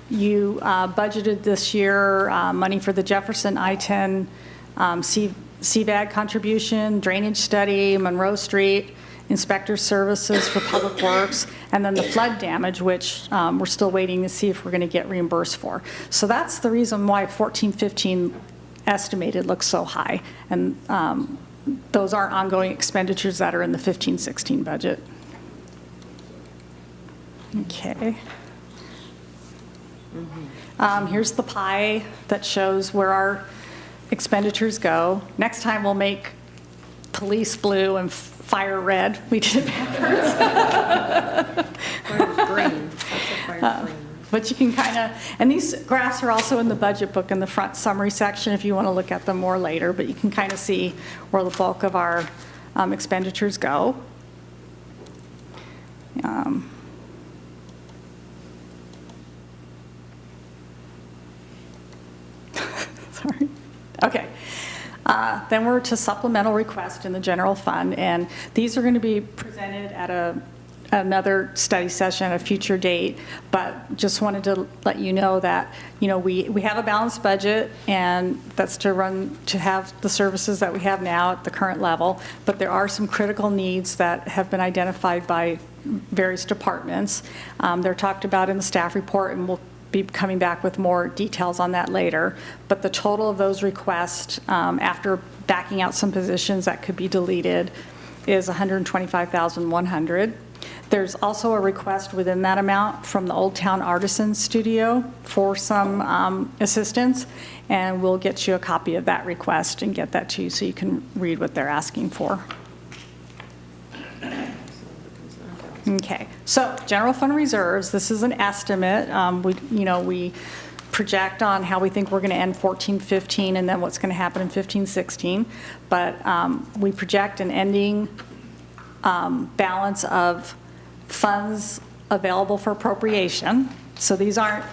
You budgeted this year money for the Jefferson I-10 CVAG contribution, drainage study, Monroe Street, inspector services for public works, and then the flood damage, which we're still waiting to see if we're going to get reimbursed for. So that's the reason why 14-15 estimated looks so high. And those are ongoing expenditures that are in the 15-16 budget. Okay. Here's the pie that shows where our expenditures go. Next time we'll make police blue and fire red. We did it backwards. Green. But you can kind of, and these graphs are also in the budget book in the front summary section if you want to look at them more later, but you can kind of see where the bulk of our expenditures go. Sorry. Okay. Then we're to supplemental request in the general fund, and these are going to be presented at another study session at a future date, but just wanted to let you know that, you know, we have a balanced budget, and that's to have the services that we have now at the current level, but there are some critical needs that have been identified by various departments. They're talked about in the staff report, and we'll be coming back with more details on that later. But the total of those requests, after backing out some positions that could be deleted, is $125,100. There's also a request within that amount from the Old Town Artisan Studio for some assistance, and we'll get you a copy of that request and get that to you so you can read what they're asking for. Okay, so general fund reserves, this is an estimate. We project on how we think we're going to end 14-15 and then what's going to happen in 15-16. But we project an ending balance of funds available for appropriation. So these aren't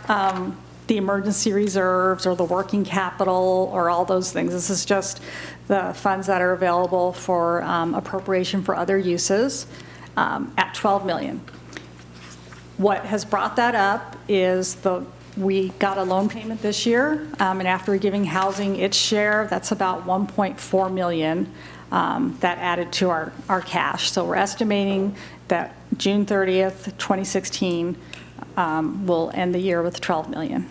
the emergency reserves or the working capital or all those things. This is just the funds that are available for appropriation for other uses. At $12 million. What has brought that up is we got a loan payment this year, and after giving housing its share, that's about $1.4 million that added to our cash. So we're estimating that June 30th, 2016, we'll end the year with $12 million.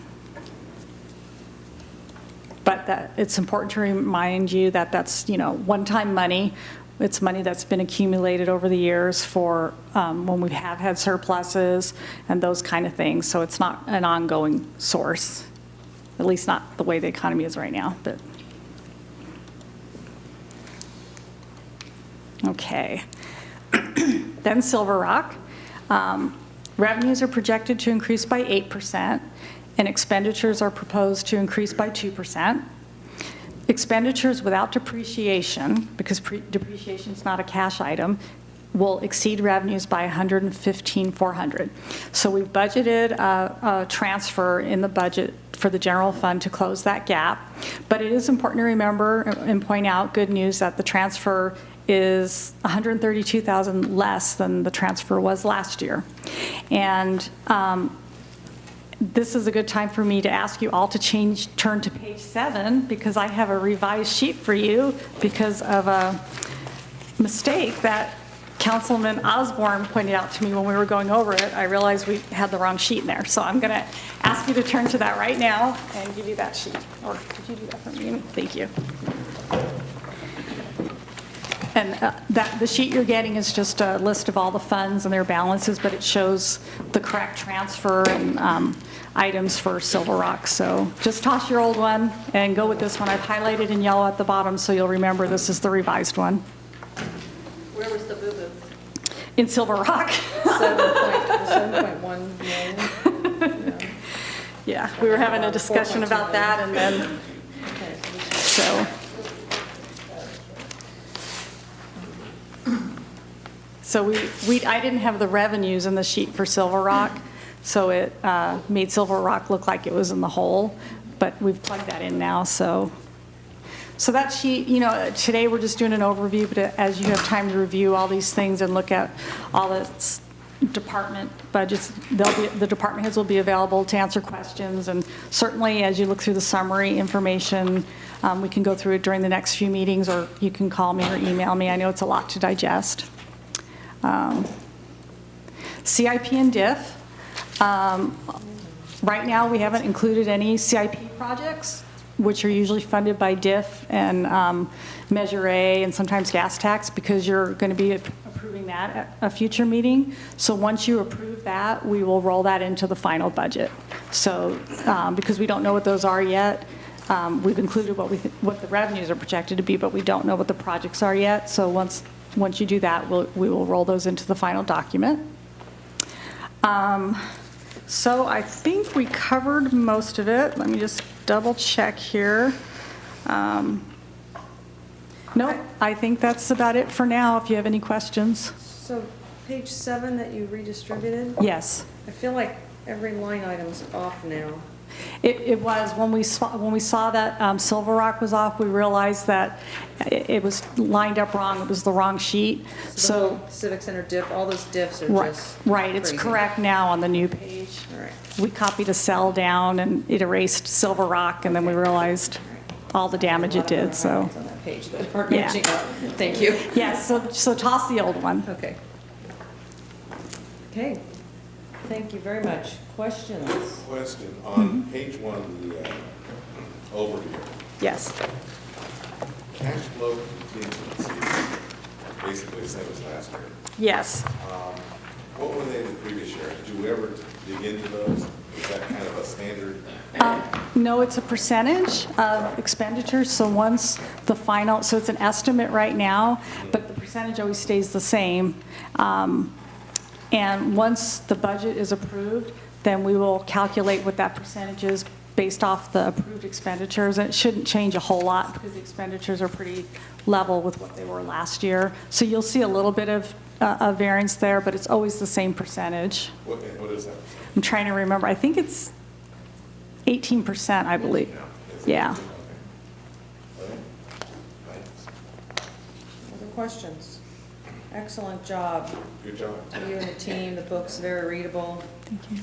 But it's important to remind you that that's, one-time money. It's money that's been accumulated over the years for when we have had surpluses and those kind of things. So it's not an ongoing source, at least not the way the economy is right now. But okay. Then Silver Rock. Revenues are projected to increase by 8%, and expenditures are proposed to increase by 2%. Expenditures without depreciation, because depreciation is not a cash item, will exceed revenues by $115,400. So we've budgeted a transfer in the budget for the general fund to close that gap. But it is important to remember and point out, good news, that the transfer is $132,000 less than the transfer was last year. And this is a good time for me to ask you all to turn to page 7, because I have a revised sheet for you because of a mistake that Councilman Osborne pointed out to me when we were going over it. I realized we had the wrong sheet in there. So I'm going to ask you to turn to that right now and give you that sheet. Or did you do that for me? Thank you. And the sheet you're getting is just a list of all the funds and their balances, but it shows the correct transfer and items for Silver Rock. So just toss your old one and go with this one. I've highlighted in yellow at the bottom, so you'll remember this is the revised one. Where was the boo-boo? In Silver Rock. 7.1 million? Yeah, we were having a discussion about that, and then, so I didn't have the revenues in the sheet for Silver Rock, so it made Silver Rock look like it was in the hole, but we've plugged that in now, so that sheet, today we're just doing an overview, but as you have time to review all these things and look at all the department budgets, the department heads will be available to answer questions, and certainly as you look through the summary information, we can go through it during the next few meetings, or you can call me or email me. I know it's a lot to digest. CIP and DIF. Right now, we haven't included any CIP projects, which are usually funded by DIF and Measure A and sometimes gas tax, because you're going to be approving that at a future meeting. So once you approve that, we will roll that into the final budget. So because we don't know what those are yet, we've included what the revenues are projected to be, but we don't know what the projects are yet. So once you do that, we will roll those into the final document. So I think we covered most of it. Let me just double check here. Nope, I think that's about it for now, if you have any questions. So page 7 that you redistributed? Yes. I feel like every line item's off now. It was, when we saw that Silver Rock was off, we realized that it was lined up wrong. It was the wrong sheet. So Civic Center diff, all those diffs are just right. It's crazy. correct now on the new page. All right. We copied a cell down and it erased Silver Rock, and then we realized all the damage it did. So On that page that aren't yeah. matching up. Thank you. Yes. So toss the old one. Okay. Okay. Thank you very much. Questions? Question on page 1, the overview. Yes. Cash flow contingencies, basically the same as last year. Yes. What were they the previous year? Did you ever dig into those? Is that kind of a standard? No, it's a percentage of expenditures. So once the final, so it's an estimate right now, but the percentage always stays the same. And once the budget is approved, then we will calculate what that percentage is based off the approved expenditures. And it shouldn't change a whole lot because the expenditures are pretty level with what they were last year. So you'll see a little bit of a variance there, but it's always the same percentage. What is that? I'm trying to remember. I think it's 18%, I believe. Yeah. Other questions? Excellent job. Good job. To you and the team. The book's very readable. Thank you.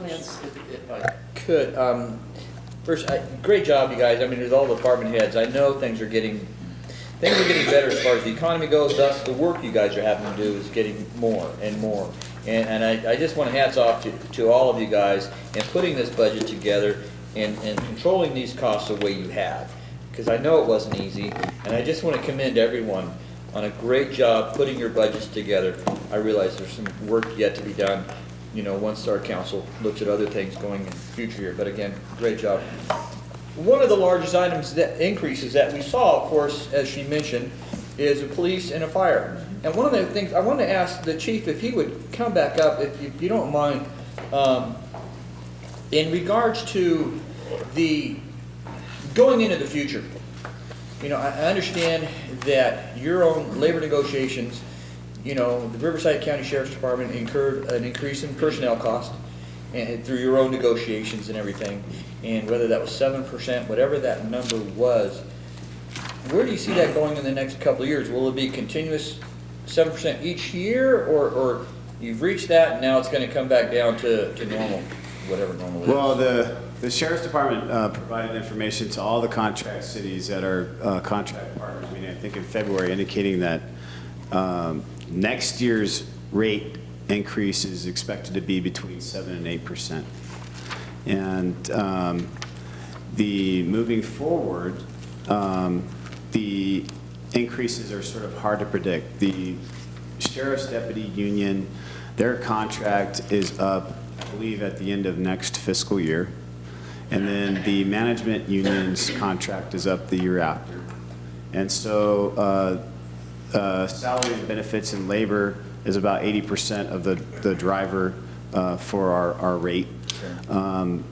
Yes. If I could, first, great job, you guys. I mean, with all the department heads, I know things are getting better as far as the economy goes. Thus, the work you guys are having to do is getting more and more. And I just want to hats off to all of you guys in putting this budget together and controlling these costs the way you have. Because I know it wasn't easy, and I just want to commend everyone on a great job putting your budgets together. I realize there's some work yet to be done, once our council looks at other things going in the future year. But again, great job. One of the largest items that increases that we saw, of course, as she mentioned, is a police and a fire. And one of the things I wanted to ask the chief if he would come back up, if you don't mind, in regards to the going into the future. I understand that your own labor negotiations you know, the Riverside County Sheriff's Department incurred an increase in personnel cost and through your own negotiations and everything, and whether that was 7%, whatever that number was, where do you see that going in the next couple of years? Will it be continuous 7% each year, or you've reached that and now it's going to come back down to normal, whatever normal is? Well, the Sheriff's Department provided information to all the contract cities that are contract partners, I mean, I think in February, indicating that next year's rate increase is expected to be between 7% and 8%. And the moving forward, the increases are sort of hard to predict. The Sheriff's Deputy Union, their contract is up, I believe, at the end of next fiscal year. And then the management union's contract is up the year after. And so salary and benefits and labor is about 80% of the driver for our rate. And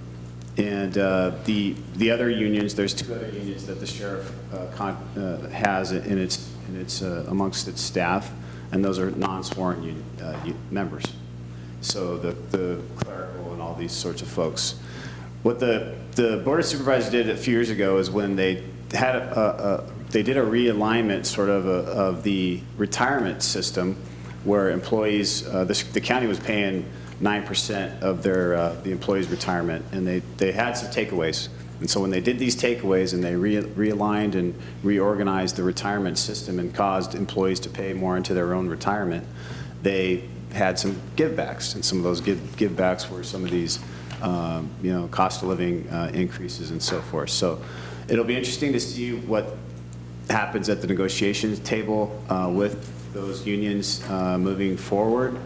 the other unions, there's two other unions that the sheriff has in its amongst its staff, and those are non-sworn members. So the clerical and all these sorts of folks. What the Board of Supervisors did a few years ago is when they had they did a realignment sort of the retirement system, where employees, the county was paying 9% of their the employees' retirement, and they had some takeaways. And so when they did these takeaways and they realigned and reorganized the retirement system and caused employees to pay more into their own retirement, they had some givebacks, and some of those givebacks were some of these you know, cost of living increases and so forth. So it'll be interesting to see what happens at the negotiations table with those unions moving forward.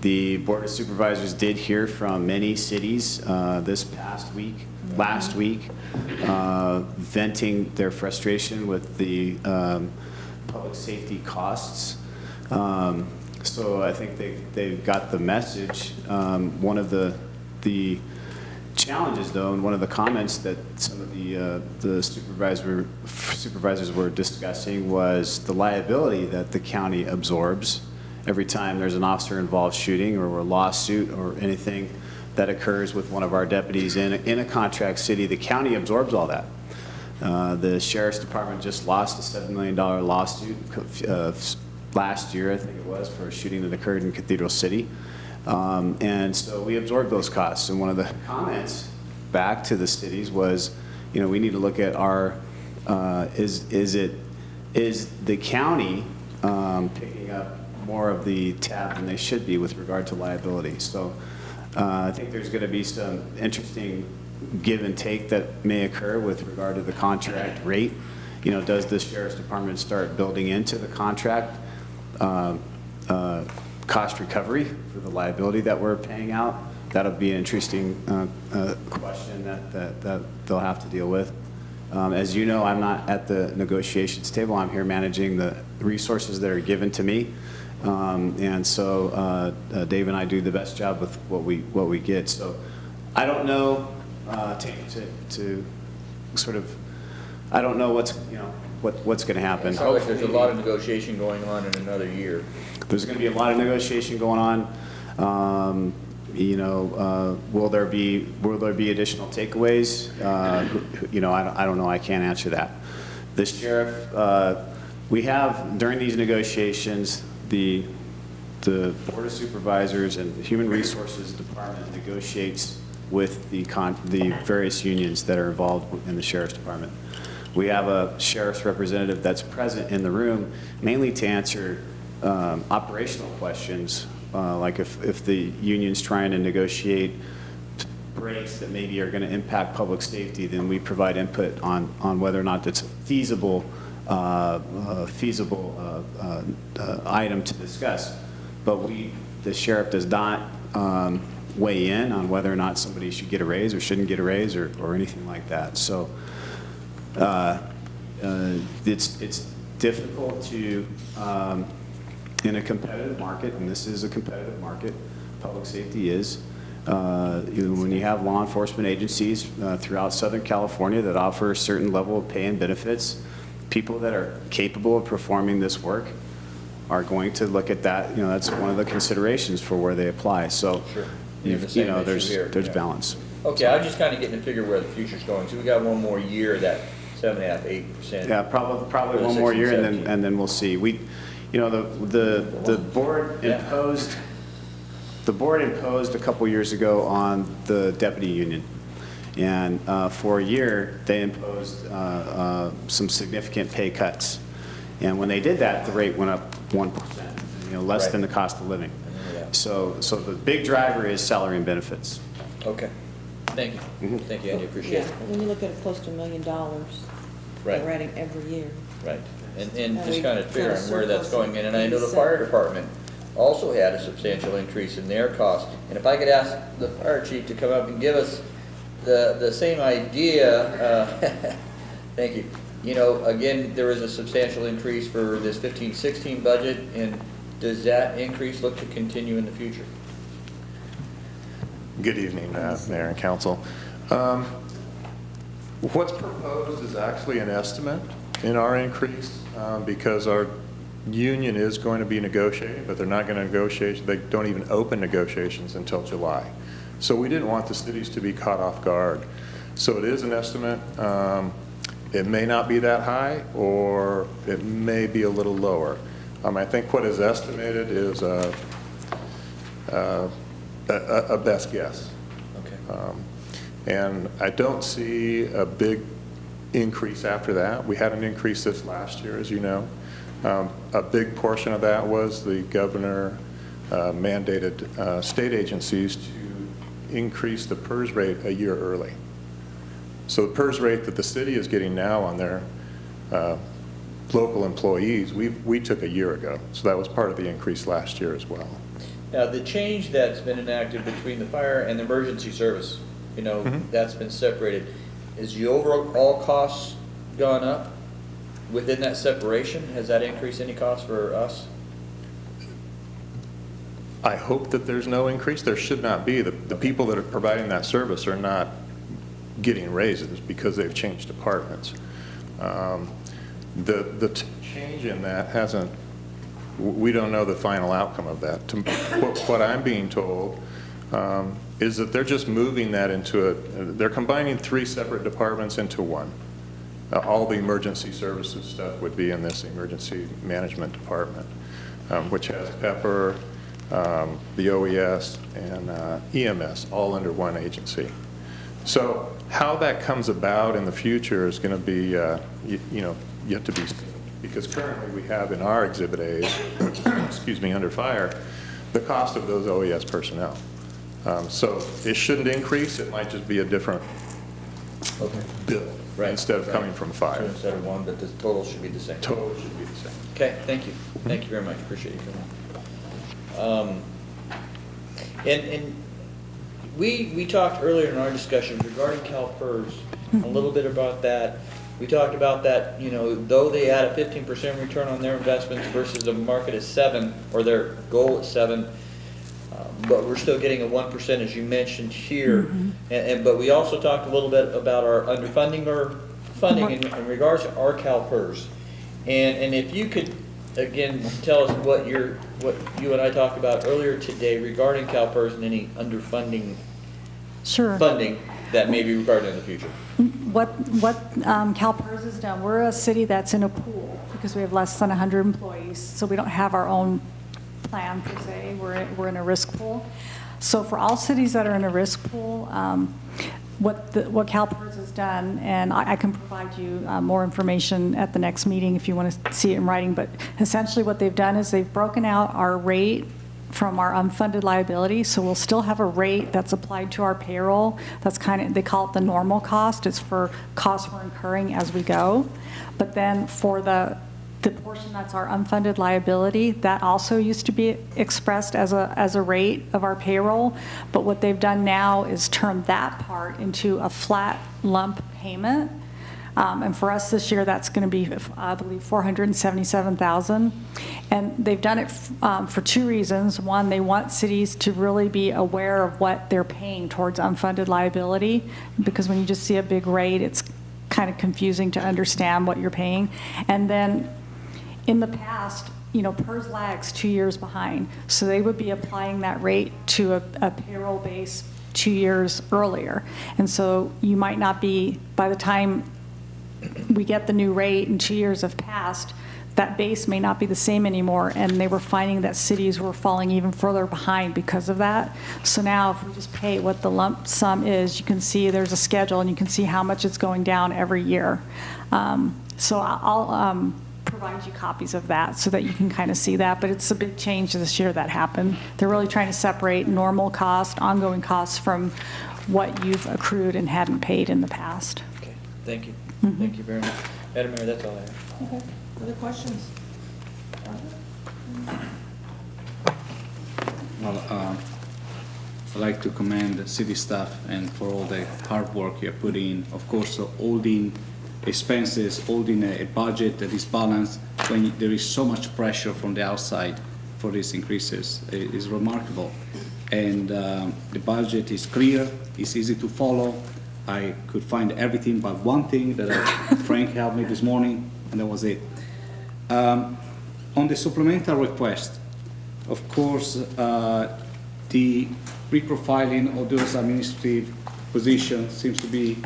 The Board of Supervisors did hear from many cities this past week, last week, venting their frustration with the public safety costs. So I think they've got the message. One of the challenges, though, and one of the comments that some of the supervisors were discussing was the liability that the county absorbs every time there's an officer-involved shooting or a lawsuit or anything that occurs with one of our deputies in a contract city. The county absorbs all that. The Sheriff's Department just lost a $7 million lawsuit last year, I think it was, for a shooting that occurred in Cathedral City. And so we absorbed those costs. And one of the comments back to the cities was, you know, we need to look at our, is the county picking up more of the tab than they should be with regard to liability. So I think there's going to be some interesting give and take that may occur with regard to the contract rate. You know, does the Sheriff's Department start building into the contract cost recovery for the liability that we're paying out? That'll be an interesting question that they'll have to deal with. As you know, I'm not at the negotiations table. I'm here managing the resources that are given to me. And so Dave and I do the best job with what we get. So I don't know to sort of, I don't know what's going to happen. It sounds like there's a lot of negotiation going on in another year. There's going to be a lot of negotiation going on. You know, will there be additional takeaways? You know, I don't know. I can't answer that. The sheriff, we have during these negotiations, the Board of Supervisors and the Human Resources Department negotiates with the various unions that are involved in the Sheriff's Department. We have a sheriff's representative that's present in the room mainly to answer operational questions, like if the union's trying to negotiate breaks that maybe are going to impact public safety, then we provide input on whether or not that's a feasible item to discuss. But the sheriff does not weigh in on whether or not somebody should get a raise or shouldn't get a raise or anything like that. So it's difficult to, in a competitive market, and this is a competitive market, public safety is, when you have law enforcement agencies throughout Southern California that offer a certain level of pay and benefits, people that are capable of performing this work, are going to look at that, that's one of the considerations for where they apply. So, Sure. We have the same issue here, there's yeah. balance. Okay, I'm just kind of getting a figure where the future's going. So we got one more year, that 7.5%, 8%. Yeah, probably for the one more 16, year, 17. and then we'll see. The board imposed, a couple years ago on the deputy union. And for a year, they imposed some significant pay cuts. And when they did that, the rate went up 1%, less than the cost of living. So the big driver is salary and benefits. Okay, thank you. Thank you, Andy, appreciate it. When you look at close to $1 million Right. they're adding every year. Right, and And just we kind of got a figuring where that's surplus going in, and I know the 87. fire department also had a substantial increase in their costs. And if I could ask the fire chief to come up and give us the same idea, thank you. Again, there is a substantial increase for this 15-16 budget, and does that increase look to continue in the future? Good evening, Mayor and Council. What's proposed is actually an estimate in our increase because our union is going to be negotiating, but they're not going to negotiate. They don't even open negotiations until July. So we didn't want the cities to be caught off guard. So it is an estimate. It may not be that high, or it may be a little lower. I think what is estimated is a best guess. Okay. And I don't see a big increase after that. We had an increase this last year, as you know. A big portion of that was the governor mandated state agencies to increase the PERS rate a year early. So the PERS rate that the city is getting now on their local employees, we took a year ago. So that was part of the increase last year as well. Now, the change that's been enacted between the fire and the emergency service, that's been separated. Is the overall costs gone up within that separation? Has that increased any cost for us? I hope that there's no increase. There should not be. The people that are providing that service are not getting raises because they've changed departments. The change in that hasn't, we don't know the final outcome of that. What I'm being told is that they're just moving that into they're combining 3 separate departments into one. All the emergency services stuff would be in this emergency management department, which has Pepper, the OES, and EMS all under one agency. So how that comes about in the future is going to be, yet to be seen. Because currently we have in our Exhibit A's, excuse me, under fire, the cost of those OES personnel. So it shouldn't increase. It might just be a different bill instead of coming from fire. Two instead of one, but the total should be the same. Total should be the same. Okay, thank you. Thank you very much. Appreciate you coming. And we talked earlier in our discussion regarding CalPERS, a little bit about that. We talked about that, though they had a 15% return on their investments versus the market is 7, or their goal is 7, but we're still getting a 1%, as you mentioned here. But we also talked a little bit about our underfunding or funding in regards to our CalPERS. And if you could, again, tell us what you and I talked about earlier today regarding CalPERS and any underfunding funding that may be regarded in the future. What CalPERS has done, we're a city that's in a pool because we have less than 100 employees, so we don't have our own plan per se. We're in a risk pool. So for all cities that are in a risk pool, what CalPERS has done, and I can provide you more information at the next meeting if you want to see it in writing, but essentially what they've done is they've broken out our rate from our unfunded liability, so we'll still have a rate that's applied to our payroll. That's they call it the normal cost. It's for costs we're incurring as we go. But then for the portion that's our unfunded liability, that also used to be expressed as a rate of our payroll. But what they've done now is turn that part into a flat lump payment. And for us this year, that's going to be, I believe, $477,000. And they've done it for 2 reasons. One, they want cities to really be aware of what they're paying towards unfunded liability, because when you just see a big rate, it's kind of confusing to understand what you're paying. And then in the past, PERS lags 2 years behind. So they would be applying that rate to a payroll base 2 years earlier. And so you might not be, by the time we get the new rate and 2 years have passed, that base may not be the same anymore, and they were finding that cities were falling even further behind because of that. So now if we just pay what the lump sum is, you can see there's a schedule and you can see how much it's going down every year. So I'll provide you copies of that so that you can kind of see that, but it's a big change this year that happened. They're really trying to separate normal cost, ongoing costs from what you've accrued and hadn't paid in the past. Okay, thank you. Thank you very much. Madam Mayor, that's all I have. Okay. Other questions? Well, I'd like to commend the city staff and for all the hard work you put in. Of course, holding expenses, holding a budget that is balanced when there is so much pressure from the outside for these increases is remarkable. And the budget is clear, it's easy to follow. I could find everything but one thing that Frank helped me this morning, and that was it. On the supplemental request, of course, the reprofiling of those administrative positions seems to be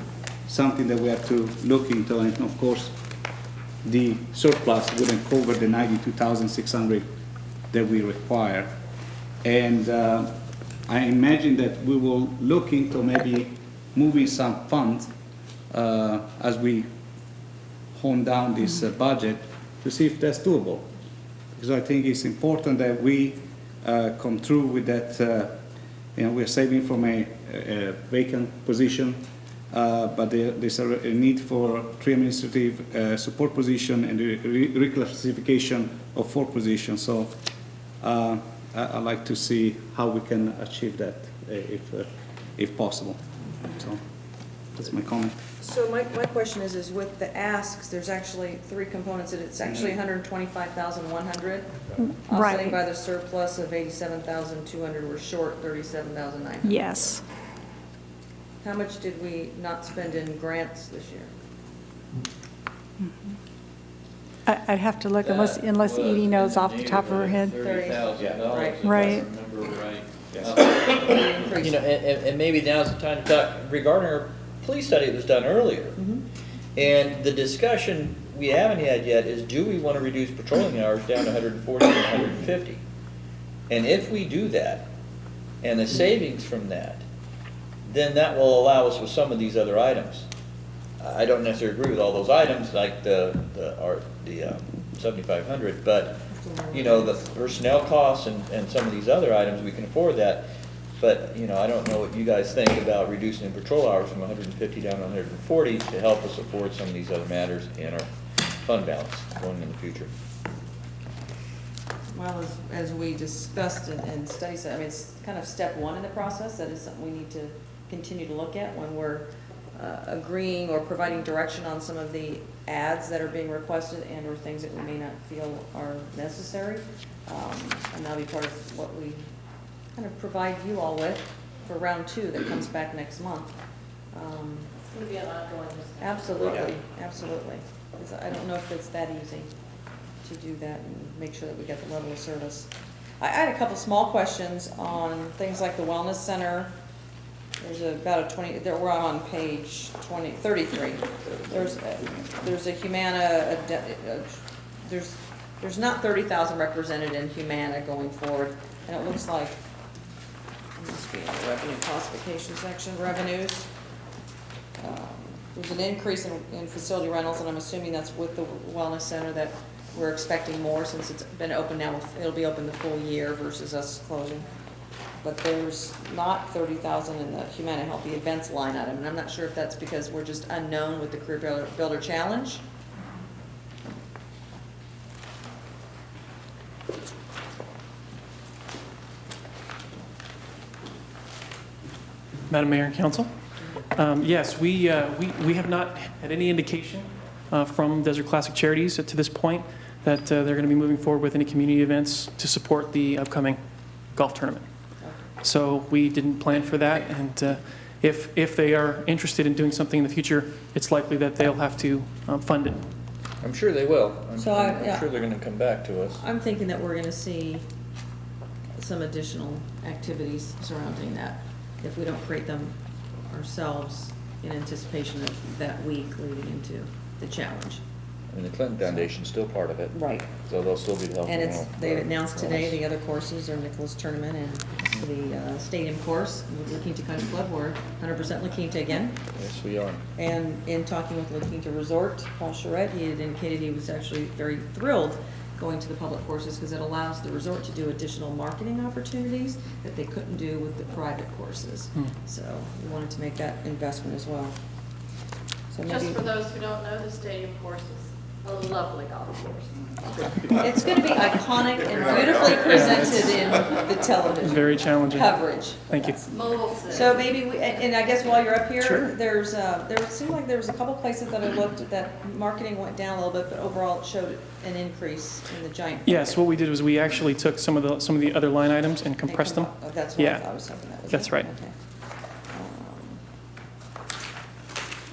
something that we have to look into, and of course, the surplus wouldn't cover the 92,600 that we require. And I imagine that we will look into maybe moving some funds as we hone down this budget to see if that's doable. Because I think it's important that we come through with that, we're saving from a vacant position, but there's a need for 3 administrative support position and a reclassification of 4 positions. So I'd like to see how we can achieve that if possible. So that's my comment. So my question is with the asks, there's actually 3 components, and it's actually 125,100. Offsetting by the surplus of 87,200, we're short 37,900. Yes. How much did we not spend in grants this year? I'd have to look unless Edie knows off the top of her head. $30,000. Right. If I remember right. You know, and maybe now's the time to talk regarding our police study that was done earlier. And the discussion we haven't had yet is, do we want to reduce patrolling hours down to 140 and 150? And if we do that, and the savings from that, then that will allow us with some of these other items. I don't necessarily agree with all those items, like the 7,500, but you know, the personnel costs and some of these other items, we can afford that. But you know, I don't know what you guys think about reducing the patrol hours from 150 down to 140 to help us afford some of these other matters in our fund balance going in the future. Well, as we discussed in study session, I mean, it's kind of step 1 in the process. That is something we need to continue to look at when we're agreeing or providing direction on some of the ads that are being requested and or things that we may not feel are necessary. And that'll be part of what we kind of provide you all with for round 2 that comes back next month. It's going to be an ongoing discussion. Absolutely, absolutely. Because I don't know if it's that easy to do that and make sure that we get the level of service. I had a couple small questions on things like the wellness center. There's about a 20, we're on page 33. There's a Humana, there's not 30,000 represented in Humana going forward, and it looks like, it must be in the revenue classification section, revenues. There's an increase in facility rentals, and I'm assuming that's with the wellness center that we're expecting more since it's been open now. It'll be open the full year versus us closing. But there's not 30,000 in the Humana Healthy Events line item, and I'm not sure if that's because we're just unknown with the Career Builder Challenge. Madam Mayor and Council. Yes, we have not had any indication from Desert Classic Charities to this point that they're going to be moving forward with any community events to support the upcoming golf tournament. So we didn't plan for that, and if they are interested in doing something in the future, it's likely that they'll have to fund it I'm sure they will. I'm yeah. sure they're going to come back to us. I'm thinking that we're going to see some additional activities surrounding that if we don't create them ourselves in anticipation of that week leading into the challenge. I mean, the Clinton Foundation's still part of it. Right. So they'll still be helping. And they announced today the other courses are Nicholas Tournament and the Stadium course with La Quinta Country Club. We're 100% La Quinta again. Yes, we are. And in talking with La Quinta Resort, Paul Charette, he had indicated he was actually very thrilled going to the public courses because it allows the resort to do additional marketing opportunities that they couldn't do with the private courses. So we wanted to make that investment as well. So Just maybe for those who don't know, the stadium course is a lovely golf course. it's going to be iconic and beautifully presented in the television. Very challenging. Coverage. Thank you. Mobile city. So maybe, and I guess while you're up here, Sure. there seemed like there was a couple places that I looked at that marketing went down a little bit, but overall it showed an increase in the giant. Yes, what we did was we actually took some of the other line items and compressed them. Oh, that's what Yeah. I was hoping that was. That's it. right. Okay.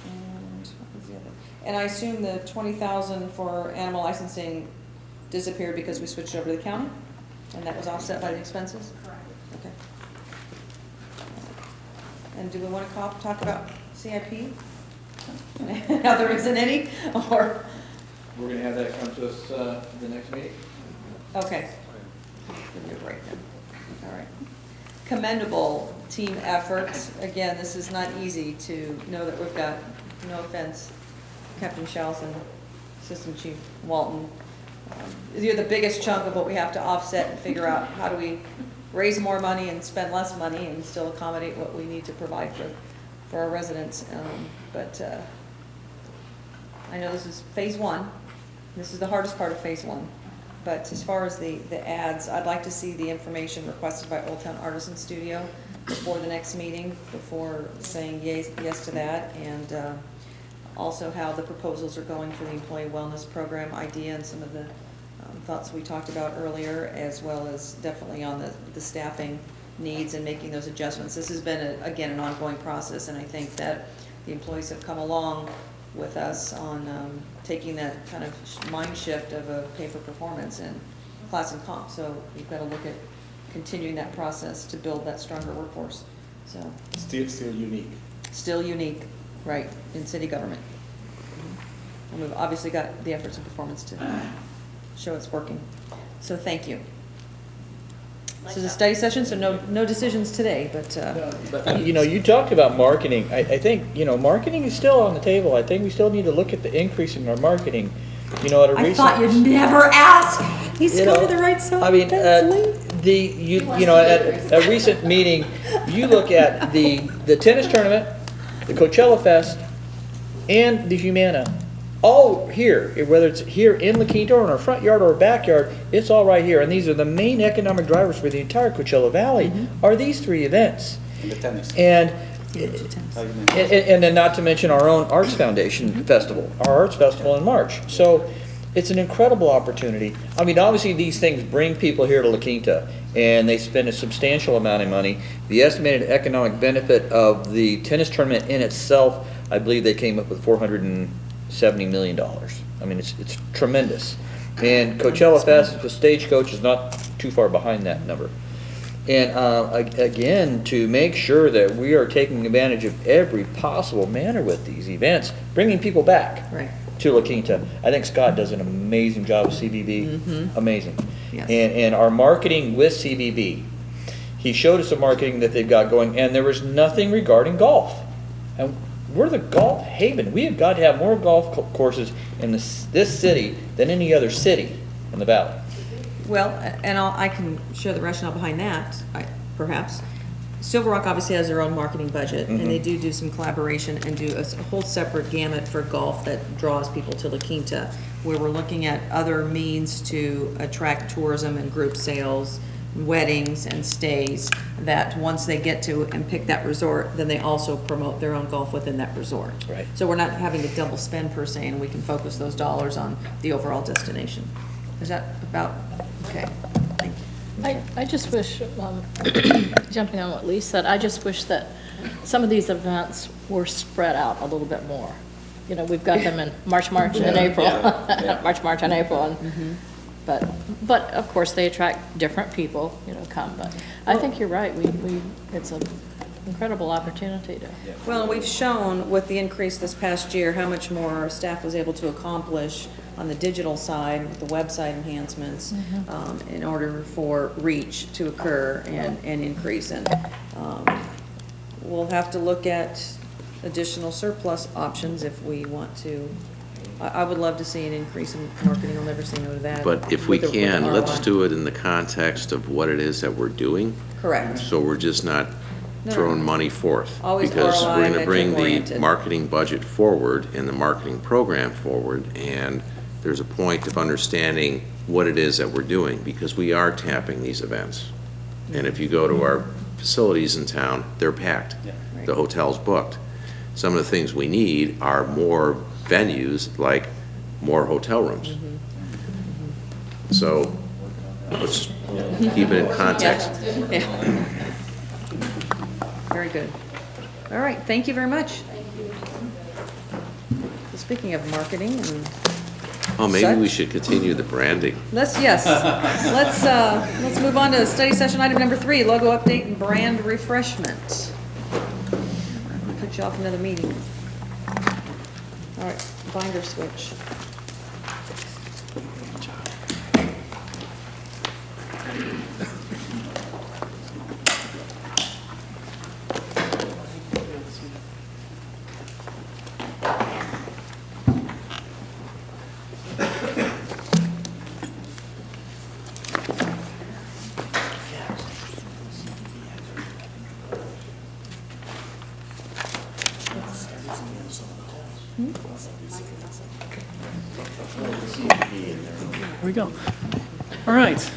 And what was the other? And I assume the 20,000 for animal licensing disappeared because we switched over to the county, and that was offset by the expenses. Correct. Okay. And do we want to talk about CIP? Now there isn't any, or? We're going to have that come to us the next meeting. Okay. Give me a break then. All right. Commendable team effort. Again, this is not easy to know that we've got, no offense, Captain Shells and Assistant Chief Walton. You're the biggest chunk of what we have to offset and figure out how do we raise more money and spend less money and still accommodate what we need to provide for our residents. But I know this is phase one. This is the hardest part of phase one. But as far as the ads, I'd like to see the information requested by Old Town Artisan Studio before the next meeting, before saying yes to that, and also how the proposals are going for the employee wellness program idea and some of the thoughts we talked about earlier, as well as definitely on the staffing needs and making those adjustments. This has been, again, an ongoing process, and I think that the employees have come along with us on taking that kind of mind shift of a pay for performance and class and comp. So we've got to look at continuing that process to build that stronger workforce. So Still unique. still unique, right, in city government. And we've obviously got the efforts and performance to show it's working. So thank you. This is a study session, so no decisions today, but. You talked about marketing. I think, marketing is still on the table. I think we still need to look at the increase in our marketing. At a recent. I thought you'd never ask. He's going to the right side. I mean, at a recent meeting, you look at the tennis tournament, the Coachella Fest, and the Humana. All here, whether it's here in La Quinta or in our front yard or our backyard, it's all right here. And these are the main economic drivers for the entire Coachella Valley, are these three events. And the tennis. And then not to mention our own Arts Foundation Festival, our Arts Festival in March. So it's an incredible opportunity. I mean, obviously these things bring people here to La Quinta, and they spend a substantial amount of money. The estimated economic benefit of the tennis tournament in itself, I believe they came up with $470 million. I mean, it's tremendous. And Coachella Fest with Stagecoach is not too far behind that number. And again, to make sure that we are taking advantage of every possible manner with these events, bringing people back to La Quinta. I think Scott does an amazing job with CBB. Amazing. Yes. And our marketing with CBB, he showed us the marketing that they've got going, and there was nothing regarding golf. And we're the golf haven. We have got to have more golf courses in this city than any other city in the valley. Well, and I can share the rationale behind that, perhaps. Silver Rock obviously has their own marketing budget, and they do some collaboration and do a whole separate gamut for golf that draws people to La Quinta, where we're looking at other means to attract tourism and group sales, weddings and stays, that once they get to and pick that resort, then they also promote their own golf within that resort. Right. So we're not having to double spend per se, and we can focus those dollars on the overall destination. Is that about, okay, thank you. I just wish, jumping on what Lee said, I just wish that some of these events were spread out a little bit more. you know, we've got them in March, and April. March, and April. And, but of course, they attract different people, you know, come. But I think you're right. It's an incredible opportunity to. Well, we've shown with the increase this past year, how much more our staff was able to accomplish on the digital side with the website enhancements in order for reach to occur and increase. And we'll have to look at additional surplus options if we want to. I would love to see an increase in marketing. I'll never say no to that. But if we with the can, let's ROI. do it in the context of what it is that we're doing. Correct. So we're just not throwing money forth. Always Because ROI we're going to bring the metric-oriented. marketing budget forward and the marketing program forward, and there's a point of understanding what it is that we're doing, because we are tapping these events. And if you go to our facilities in town, they're packed. The hotel's booked. Some of the things we need are more venues, like more hotel rooms. So let's keep it in context. Yeah. Very good. All right, thank you very much. So speaking of marketing and Oh, maybe such, we should continue the branding. let's move on to study session item number 3, logo update and brand refreshment. I'll put you off another meeting. All right, binder switch. Here we go. All right.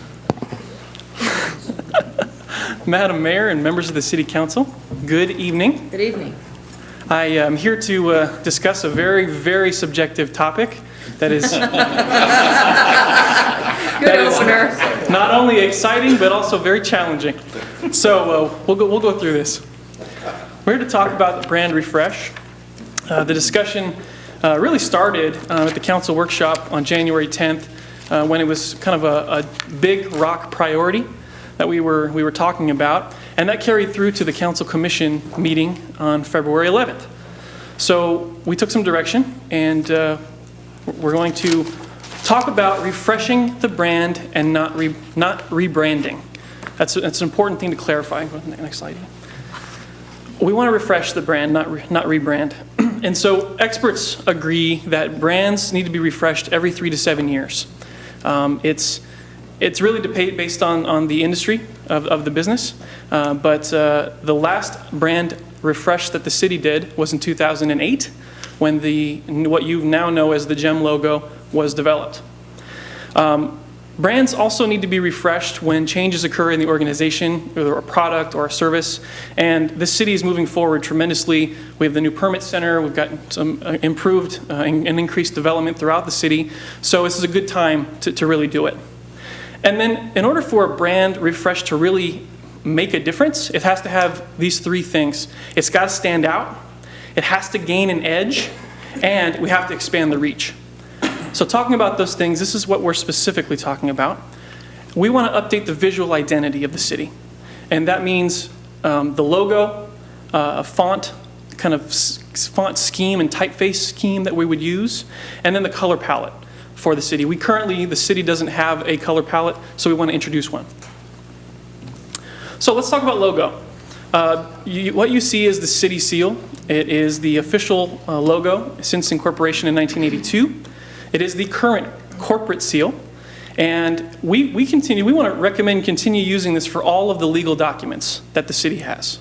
Madam Mayor and members of the City Council, good evening. Good evening. I am here to discuss a very, very subjective topic that is Good opener. not only exciting but also very challenging. So we'll go through this. We're here to talk about the brand refresh. The discussion really started at the council workshop on January 10th when it was kind of a big rock priority that we were talking about, and that carried through to the council commission meeting on February 11th. So we took some direction, and we're going to talk about refreshing the brand and not rebranding. That's an important thing to clarify. Next slide. We want to refresh the brand, not rebrand. And so experts agree that brands need to be refreshed every 3 to 7 years. It's really based on the industry of the business, but the last brand refresh that the city did was in 2008 when what you now know as the GEM logo was developed. Brands also need to be refreshed when changes occur in the organization, or a product or a service, and the city is moving forward tremendously. We have the new permit center, we've got some improved and increased development throughout the city, so this is a good time to really do it. And then in order for a brand refresh to really make a difference, it has to have these 3 things. It's got to stand out, it has to gain an edge, and we have to expand the reach. So talking about those things, this is what we're specifically talking about. We want to update the visual identity of the city. And that means the logo, a font, kind of font scheme and typeface scheme that we would use, and then the color palette for the city. The city doesn't have a color palette, so we want to introduce one. So let's talk about logo. What you see is the city seal. It is the official logo since incorporation in 1982. It is the current corporate seal, and we want to recommend continue using this for all of the legal documents that the city has.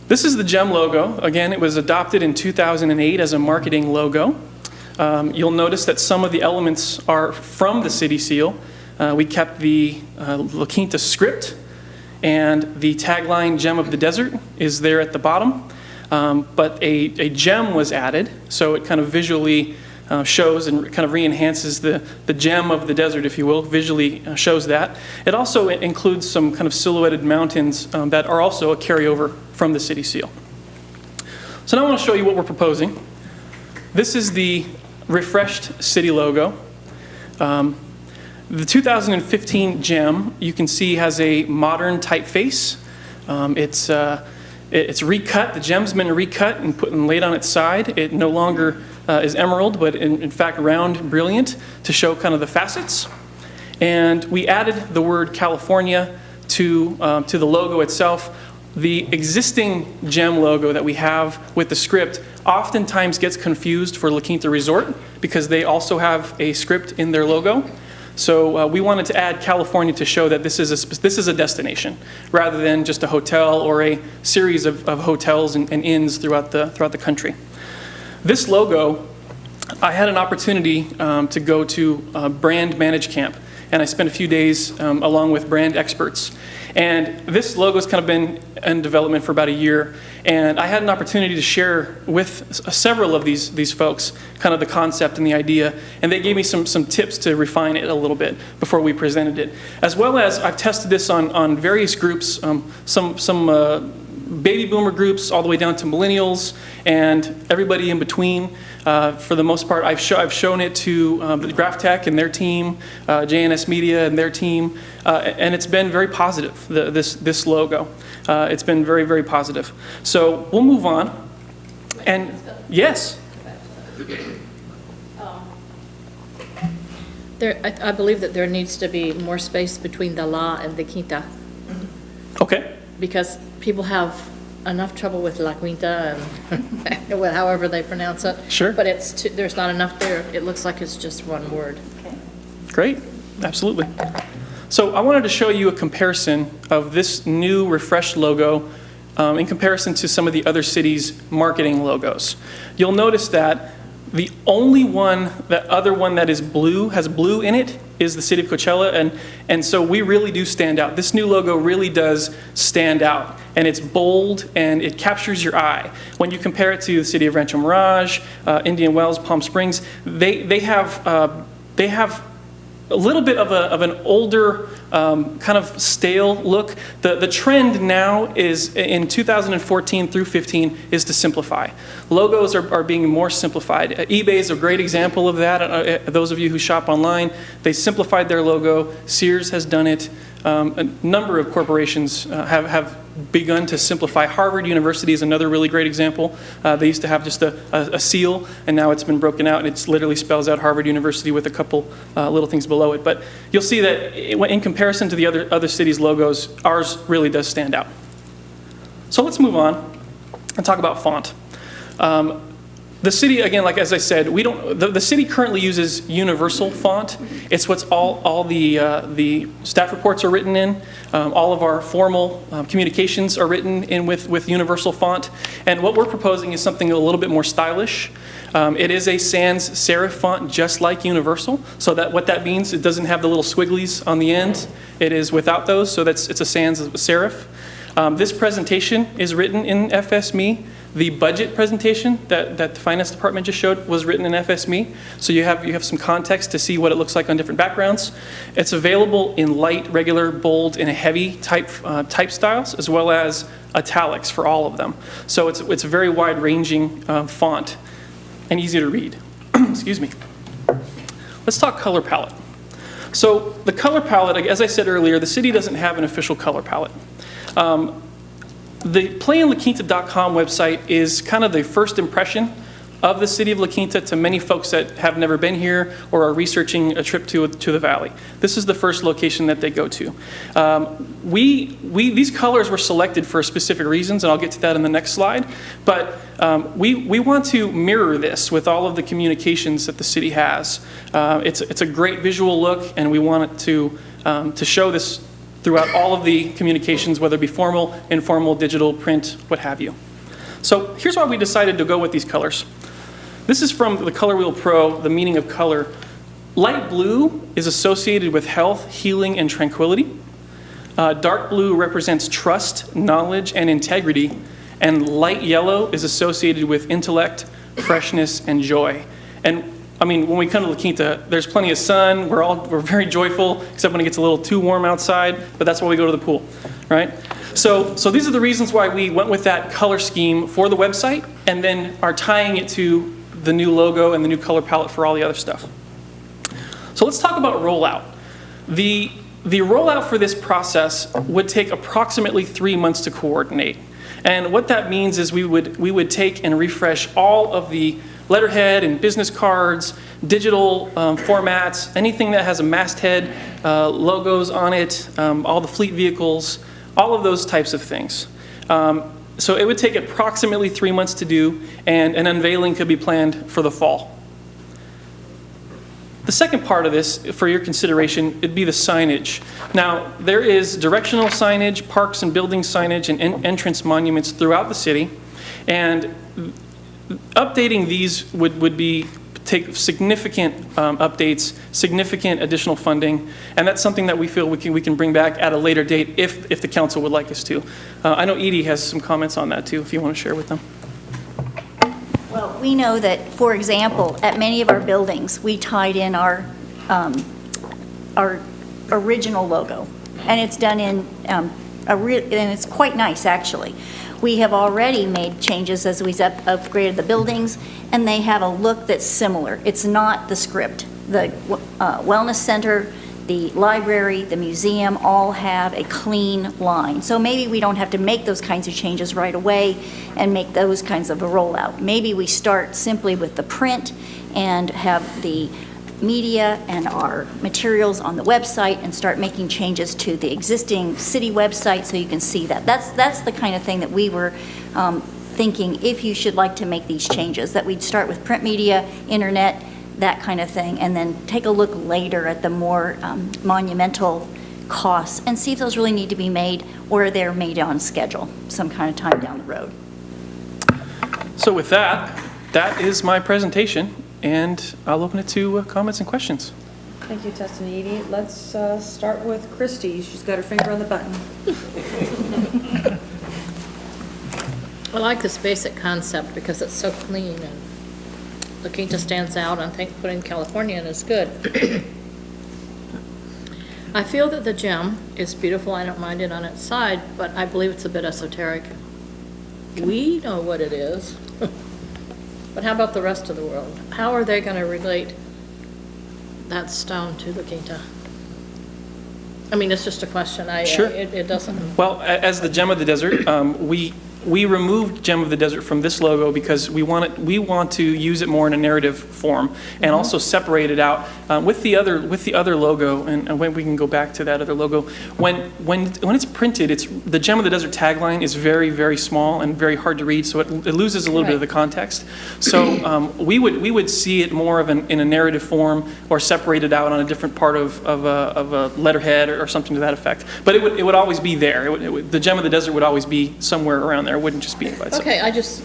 This is the GEM logo. Again, it was adopted in 2008 as a marketing logo. You'll notice that some of the elements are from the city seal. We kept the La Quinta script, and the tagline "Gem of the Desert" is there at the bottom. But a gem was added, so it kind of visually shows and kind of re-enhances the gem of the desert, if you will, visually shows that. It also includes some kind of silhouetted mountains that are also a carryover from the city seal. So now I want to show you what we're proposing. This is the refreshed city logo. The 2015 gem, you can see, has a modern typeface. It's recut. The gem's been recut and put and laid on its side. It no longer is emerald, but in fact round and brilliant to show kind of the facets. And we added the word California to the logo itself. The existing gem logo that we have with the script oftentimes gets confused for La Quinta Resort because they also have a script in their logo. So we wanted to add California to show that this is a destination rather than just a hotel or a series of hotels and inns throughout the country. This logo, I had an opportunity to go to Brand Manage Camp, and I spent a few days along with brand experts. And this logo's kind of been in development for about a year, and I had an opportunity to share with several of these folks kind of the concept and the idea, and they gave me some tips to refine it a little bit before we presented it. As well as I've tested this on various groups, some baby boomer groups all the way down to millennials and everybody in between. For the most part, I've shown it to the Graph Tech and their team, JNS Media and their team, and it's been very positive, this logo. It's been very, very positive. So we'll move on. And yes? I believe that there needs to be more space between the La and the Quinta. Okay. Because people have enough trouble with La Quinta and with however they pronounce it. Sure. But there's not enough there. It looks like it's just one word. Great, absolutely. So I wanted to show you a comparison of this new refreshed logo in comparison to some of the other cities' marketing logos. You'll notice that the only other one that is blue, has blue in it, is the city of Coachella, and so we really do stand out. This new logo really does stand out, and it's bold and it captures your eye. When you compare it to the city of Rancho Mirage, Indian Wells, Palm Springs, they have a little bit of an older kind of stale look. The trend now is in 2014 through 15 is to simplify. Logos are being more simplified. eBay is a great example of that. Those of you who shop online, they simplified their logo. Sears has done it. A number of corporations have begun to simplify. Harvard University is another really great example. They used to have just a seal, and now it's been broken out, and it literally spells out Harvard University with a couple little things below it. But you'll see that in comparison to the other cities' logos, ours really does stand out. So let's move on and talk about font. The city, again, like as I said, the city currently uses universal font. It's what's all the staff reports are written in. All of our formal communications are written in with universal font. And what we're proposing is something a little bit more stylish. It is a sans serif font, just like universal. So what that means, it doesn't have the little squigglies on the end. It is without those, so it's a sans serif. This presentation is written in FSME. The budget presentation that the finance department just showed was written in FSME, so you have some context to see what it looks like on different backgrounds. It's available in light, regular, bold, and heavy type styles, as well as italics for all of them. So it's a very wide-ranging font and easy to read. Excuse me. Let's talk color palette. So the color palette, as I said earlier, the city doesn't have an official color palette. The playinlaquinta.com website is kind of the first impression of the city of La Quinta to many folks that have never been here or are researching a trip to the valley. This is the first location that they go to. These colors were selected for specific reasons, and I'll get to that in the next slide. But we want to mirror this with all of the communications that the city has. It's a great visual look, and we want it to show this throughout all of the communications, whether it be formal, informal, digital, print, what have you. So here's why we decided to go with these colors. This is from the Color Wheel Pro, the meaning of color. Light blue is associated with health, healing, and tranquility. Dark blue represents trust, knowledge, and integrity. And light yellow is associated with intellect, freshness, and joy. And I mean, when we come to La Quinta, there's plenty of sun. We're very joyful, except when it gets a little too warm outside, but that's why we go to the pool, right? So these are the reasons why we went with that color scheme for the website and then are tying it to the new logo and the new color palette for all the other stuff. So let's talk about rollout. The rollout for this process would take approximately 3 months to coordinate. And what that means is we would take and refresh all of the letterhead and business cards, digital formats, anything that has a masthead, logos on it, all the fleet vehicles, all of those types of things. So it would take approximately 3 months to do, and an unveiling could be planned for the fall. The second part of this, for your consideration, it'd be the signage. Now, there is directional signage, parks and building signage, and entrance monuments throughout the city, and updating these would take significant updates, significant additional funding, and that's something that we feel we can bring back at a later date if the council would like us to. I know Edie has some comments on that too, if you want to share with them. Well, we know that, for example, at many of our buildings, we tied in our original logo, and it's done in and it's quite nice, actually. We have already made changes as we upgraded the buildings, and they have a look that's similar. It's not the script. The wellness center, the library, the museum all have a clean line. So maybe we don't have to make those kinds of changes right away and make those kinds of a rollout. Maybe we start simply with the print and have the media and our materials on the website and start making changes to the existing city website so you can see that. That's the kind of thing that we were thinking, if you should like to make these changes, that we'd start with print media, internet, that kind of thing, and then take a look later at the more monumental costs and see if those really need to be made or they're made on schedule some kind of time down the road. So with that is my presentation, and I'll open it to comments and questions. Thank you, Tustin and Edie. Let's start with Christy. She's got her finger on the button. I like this basic concept because it's so clean, and La Quinta stands out. I think putting California in is good. I feel that the gem is beautiful. I don't mind it on its side, but I believe it's a bit esoteric. We know what it is. But how about the rest of the world? How are they going to relate that stone to La Quinta? I mean, it's just a question. Sure. It doesn't. Well, as the Gem of the Desert, we removed Gem of the Desert from this logo because we want to use it more in a narrative form and also separate it out with the other logo. And when we can go back to that other logo, when it's printed, the Gem of the Desert tagline is very, very small and very hard to read, so it loses a little bit of the context. So we would see it more in a narrative form or separated out on a different part of a letterhead or something to that effect. But it would always be there. The Gem of the Desert would always be somewhere around there. It wouldn't just be by itself. Okay, this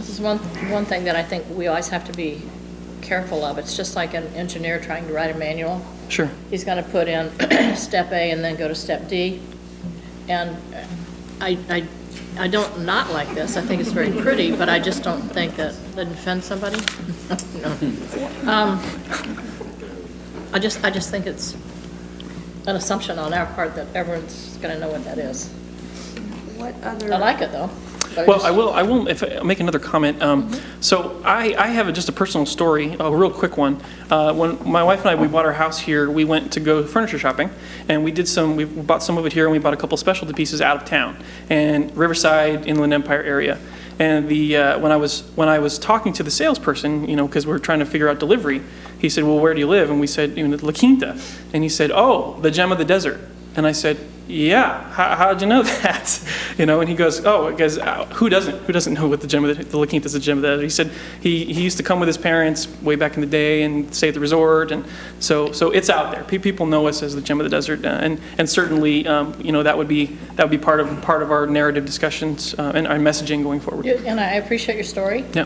is one thing that I think we always have to be careful of. It's just like an engineer trying to write a manual. Sure. He's going to put in step A and then go to step D. And I don't not like this. I think it's very pretty, but I just don't think that doesn't offend somebody. No. I just think it's an assumption on our part that everyone's going to know what that is. What other? I like it though. Well, I will if I make another comment. So I have just a personal story, a real quick one. When my wife and I, we bought our house here, we went to go furniture shopping, and we bought some of it here, and we bought a couple specialty pieces out of town, and Riverside, Inland Empire area. And when I was talking to the salesperson, because we were trying to figure out delivery, he said, "Well, where do you live?" And we said, "La Quinta." And he said, "Oh, the Gem of the Desert." And I said, "Yeah, how'd you know that?" And he goes, "Oh, because who doesn't know what the Gem of the La Quinta is the Gem of the Desert?" He said he used to come with his parents way back in the day and stay at the resort, and so it's out there. People know us as the Gem of the Desert, and certainly that would be part of our narrative discussions and our messaging going forward. And I appreciate your story. Yeah.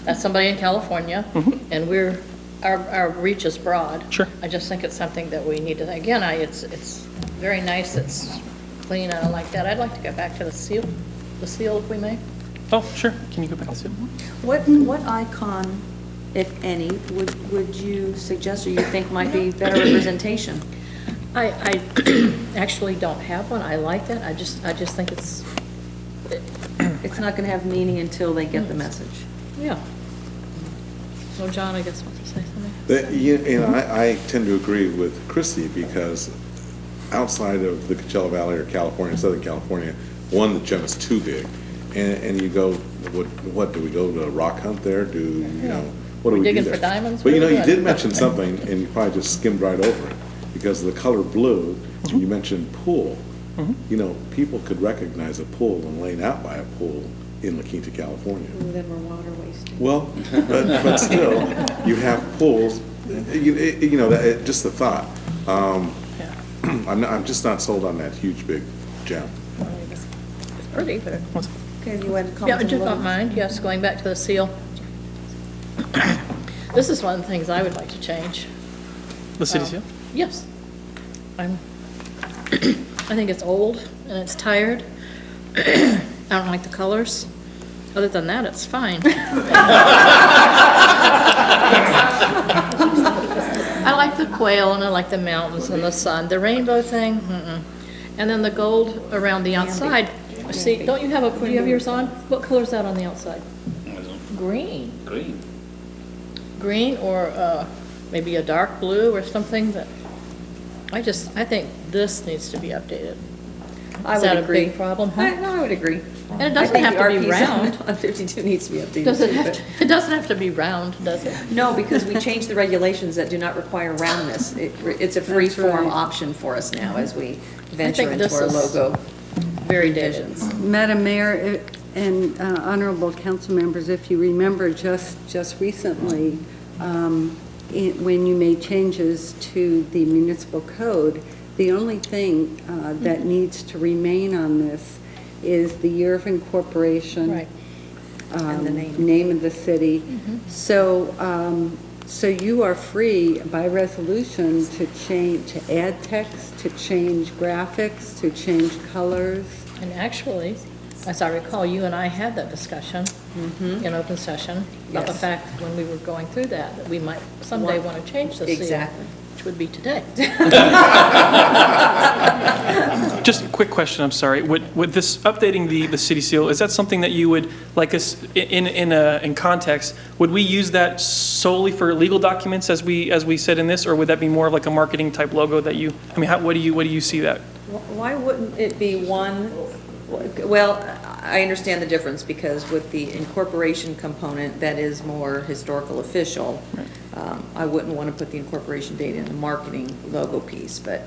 As somebody in California, and our reach is broad. Sure. I just think it's something that we need to, again, it's very nice, it's clean, I like that. I'd like to go back to the seal if we may. Oh, sure. Can you go back to the seal? What icon, if any, would you suggest or you think might be better representation? I actually don't have one. I like it. I just think it's, It's not going to have meaning until they get the message. yeah. So John, I guess, wants to say something? You know, I tend to agree with Chrissy because outside of the Coachella Valley or California, Southern California, one, the gem is too big. And you go, what, do we go to a rock hunt there? Do, you know, what do we do Digging there? for diamonds? But you know, What are you we did doing? mention something and you probably just skimmed right over it. Because of the color blue, you mentioned pool. You know, people could recognize a pool when laying out by a pool in La Quinta, California. Then we're water wasting. Well, but still, you have pools, you know, just the thought. I'm just not sold on that huge, big gem. It's pretty, but. Okay, you had Yeah, comments I on do the not logos? mind, yes, going back to the seal. This is one of the things I would like to change. The city seal? Yes. I think it's old and it's tired. I don't like the colors. Other than that, it's fine. I like the quail and I like the mountains and the sun. The rainbow thing, mm-mm. And then the gold around the outside. See, don't you have do you have yours on? What color is that on the outside? Green. Green. Green or maybe a dark blue or something that, I think this needs to be updated. I Is would that agree. a big problem, huh? No, I would agree. And it doesn't have to be round. On 52 needs to be updated. Does it too, have but- to, it doesn't have to be round, does it? No, because we changed the regulations that do not require roundness. It's a free-form option for us now as we venture think into this our is logo very dated. revisions. Madam Mayor and honorable council members, if you remember just recently, when you made changes to the municipal code, the only thing that needs to remain on this is the year of incorporation. Right. And the name of the city. So you are free by resolution to change, to add text, to change graphics, to change colors. And actually, as I recall, you and I had that discussion in open session about the Yes. fact when we were going through that we might someday want to change the seal. Exactly. Which would be today. Just a quick question, I'm sorry. Would this, updating the city seal, is that something that you would, like us, in context, would we use that solely for legal documents as we said in this, or would that be more of like a marketing type logo that you, I mean, what do you see that? Why wouldn't it be one, well, I understand the difference because with the incorporation component, that is more historical official. I wouldn't want to put the incorporation date in the marketing logo piece, but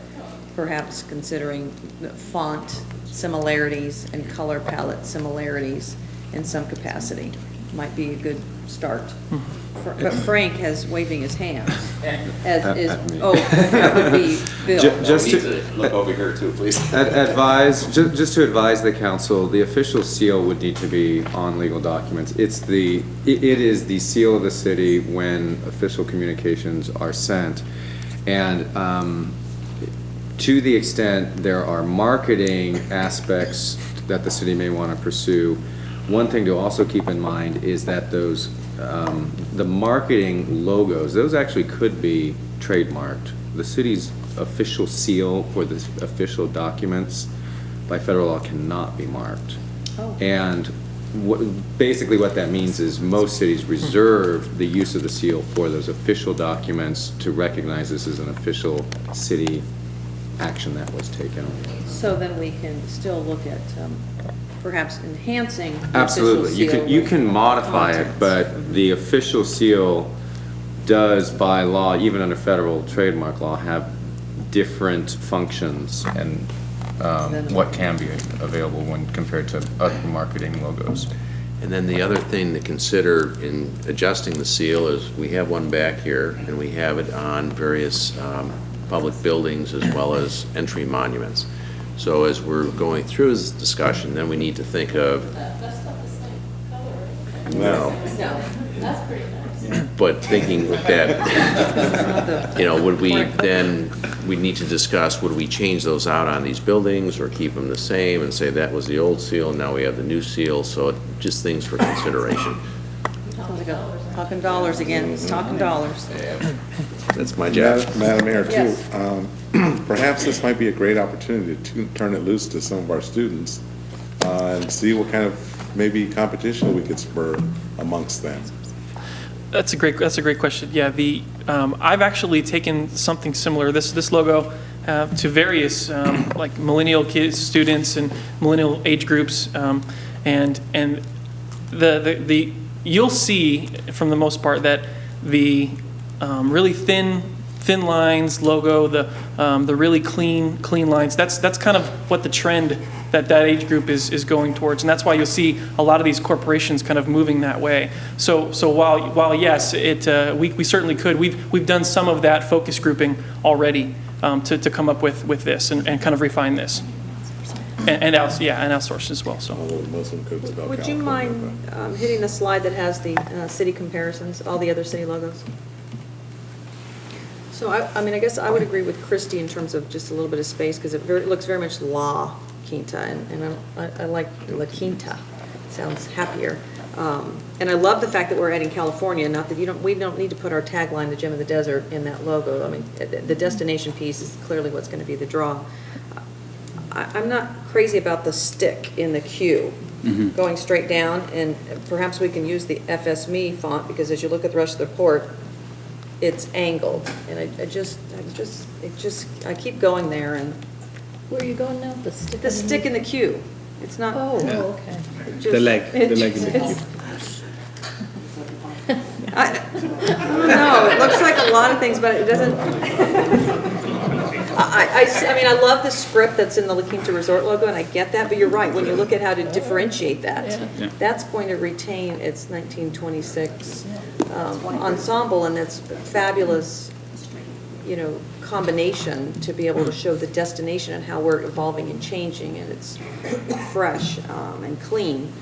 perhaps considering the font similarities and color palette similarities in some capacity might be a good start. But Frank has waving his hands, as is, that would be Bill. Just to Look over here too, please. just to advise the council, the official seal would need to be on legal documents. It is the seal of the city when official communications are sent. And to the extent there are marketing aspects that the city may want to pursue, one thing to also keep in mind is that those the marketing logos, those actually could be trademarked. The city's official seal for the official documents by federal law cannot be marked. And basically what that means is most cities reserve the use of the seal for those official documents to recognize this as an official city action that was taken. So then we can still look at perhaps enhancing the official Absolutely. seal You with can modify it, contents. but the official seal does by law, even under federal trademark law, have different functions and what can be available when compared to other marketing logos. And then the other thing to consider in adjusting the seal is we have one back here, and we have it on various public buildings as well as entry monuments. So as we're going through this discussion, then we need to think of, That's not the same color. well, That's pretty nice. but thinking that, you know, would we then, we need to discuss, would we change those out on these buildings or keep them the same and say that was the old seal and now we have the new seal? So just things for consideration. Talking dollars again, he's talking dollars. That's my job. Madam Mayor, too, Yes. perhaps this might be a great opportunity to turn it loose to some of our students and see what kind of maybe competition we could spur amongst them. That's a great question. Yeah, I've actually taken something similar, this logo, to various like millennial kids, students, and millennial age groups, and you'll see from the most part that the really thin lines logo, the really clean lines. That's kind of what the trend that age group is going towards, and that's why you'll see a lot of these corporations kind of moving that way. So while yes, we certainly could. We've done some of that focus grouping already to come up with this and kind of refine this, and outsource as well. So. Would you mind hitting the slide that has the city comparisons, all the other city logos? So I mean, I guess I would agree with Christie in terms of just a little bit of space, because it looks very much La Quinta, and I like La Quinta. Sounds happier. And I love the fact that we're adding California. Not that we don't need to put our tagline, "The Gem of the Desert," in that logo. I mean, the destination piece is clearly what's going to be the draw. I'm not crazy about the stick in the Q going straight down, and perhaps we can use the FSME font, because as you look at the rest of the report, it's angled, and I keep going there, and Where are you going now? the stick in the queue. It's not. Oh, okay. The leg in the queue. I don't know. It looks like a lot of things, but it doesn't. I mean, I love the script that's in the La Quinta Resort logo, and I get that, but you're right. When you look at how to differentiate that, that's going to retain its 1926 ensemble, and that's fabulous, combination to be able to show the destination and how we're evolving and changing, and it's fresh and clean.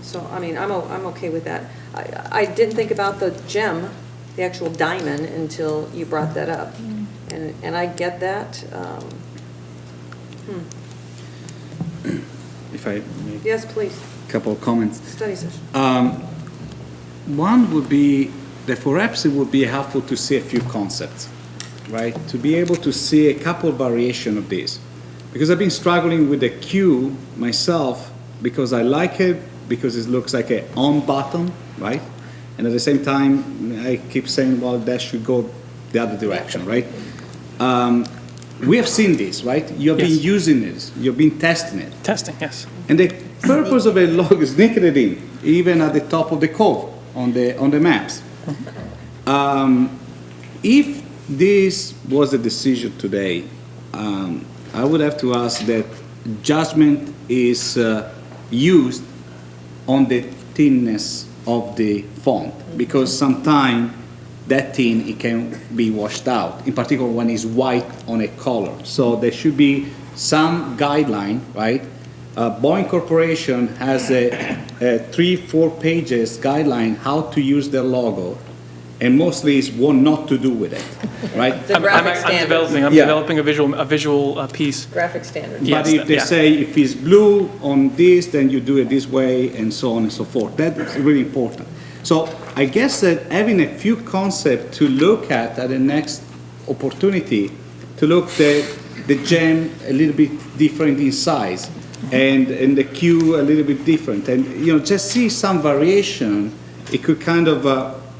So, I mean, I'm okay with that. I didn't think about the gem, the actual diamond, until you brought that up. And I get that. If I make Yes, please. a couple of comments. Study session. One would be that perhaps it would be helpful to see a few concepts, right? To be able to see a couple variations of this. Because I've been struggling with the Q myself, because I like it, because it looks like an on button, right? And at the same time, I keep saying, well, that should go the other direction, right? We have seen this, right? You have been using this. You've been testing it. Testing, yes. And the purpose of a logo is sneaking it in, even at the top of the cove on the maps. If this was a decision today, I would have to ask that judgment is used on the thinness of the font, because sometimes that thin, it can be washed out, in particular when it's white on a color. So there should be some guideline, right? Boeing Corporation has a 3-4 pages guideline how to use their logo, and mostly it's what not to do with it, right? I'm developing a visual piece. Graphic standard. But if they say if it's blue on this, then you do it this way, and so on and so forth. That's really important. So I guess that having a few concepts to look at the next opportunity, to look the gem a little bit different in size, and the Q a little bit different, and just see some variation, it could kind of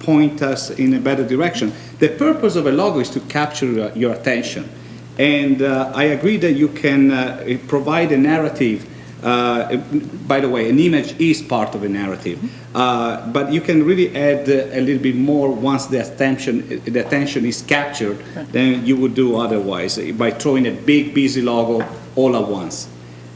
point us in a better direction. The purpose of a logo is to capture your attention. And I agree that you can provide a narrative. By the way, an image is part of a narrative. But you can really add a little bit more once the attention is captured than you would do otherwise, by throwing a big, busy logo all at once.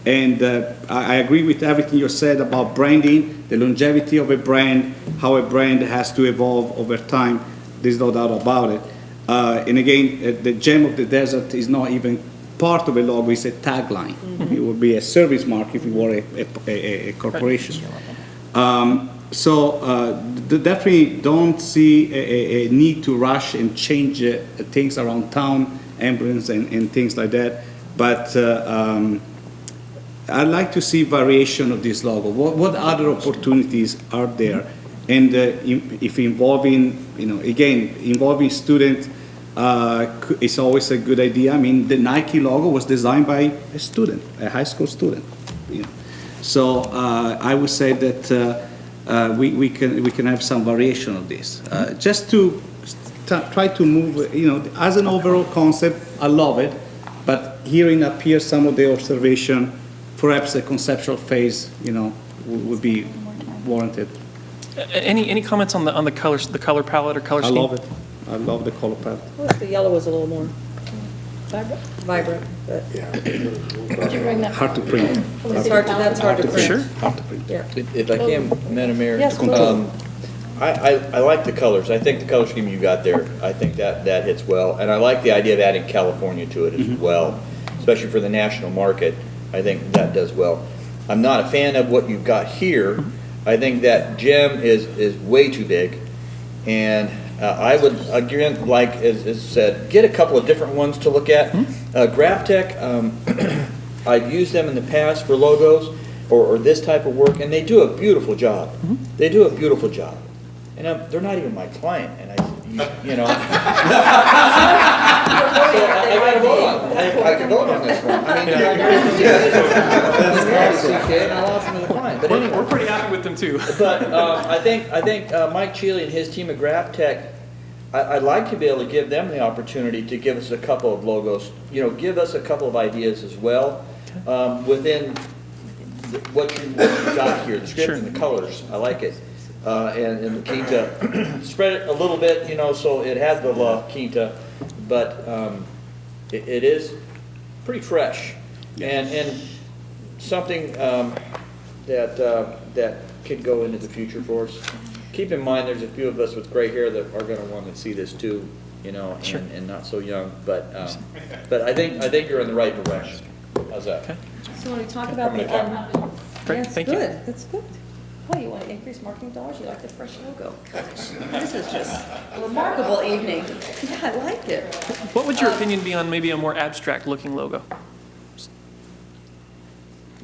And I agree with everything you said about branding, the longevity of a brand, how a brand has to evolve over time. There's no doubt about it. And again, the gem of the desert is not even part of a logo, it's a tagline. It would be a service mark if it were a corporation. Definitely don't see a need to rush and change things around town, emblems and things like that. But I'd like to see variation of this logo. What other opportunities are there? And if involving, again, involving student is always a good idea. I mean, the Nike logo was designed by a student, a high school student. So I would say that we can have some variation of this, just to try to move. As an overall concept, I love it, but hearing up here some of the observation, perhaps a conceptual phase, would be warranted. Any comments on the colors, the color palette or color I scheme? love it. I love the color palette. I wish the yellow was a little more vibrant, but. Did you bring that? Hard to print. That's hard to print. Sure. Hard to print. Yeah. If I can, Madam Mayor. Yes, please. I like the colors. I think the color scheme you got there, I think that hits well. And I like the idea of adding California to it as well, especially for the national market. I think that does well. I'm not a fan of what you've got here. I think that gem is way too big. And I would, again, like as said, get a couple of different ones to look at. GrafTech, I've used them in the past for logos or this type of work, and they do a beautiful job. They do a beautiful job. And they're not even my client, and I can vote on this one. I lost him as a client. But anyway, we're pretty happy with them too. But I think Mike Cheely and his team at GrafTech, I'd like to be able to give them the opportunity to give us a couple of logos. Give us a couple of ideas as well within what you got here, the script and the colors. I like it. And the Quinta, spread it a little bit, so it has the La Quinta, but it is pretty fresh and something that could go into the future for us. Keep in mind, there's a few of us with gray hair that are going to want to see this too, and not so young. But I think you're in the right direction. How's that? Okay. So when we talk about the, Great, that's thank you. good, that's good. Well, you want to increase marketing dollars, you like the fresh logo. Gosh, this is just a remarkable evening. Yeah, I like it. What would your opinion be on maybe a more abstract looking logo?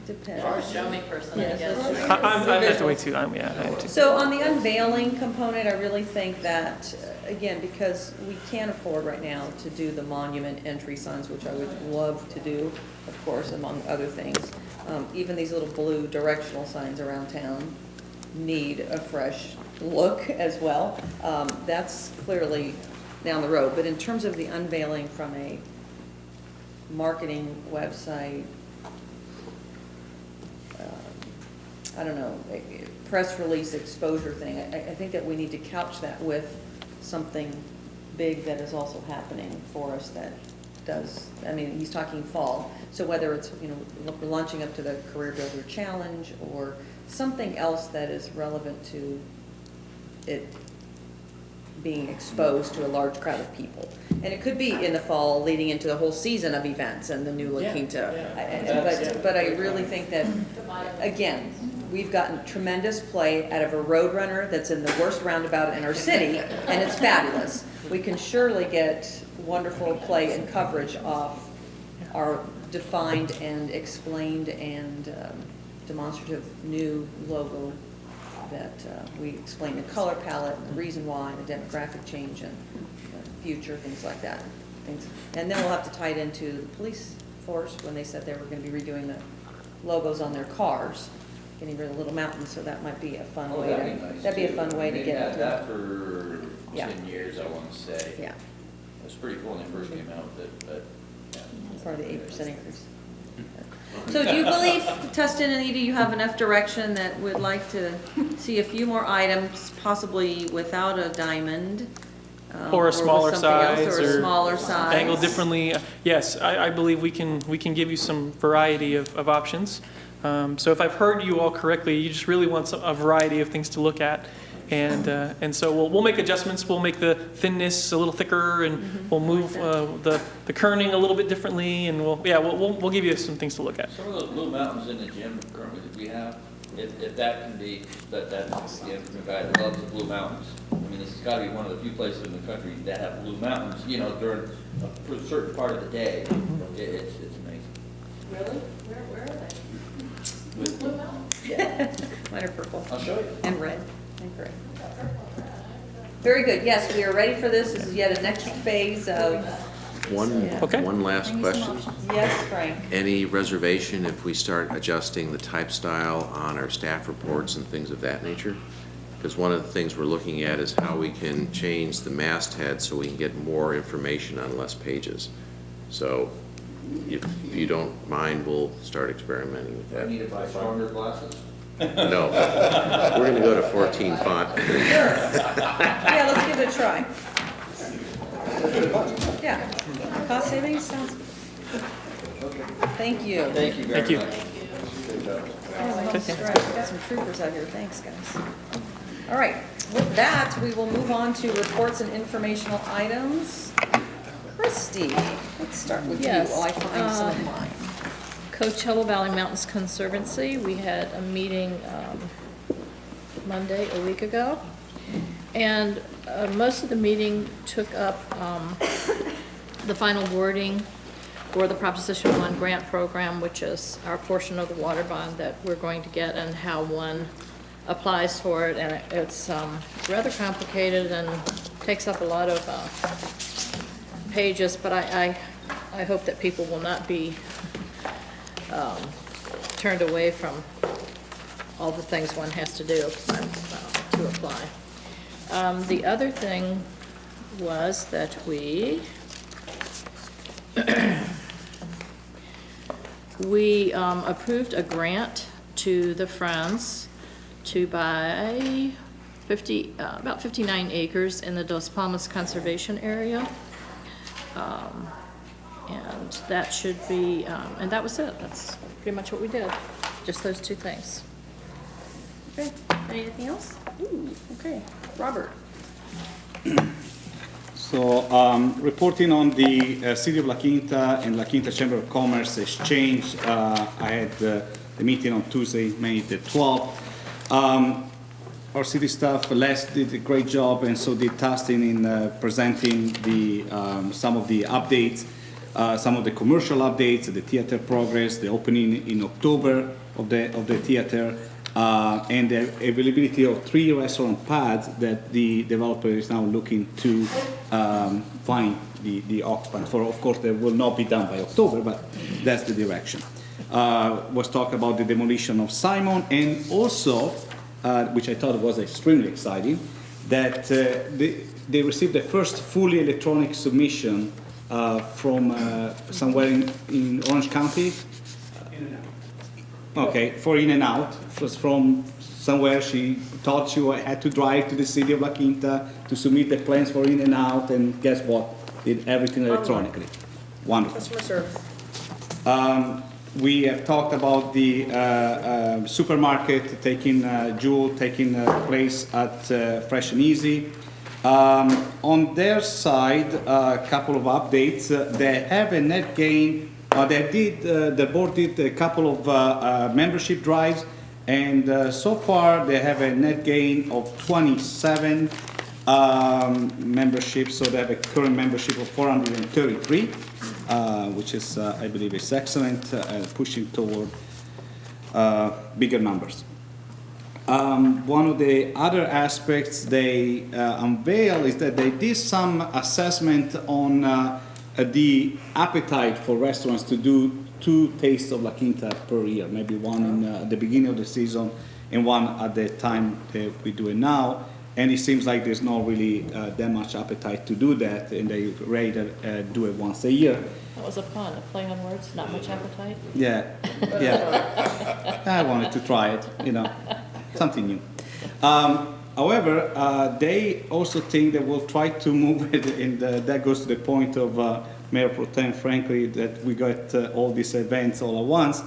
Depends. Show me personally, Yes, I guess. that's I'm that way too. I am too. So on the unveiling component, I really think that, again, because we can't afford right now to do the monument entry signs, which I would love to do, of course, among other things. Even these little blue directional signs around town need a fresh look as well. That's clearly down the road. But in terms of the unveiling from a marketing website, I don't know, a press release exposure thing, I think that we need to couch that with something big that is also happening for us that does, I mean, he's talking fall, so whether it's, we're launching up to the Career Builder Challenge or something else that is relevant to it being exposed to a large crowd of people. And it could be in the fall leading into the whole season of events and the new La Quinta. But I really think that, again, we've gotten tremendous play out of a roadrunner that's in the worst roundabout in our city, and it's fabulous. We can surely get wonderful play and coverage off our defined and explained and demonstrative new logo that we explain the color palette, and the reason why, and the demographic change and future, things like that. And then we'll have to tie it into the police force when they said they were going to be redoing the logos on their cars, getting rid of Little Mountains, so that might be a fun way to, that'd be a fun way to get had into that for 10 years, I want to say. Yeah. It was pretty cool when they first came out with it, but. Yeah. Part of the 8% increase. So do you believe, Tustin and Edie, you have enough direction that would like to see a few more items, possibly without a diamond? Or a with smaller something else, size, or a smaller size? angled differently. Yes, I believe we can give you some variety of options. So if I've heard you all correctly, you just really want a variety of things to look at. And so we'll make adjustments. We'll make the thinness a little thicker, and we'll move the kerning a little bit differently, and we'll give you some things to look at. Some of those blue mountains in the gym currently that we have, if that can be, that's the guy that loves the blue mountains. I mean, this has got to be one of the few places in the country that have blue mountains, during a certain part of the day. It's amazing. Really? Where are they? Blue mountains? Mine are purple. I'll show you. And red. Great. Very good. Yes, we are ready for this. This is yet a next phase of. One last question. Yes, Frank. Any reservation if we start adjusting the type style on our staff reports and things of that nature? Because one of the things we're looking at is how we can change the masthead so we can get more information on less pages. So if you don't mind, we'll start experimenting with that. Need to buy stronger glasses? No, we're going to go to 14 font. Yeah, let's give it a try. Yeah. Cost savings sounds. Thank you. Thank you very much. Oh, got some troopers out here. Thanks, guys. All right. With that, we will move on to reports and informational items. Christy, let's start with you while I find some of mine. Coachella Valley Mountains Conservancy, we had a meeting Monday, a week ago, and most of the meeting took up the final wording for the Proposition 1 grant program, which is our portion of the water bond that we're going to get and how one applies for it, and it's rather complicated and takes up a lot of pages, but I hope that people will not be turned away from all the things one has to do to apply. The other thing was that we approved a grant to the Friends to buy about 59 acres in the Dos Palmas Conservation Area. And that should be, and that was it. That's pretty much what we did. Just those two things. Okay. Anything else? Ooh, okay. Robert. So, reporting on the City of La Quinta and La Quinta Chamber of Commerce exchange, I had the meeting on Tuesday, May the 12th. Our city staff, Les, did a great job, and so did Tustin in presenting some of the updates, some of the commercial updates, the theater progress, the opening in October of the theater, and the availability of 3 restaurant pads that the developer is now looking to find the occupant for. Of course, they will not be done by October, but that's the direction. Was talk about the demolition of Simon, and also, which I thought was extremely exciting, that they received the first fully electronic submission from somewhere in Orange County. Okay, for In and Out. It was from somewhere. She thought she had to drive to the city of La Quinta to submit the plans for In and Out, and guess what? Did everything electronically. Wonderful. Customer service. We have talked about the supermarket Jewel taking place at Fresh and Easy. On their side, a couple of updates. They have a net gain. The board did a couple of membership drives, and so far they have a net gain of 27 memberships. So they have a current membership of 433, which is, I believe, is excellent, pushing toward bigger numbers. One of the other aspects they unveil is that they did some assessment on the appetite for restaurants to do 2 tastes of La Quinta per year, maybe one in the beginning of the season and one at the time that we do it now. And it seems like there's not really that much appetite to do that, and they rather do it once a year. That was a pun, a play on words, not much appetite. Yeah. I wanted to try it, something new. However, they also think that we'll try to move it, and that goes to the point of Mayor Pro Tem, frankly, that we got all these events all at once.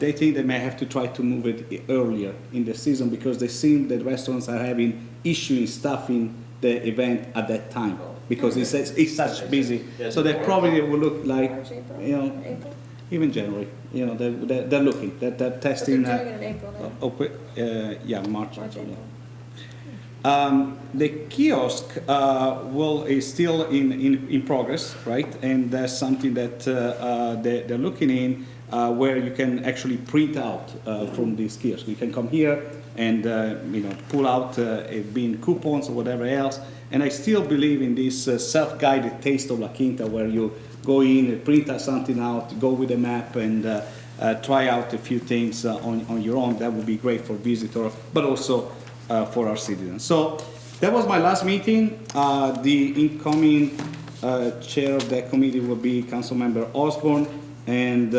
They think they may have to try to move it earlier in the season because they seem that restaurants are having issue in staffing the event at that time because it's such busy. So they probably will look like, even January. They're looking. They're testing. But they're doing it in April now. March. The kiosk is still in progress, right? And that's something that they're looking in. where you can actually print out from these kiosks. You can come here and pull out being coupons or whatever else. And I still believe in this self-guided taste of La Quinta, where you go in, print something out, go with a map, and try out a few things on your own. That would be great for visitors, but also for our citizens. So that was my last meeting. The incoming chair of that committee will be Councilmember Osborne, and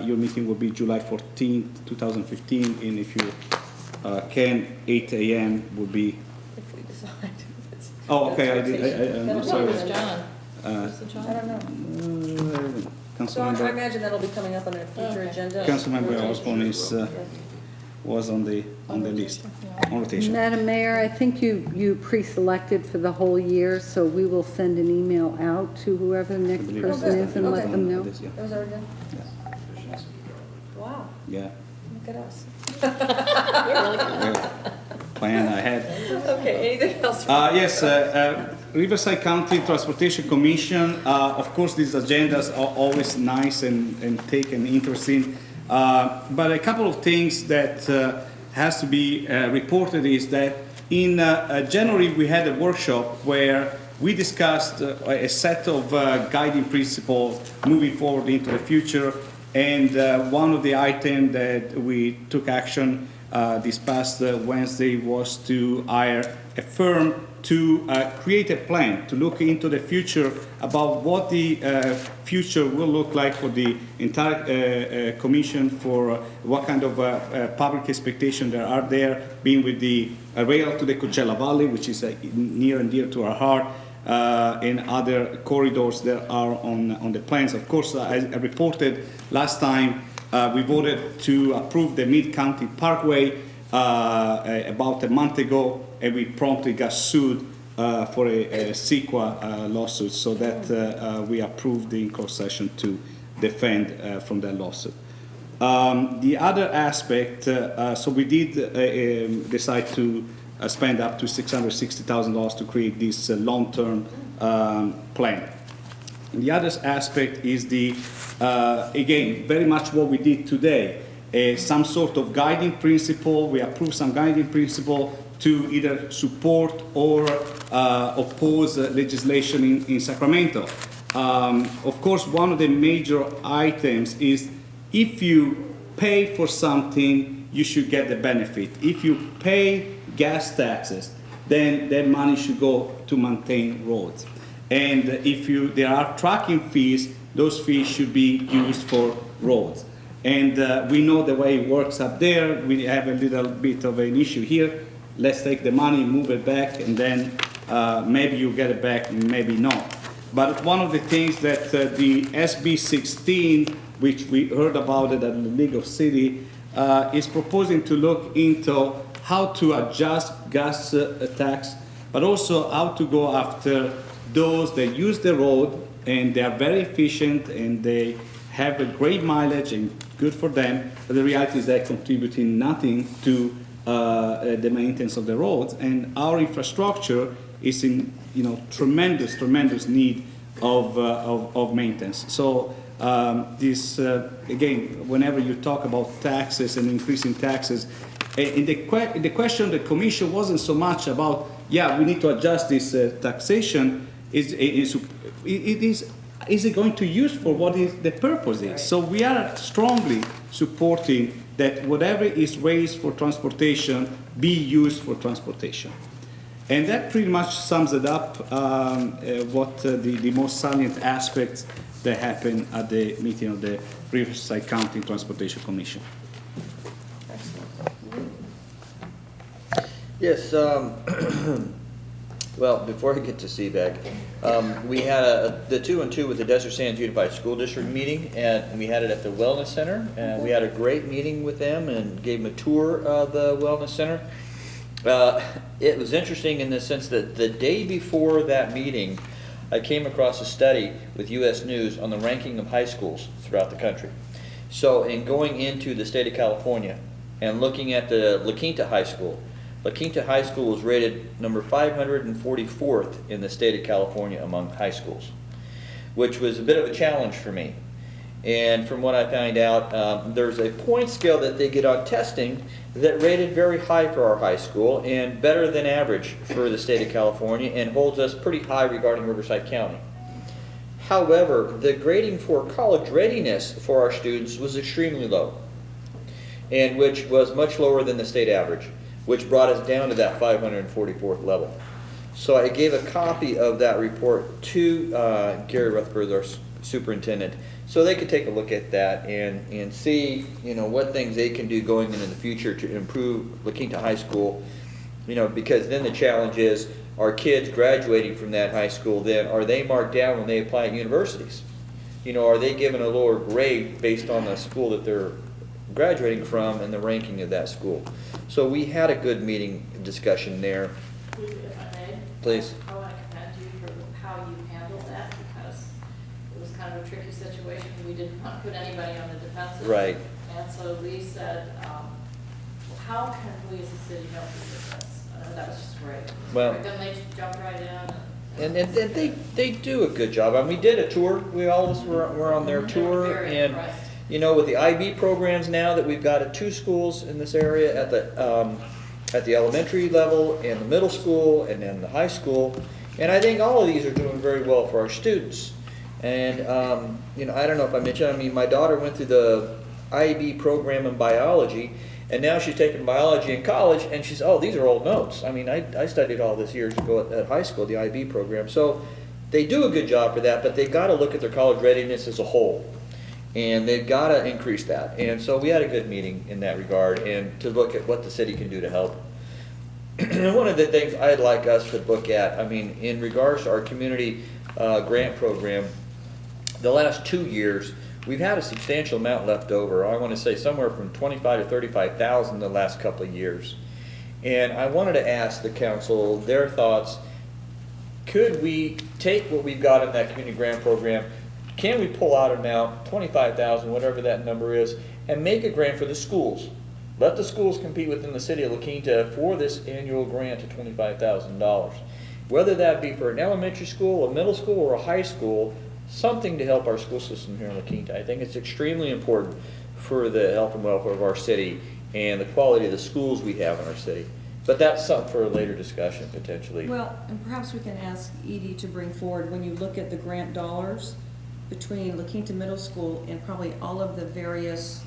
your meeting will be July 14th, 2015. And if you can, 8 a.m. will be. If we decide. Oh, okay. I'm sorry. John. I don't know. So I Councilmember. imagine that'll be coming up on a future agenda. Councilmember Osborne was on the list, on rotation. Madam Mayor, I think you pre-selected for the whole year, so we will send an email out to whoever the next person is and let them know. That was already done? Wow, Yeah. look at us. Plan ahead. Okay, anything else? Yes, Riverside County Transportation Commission, of course, these agendas are always nice and take an interest in, but a couple of things that has to be reported is that in January we had a workshop where we discussed a set of guiding principles moving forward into the future, and one of the items that we took action this past Wednesday was to hire a firm to create a plan, to look into the future about what the future will look like for the entire commission, for what kind of public expectation there are there, being with the rail to the Coachella Valley, which is near and dear to our heart, and other corridors that are on the plans. Of course, as I reported last time, we voted to approve the Mid-County Parkway about a month ago, and we promptly got sued for a CEQA lawsuit, so that we approved the in-court session to defend from that lawsuit. The other aspect, so we did decide to spend up to $660,000 to create this long-term plan. And the other aspect is the, again, very much what we did today, some sort of guiding principle. We approved some guiding principle to either support or oppose legislation in Sacramento. Of course, one of the major items is if you pay for something, you should get the benefit. If you pay gas taxes, then that money should go to maintain roads. And if there are tracking fees, those fees should be used for roads. And we know the way it works up there. We have a little bit of an issue here. Let's take the money, move it back, and then maybe you get it back, maybe not. But one of the things that the SB 16, which we heard about it at the League of Cities, is proposing to look into how to adjust gas tax, but also how to go after those that use the road and they are very efficient and they have a great mileage and good for them, but the reality is they're contributing nothing to the maintenance of the roads, and our infrastructure is in tremendous need of maintenance. So this again, whenever you talk about taxes and increasing taxes, in the question the commission wasn't so much about we need to adjust this taxation. Is it going to use for what is the purpose is? So we are strongly supporting that whatever is raised for transportation be used for transportation. And that pretty much sums it up, what the most salient aspects that happened at the meeting of the Riverside County Transportation Commission. Yes, well, before I get to CVAC, we had the 2-and-2 with the Desert Sands Unified School District meeting, and we had it at the Wellness Center, and we had a great meeting with them and gave them a tour of the Wellness Center. It was interesting in the sense that the day before that meeting, I came across a study with U.S. News on the ranking of high schools throughout the country. So in going into the state of California and looking at the La Quinta High School, La Quinta High School was rated number 544th in the state of California among high schools, which was a bit of a challenge for me. And from what I found out, there's a point scale that they get on testing that rated very high for our high school and better than average for the state of California and holds us pretty high regarding Riverside County. However, the grading for college readiness for our students was extremely low, and which was much lower than the state average, which brought us down to that 544th level. So I gave a copy of that report to Gary Rutherford, our superintendent, so they could take a look at that and see, what things they can do going into the future to improve La Quinta High School, because then the challenge is, are kids graduating from that high school then, are they marked down when they apply at universities? Are they given a lower grade based on the school that they're graduating from and the ranking of that school? So we had a good meeting discussion there. If I may? Please. I want to commend you for how you handled that, because it was kind of a tricky situation. We didn't want to put anybody on the defensive. Right. And so Lee said, how can we as a city help you with this? That was just great. Well, Then they jumped right in. And they do a good job. I mean, we did a tour. We all were on their tour. Very And, impressed. with the IB programs now that we've got at 2 schools in this area, at the elementary level and the middle school and then the high school. And I think all of these are doing very well for our students. And, I don't know if I mentioned, my daughter went through the IB program in biology, and now she's taking biology in college, and she's, these are old notes. I studied all this years ago at high school, the IB program. So they do a good job for that, but they've got to look at their college readiness as a whole. And they've got to increase that. And so we had a good meeting in that regard, and to look at what the city can do to help. And one of the things I'd like us to look at, in regards to our community grant program, the last 2 years, we've had a substantial amount left over. I want to say somewhere from $25,000 to $35,000 the last couple of years. And I wanted to ask the council their thoughts. Could we take what we've got in that community grant program, can we pull out an amount, $25,000, whatever that number is, and make a grant for the schools? Let the schools compete within the city of La Quinta for this annual grant of $25,000. Whether that be for an elementary school, a middle school, or a high school, something to help our school system here in La Quinta. I think it's extremely important for the health and welfare of our city and the quality of the schools we have in our city. But that's something for a later discussion, potentially. Well, and perhaps we can ask Edie to bring forward, when you look at the grant dollars between La Quinta Middle School and probably all of the various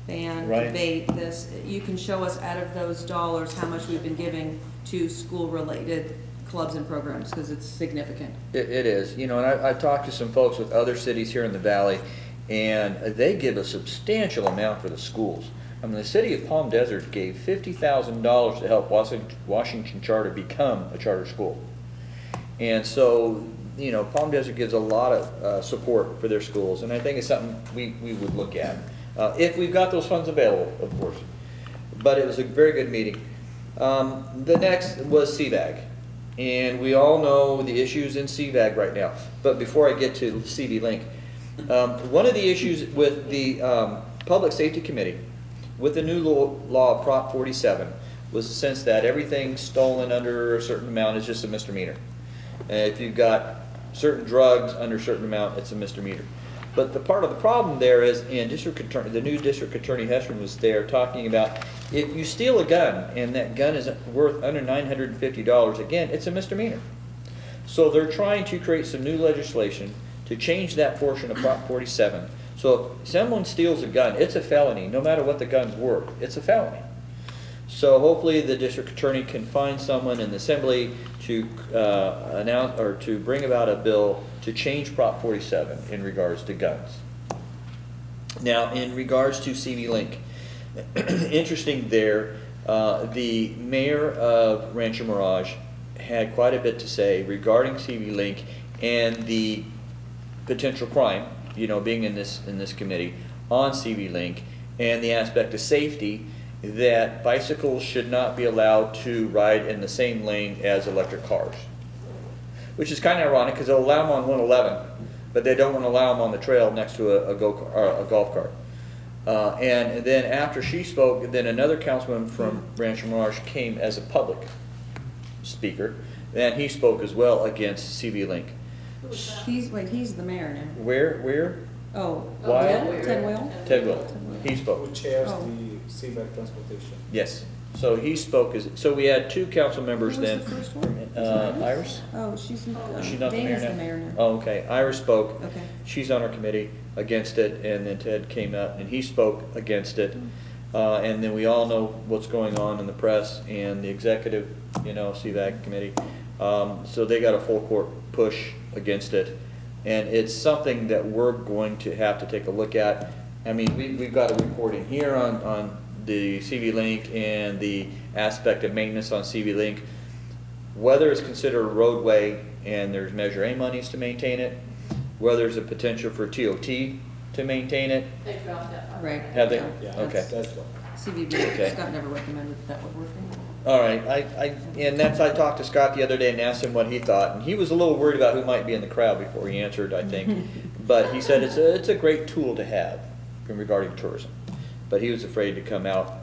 band, Right. debate, this, you can show us out of those dollars how much we've been giving to school-related clubs and programs, because it's significant. It is, and I've talked to some folks with other cities here in the valley, and they give a substantial amount for the schools. The city of Palm Desert gave $50,000 to help Washington Charter become a charter school. And so, Palm Desert gives a lot of support for their schools, and I think it's something we would look at. If we've got those funds available, of course. But it was a very good meeting. The next was CVAG. And we all know the issues in CVAG right now. But before I get to CV Link, one of the issues with the Public Safety Committee, with the new law of Prop 47, was the sense that everything stolen under a certain amount is just a misdemeanor. If you've got certain drugs under a certain amount, it's a misdemeanor. But the part of the problem there is, in the new District Attorney Hessman was there talking about, if you steal a gun and that gun is worth under $950, again, it's a misdemeanor. So they're trying to create some new legislation to change that portion of Prop 47. So if someone steals a gun, it's a felony, no matter what the gun's worth. It's a felony. So hopefully the district attorney can find someone in the assembly to announce or to bring about a bill to change Prop 47 in regards to guns. Now, in regards to CV Link, interesting there, the mayor of Rancho Mirage had quite a bit to say regarding CV Link and the potential crime, being in this committee on CV Link, and the aspect of safety, that bicycles should not be allowed to ride in the same lane as electric cars. Which is kind of ironic, because they'll allow them on 111, but they don't want to allow them on the trail next to a golf cart. And then after she spoke, then another councilman from Rancho Mirage came as a public speaker, and he spoke as well against CV Link. He's the mayor now. Where? Oh, Why? Will? Ted Will? Ted Will. He spoke. Who chairs Oh. the CBAC transportation? Yes. So he spoke, so we had two council members Who was then. the first one? Iris? Oh, she's, Is she not the mayor Dana's now? the mayor now. Oh, okay. Iris spoke. Okay. She's on our committee against it, and then Ted came out and he spoke against it. And then we all know what's going on in the press and the executive, CVAC committee. So they got a full court push against it. And it's something that we're going to have to take a look at. I mean, we've got a report in here on the CV Link and the aspect of maintenance on CV Link. Whether it's considered a roadway and there's Measure A monies to maintain it, whether there's a potential for TOT to maintain it. They dropped that. Right. Have they? Yeah, Okay. that's what. CVB, Okay. Scott never recommended that would work anymore. All right, I talked to Scott the other day and asked him what he thought, and he was a little worried about who might be in the crowd before he answered, I think. But he said it's a great tool to have regarding tourism. But he was afraid to come out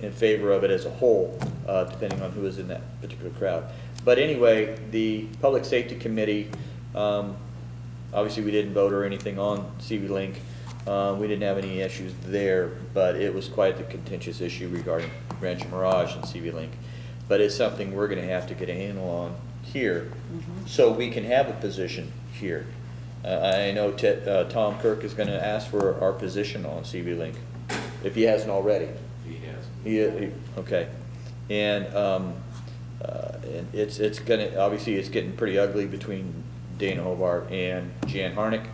in favor of it as a whole, depending on who was in that particular crowd. But anyway, the Public Safety Committee, obviously we didn't vote or anything on CV Link. We didn't have any issues there, but it was quite the contentious issue regarding Rancho Mirage and CV Link. But it's something we're going to have to get a handle on here, so we can have a position here. I know Tom Kirk is going to ask for our position on CV Link, if he hasn't already. He has. Okay. And it's going to, obviously it's getting pretty ugly between Dana Hobart and Jan Harnick,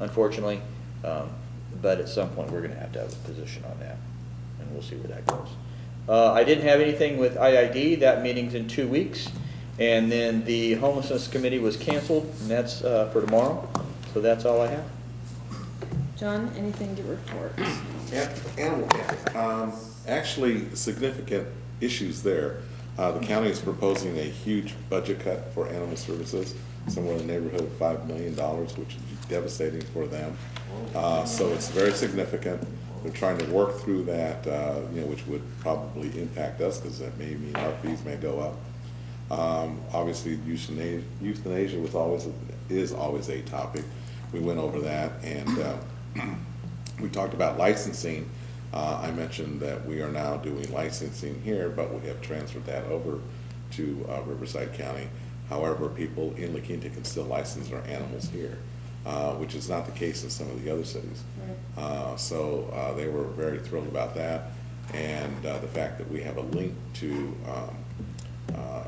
unfortunately. But at some point, we're going to have a position on that, and we'll see where that goes. I didn't have anything with IID. That meeting's in 2 weeks. And then the Homelessness Committee was canceled, and that's for tomorrow. So that's all I have. John, anything to report? Animal care. Actually, significant issues there. The county is proposing a huge budget cut for animal services, somewhere in the neighborhood of $5 million, which would be devastating for them. So it's very significant. They're trying to work through that, which would probably impact us because that may mean our fees may go up. Obviously, euthanasia is always a topic. We went over that, and we talked about licensing. I mentioned that we are now doing licensing here, but we have transferred that over to Riverside County. However, people in La Quinta can still license their animals here, which is not the case in some of the other cities. So they were very thrilled about that, and the fact that we have a link to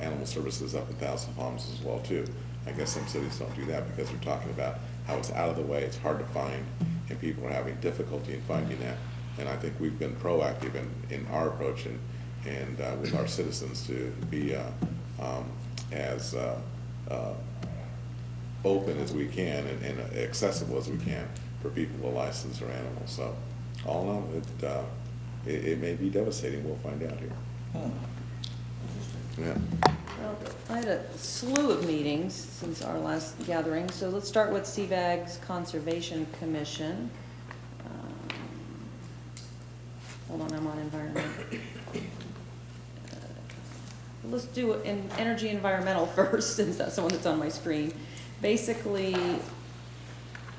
animal services up in Thousand Palms as well too. I guess some cities don't do that because they're talking about how it's out of the way, it's hard to find, and people are having difficulty in finding that. And I think we've been proactive in our approach and with our citizens to be as open as we can and accessible as we can for people to license their animals. So all in all, it may be devastating. We'll find out here. Yeah. Well, I had a slew of meetings since our last gathering, so let's start with CVAG's Conservation Commission. Hold on, I'm on environment. Let's do an energy environmental first, since that's the one that's on my screen. Basically,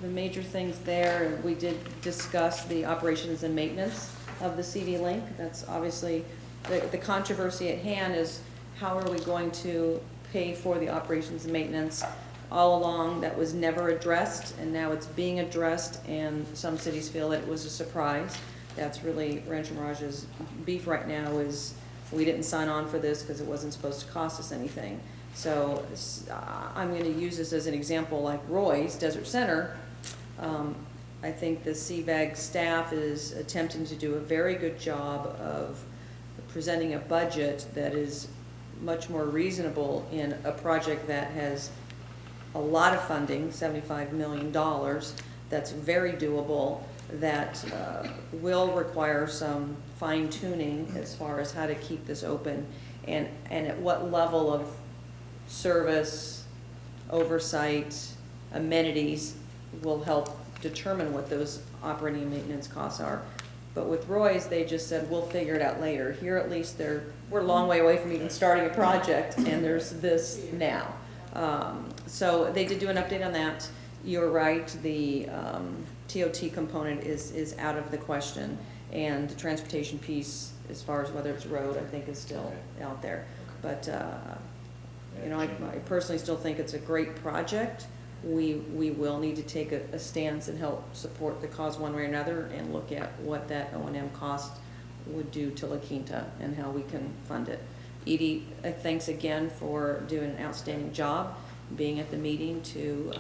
the major things there, we did discuss the operations and maintenance of the CV Link. That's obviously, the controversy at hand is how are we going to pay for the operations and maintenance? All along, that was never addressed, and now it's being addressed, and some cities feel that it was a surprise. That's really Rancho Mirage's beef right now is we didn't sign on for this because it wasn't supposed to cost us anything. So I'm going to use this as an example like Roy's Desert Center. I think the CVAG staff is attempting to do a very good job of presenting a budget that is much more reasonable in a project that has a lot of funding, $75 million, that's very doable, that will require some fine-tuning as far as how to keep this open and at what level of service, oversight, amenities will help determine what those operating and maintenance costs are. But with Roy's, they just said, we'll figure it out later. Here at least we're a long way away from even starting a project, and there's this now. So they did do an update on that. You're right, the TOT component is out of the question, and the transportation piece, as far as whether it's road, I think is still out there. But, you know, I personally still think it's a great project. We will need to take a stance and help support the cause one way or another, and look at what that O&M cost would do to La Quinta and how we can fund it. Edie, thanks again for doing an outstanding job, being at the meeting to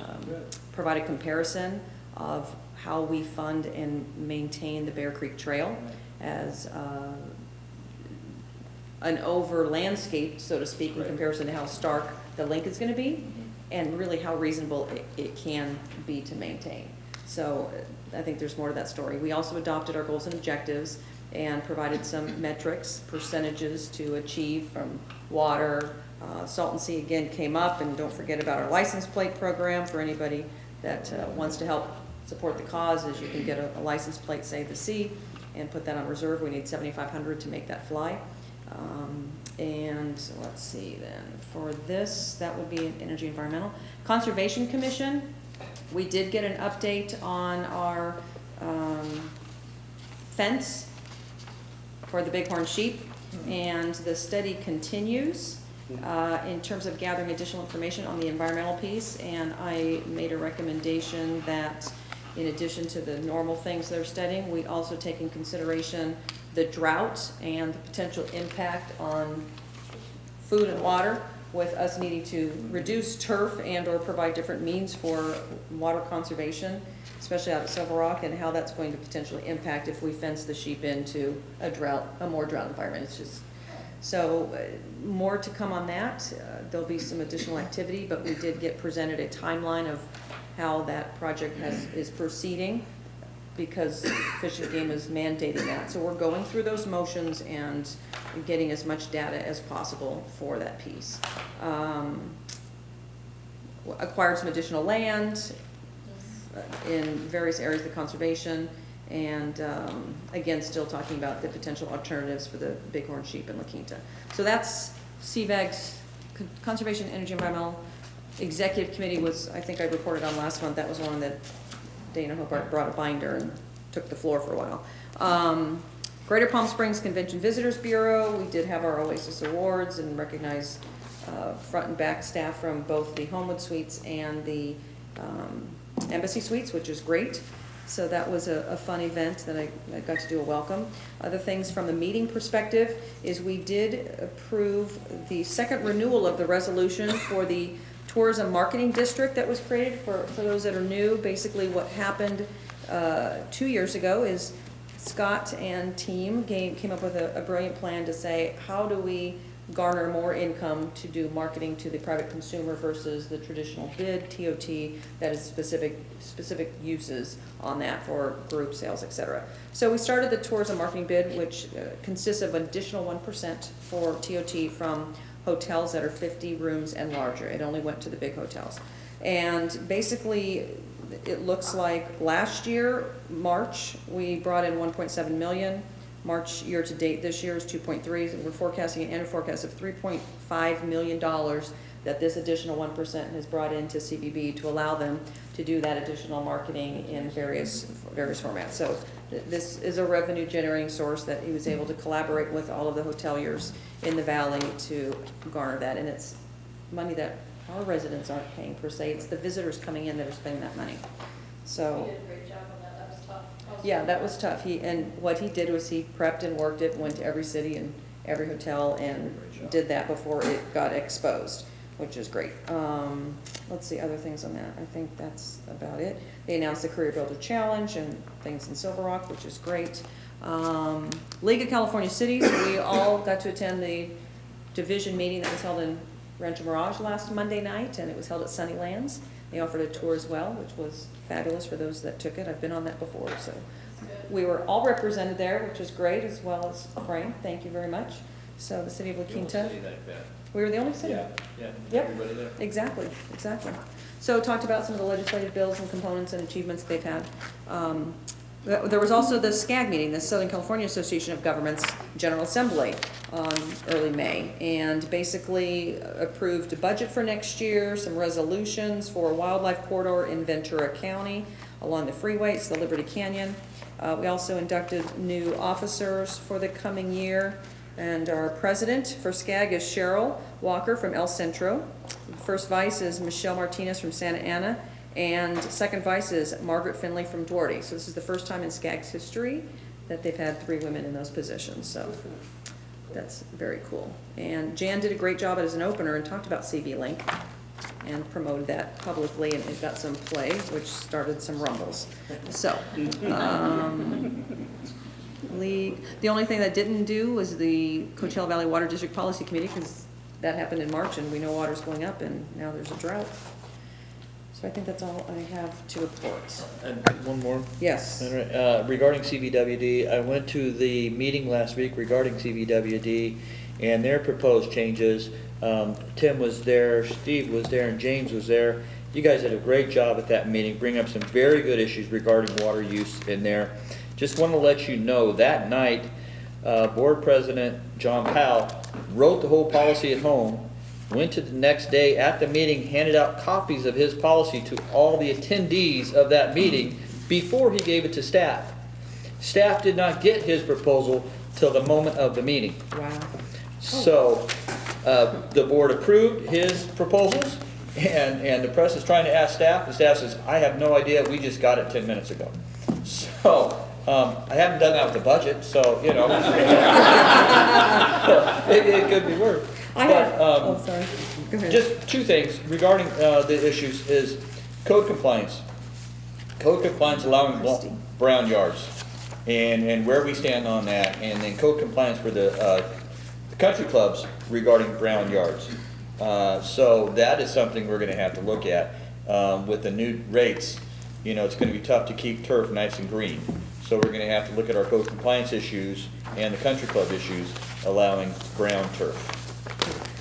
provide a comparison of how we fund and maintain the Bear Creek Trail as an over landscape, so to speak, in comparison to how stark the link is going to be, and really how reasonable it can be to maintain. So I think there's more to that story. We also adopted our goals and objectives and provided some metrics, percentages to achieve from water. Salton again came up, and don't forget about our license plate program for anybody that wants to help support the cause. Is you can get a license plate, Save the Sea, and put that on reserve. We need 7,500 to make that fly. And let's see then, for this, that would be Energy Environmental. Conservation Commission, we did get an update on our fence for the bighorn sheep, and the study continues in terms of gathering additional information on the environmental piece, and I made a recommendation that in addition to the normal things they're studying, we also take in consideration the drought and the potential impact on food and water, with us needing to reduce turf and or provide different means for water conservation, especially out at Silver Rock, and how that's going to potentially impact if we fence the sheep into a more drought environment. It's just, so more to come on that. There'll be some additional activity, but we did get presented a timeline of how that project is proceeding, because Fish and Game is mandating that. So we're going through those motions and getting as much data as possible for that piece. Acquired some additional land in various areas of the conservation, and again, still talking about the potential alternatives for the bighorn sheep in La Quinta. So that's CVAG's Conservation, Energy, Environmental Executive Committee was, I think I reported on last month, that was one that Dana Hobart brought a binder and took the floor for a while. Greater Palm Springs Convention Visitors Bureau, we did have our Oasis Awards and recognized front and back staff from both the Homewood Suites and the Embassy Suites, which is great. So that was a fun event that I got to do a welcome. Other things from the meeting perspective is we did approve the second renewal of the resolution for the Tourism Marketing District that was created. For those that are new, basically what happened 2 years ago is Scott and team came up with a brilliant plan to say, how do we garner more income to do marketing to the private consumer versus the traditional bid, TOT, that is specific uses on that for group sales, et cetera. So we started the tourism marketing bid, which consists of an additional 1% for TOT from hotels that are 50 rooms and larger. It only went to the big hotels. And basically, it looks like last year, March, we brought in 1.7 million. March year to date this year is 2.3, and we're forecasting an annual forecast of $3.5 million that this additional 1% has brought into CBB to allow them to do that additional marketing in various formats. So this is a revenue generating source that he was able to collaborate with all of the hoteliers in the valley to garner that, and it's money that our residents aren't paying per se. It's the visitors coming in that are spending that money. So. You did a great job on that. That was tough. Yeah, that was tough. And what he did was he prepped and worked it, went to every city and every hotel and did that before it got exposed, which is great. Let's see, other things on that. I think that's about it. They announced the Career Builder Challenge and things in Silver Rock, which is great. League of California Cities, we all got to attend the division meeting that was held in Rancho Mirage last Monday night, and it was held at Sunnylands. They offered a tour as well, which was fabulous for those that took it. I've been on that before, so we were all represented there, which was great, as well as Frank. Thank you very much. So the city of La Quinta. We were the only city. Yeah, yep. Everybody there. Exactly. So talked about some of the legislative bills and components and achievements they've had. There was also the SCAG meeting, the Southern California Association of Governments General Assembly, on early May, and basically approved a budget for next year, some resolutions for a wildlife corridor in Ventura County, along the freeway. It's the Liberty Canyon. We also inducted new officers for the coming year. And our president for SCAG is Cheryl Walker from El Centro. First vice is Michelle Martinez from Santa Ana. And second vice is Margaret Finley from Duarte. So this is the first time in SCAG's history that they've had 3 women in those positions. So that's very cool. And Jan did a great job as an opener and talked about CV Link and promoted that publicly, and it got some play, which started some rumbles. So, League, the only thing that didn't do was the Coachella Valley Water District Policy Committee, because that happened in March, and we know water's going up, and now there's a drought. So I think that's all I have to report. And one more? Yes. Regarding CVWD, I went to the meeting last week regarding CVWD and their proposed changes. Tim was there, Steve was there, and James was there. You guys did a great job at that meeting, bringing up some very good issues regarding water use in there. Just want to let you know, that night, Board President John Powell wrote the whole policy at home, went to the next day at the meeting, handed out copies of his policy to all the attendees of that meeting before he gave it to staff. Staff did not get his proposal till the moment of the meeting. Wow. So the board approved his proposals, and the press is trying to ask staff. The staff says, I have no idea, we just got it 10 minutes ago. So I haven't done that with the budget, so, you know, it could be worse. Sorry. Go ahead. Just 2 things regarding the issues is code compliance. Code compliance allowing brown yards, and where we stand on that, and then code compliance for the country clubs regarding brown yards. So that is something we're going to have to look at with the new rates. You know, it's going to be tough to keep turf nice and green. So we're going to have to look at our code compliance issues and the country club issues allowing brown turf.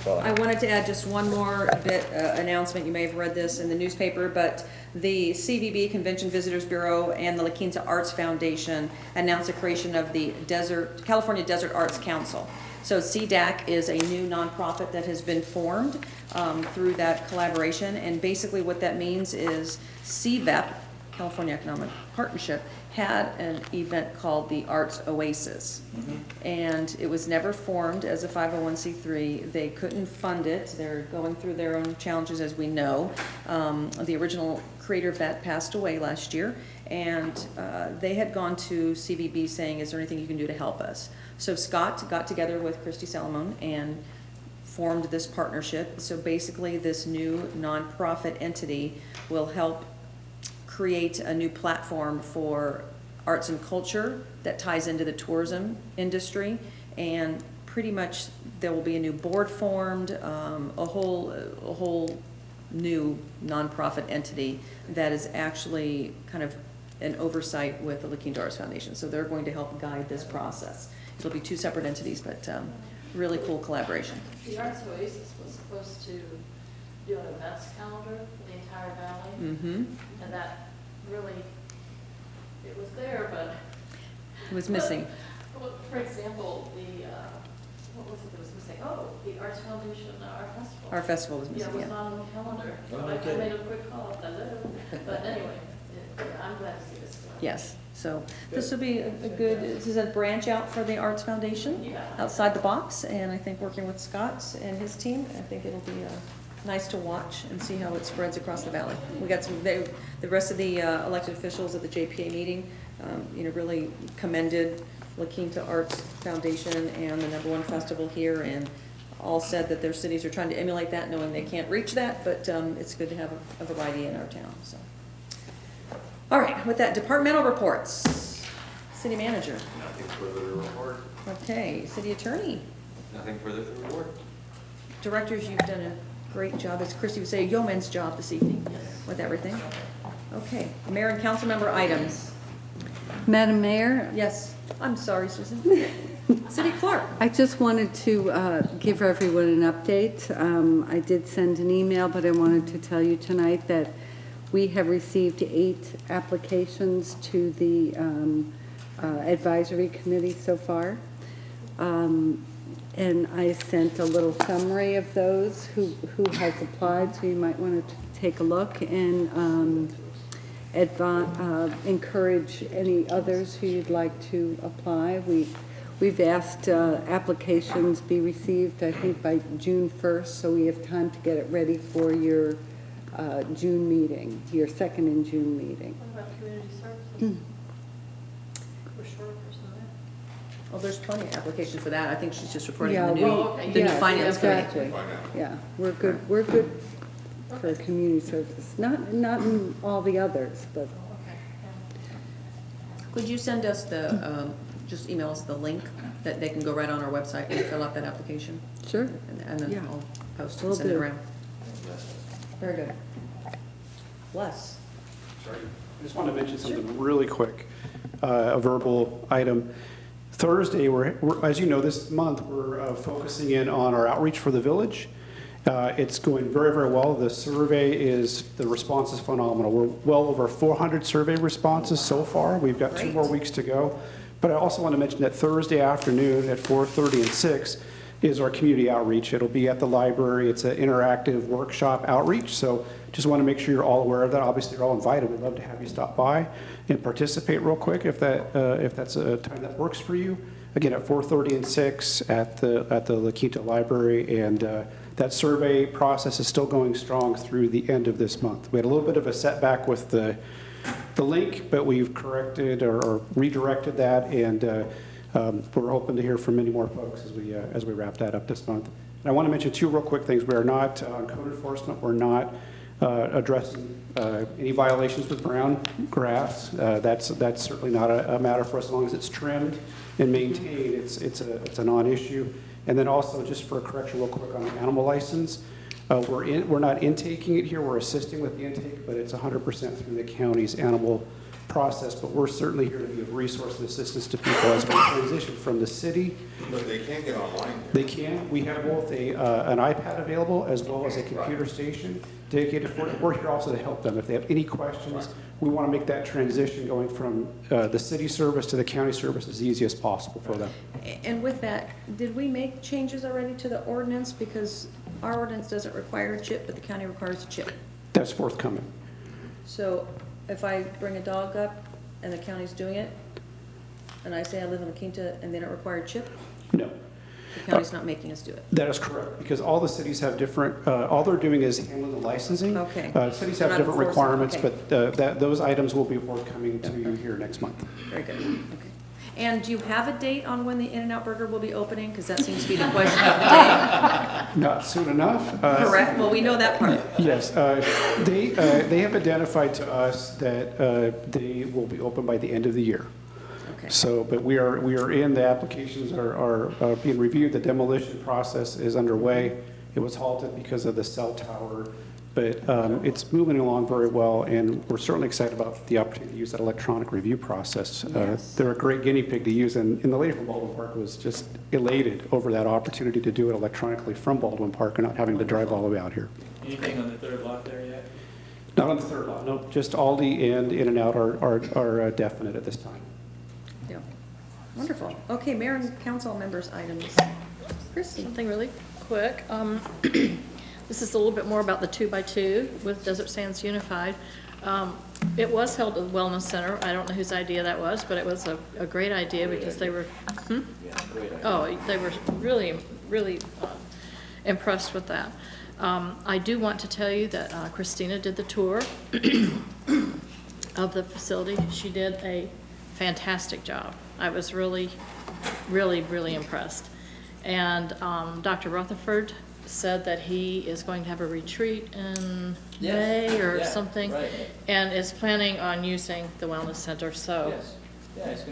I wanted to add just one more bit announcement. You may have read this in the newspaper, but the CVB, Convention Visitors Bureau, and the La Quinta Arts Foundation announced the creation of the California Desert Arts Council. So CDAC is a new nonprofit that has been formed through that collaboration, and basically what that means is CVEP, California Economic Partnership, had an event called the Arts Oasis. And it was never formed as a 501c3. They couldn't fund it. They're going through their own challenges, as we know. The original creator of that passed away last year, and they had gone to CVB saying, is there anything you can do to help us? So Scott got together with Christy Salomon and formed this partnership. So basically this new nonprofit entity will help create a new platform for arts and culture that ties into the tourism industry, and pretty much there will be a new board formed, a whole new nonprofit entity that is actually kind of an oversight with the La Quinta Arts Foundation. So they're going to help guide this process. It'll be 2 separate entities, but really cool collaboration. The Arts Oasis was supposed to do an events calendar for the entire valley. Mm-hmm. And that really, it was there, but. It was missing. Well, for example, what was it that was missing? Oh, the Arts Foundation, our festival. Our festival was missing, Yeah, it was yeah. not on the calendar. So Oh, I okay. made a quick call, hello. But anyway, I'm glad to see this. Yes, so this will be a good, this is a branch out for the Arts Foundation, outside the box, and I think working with Scott and his team, I think it'll be nice to watch and see how it spreads across the valley. We got the rest of the elected officials at the JPA meeting, really commended La Quinta Arts Foundation and the #1 festival here, and all said that their cities are trying to emulate that, knowing they can't reach that, but it's good to have a variety in our town, so. All right, with that, departmental reports. City manager. Nothing further to report. Okay, city attorney. Nothing further to report. Directors, you've done a great job, as Christy would say, a yeoman's job this evening with everything. Okay, mayor and council member items. Madam Mayor? Yes, I'm sorry, Susan. City clerk. I just wanted to give everyone an update. I did send an email, but I wanted to tell you tonight that we have received 8 applications to the advisory committee so far. And I sent a little summary of those who has applied, so you might want to take a look. And encourage any others who you'd like to apply. We've asked applications be received, I think, by June 1st, so we have time to get it ready for your June meeting, your second in June meeting. What about community services? We're short of personnel. Well, there's plenty of applications for that. I think she's just reporting Yeah, the new yes, finance committee. exactly. Yeah, we're good for community service. Not in all the others, but. Could you send us the, just email us the link that they can go right on our website and fill out that application? Sure. And then Yeah. I'll post it Will and send it do. around. Very good. Les? Sorry. I just want to mention something really quick, a verbal item. Thursday, as you know, this month, we're focusing in on our outreach for the village. It's going very, very well. The response is phenomenal. We're well over 400 survey responses so far. We've got 2 more weeks to go. But I also want to mention that Thursday afternoon at 4:30 and 6 is our community outreach. It'll be at the library. It's an interactive workshop outreach. So just want to make sure you're all aware of that. Obviously, you're all invited. We'd love to have you stop by and participate real quick if that's a time that works for you. Again, at 4:30 and 6 at the Quinta Library, and that survey process is still going strong through the end of this month. We had a little bit of a setback with the link, but we've corrected or redirected that, and we're hoping to hear from many more folks as we wrap that up this month. And I want to mention 2 real quick things. We are not on code enforcement. We're not addressing any violations with brown grass. That's certainly not a matter for us as long as it's trimmed and maintained. It's a non-issue. And then also, just for a correction real quick on the animal license, we're not intaking it here. We're assisting with the intake, but it's 100% through the county's animal process. But we're certainly here to be of resource and assistance to people as we transition from the city. But they can't get online. They can. We have both an iPad available as well as a computer station dedicated for it. We're here also to help them. If they have any questions, we want to make that transition going from the city service to the county service as easy as possible for them. And with that, did we make changes already to the ordinance? Because our ordinance doesn't require a chip, but the county requires a chip. That's forthcoming. So if I bring a dog up and the county's doing it, and I say I live in La Quinta and they don't require a chip? No. The county's not making us do it? That is correct, because all the cities have different, all they're doing is handling the licensing. Okay. Cities They're have not different enforcing, requirements, okay. but those items will be forthcoming to you here next month. Very good, okay. And do you have a date on when the In-N-Out Burger will be opening? Because that seems to be the question of the day. Not soon enough. Correct, well, we know that part. Yes, they have identified to us that they will be open by the end of the year. Okay. So, but we are in, the applications are being reviewed, the demolition process is underway. It was halted because of the cell tower, but it's moving along very well, and we're certainly excited about the opportunity to use that electronic review process. Yes. They're a great guinea pig to use, and the lady from Baldwin Park was just elated over that opportunity to do it electronically from Baldwin Park and not having to drive all the way out here. Anything on the third lot there yet? Not on the third lot, no, just Aldi and In-N-Out are definite at this time. Yeah. Wonderful. Okay, Mayor and council members' items. Christie? Something really quick. This is a little bit more about the 2x2 with Desert Sands Unified. It was held at the Wellness Center. I don't know whose idea that was, but it was a great idea because they were, oh, they were really, really impressed with that. I do want to tell you that Christina did the tour of the facility. She did a fantastic job. I was really, really, really impressed. And Dr. Rutherford said that he is going to have a retreat in May or something, and is planning on using the Wellness Center, so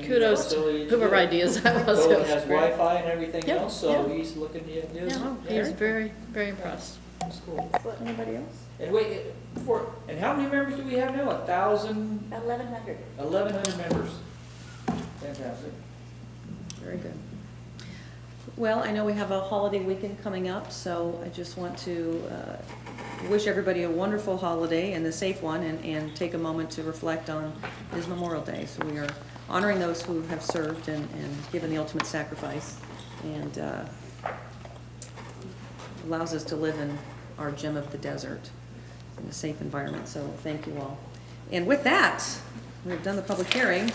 kudos to whoever ideas that was. It has Wi-Fi and everything else, so he's looking to use it. He was very, very impressed. That's cool. Anybody else? And wait, and how many members do we have now? 1,000? 1,100. 1,100 members. Fantastic. Very good. Well, I know we have a holiday weekend coming up, so I just want to wish everybody a wonderful holiday and a safe one, and take a moment to reflect on this Memorial Day. So we are honoring those who have served and given the ultimate sacrifice, and allows us to live in our gem of the desert in a safe environment. So thank you all. And with that, we've done the public hearing,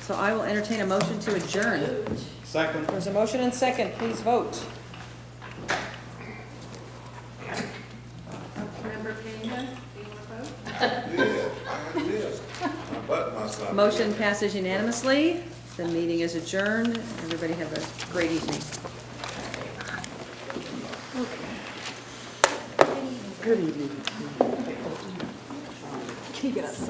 so I will entertain a motion to adjourn. Second. There's a motion and second, please vote. Councilmember Pena, do you want to vote? Motion passes unanimously. The meeting is adjourned. Everybody have a great evening. Good evening. Can you get us?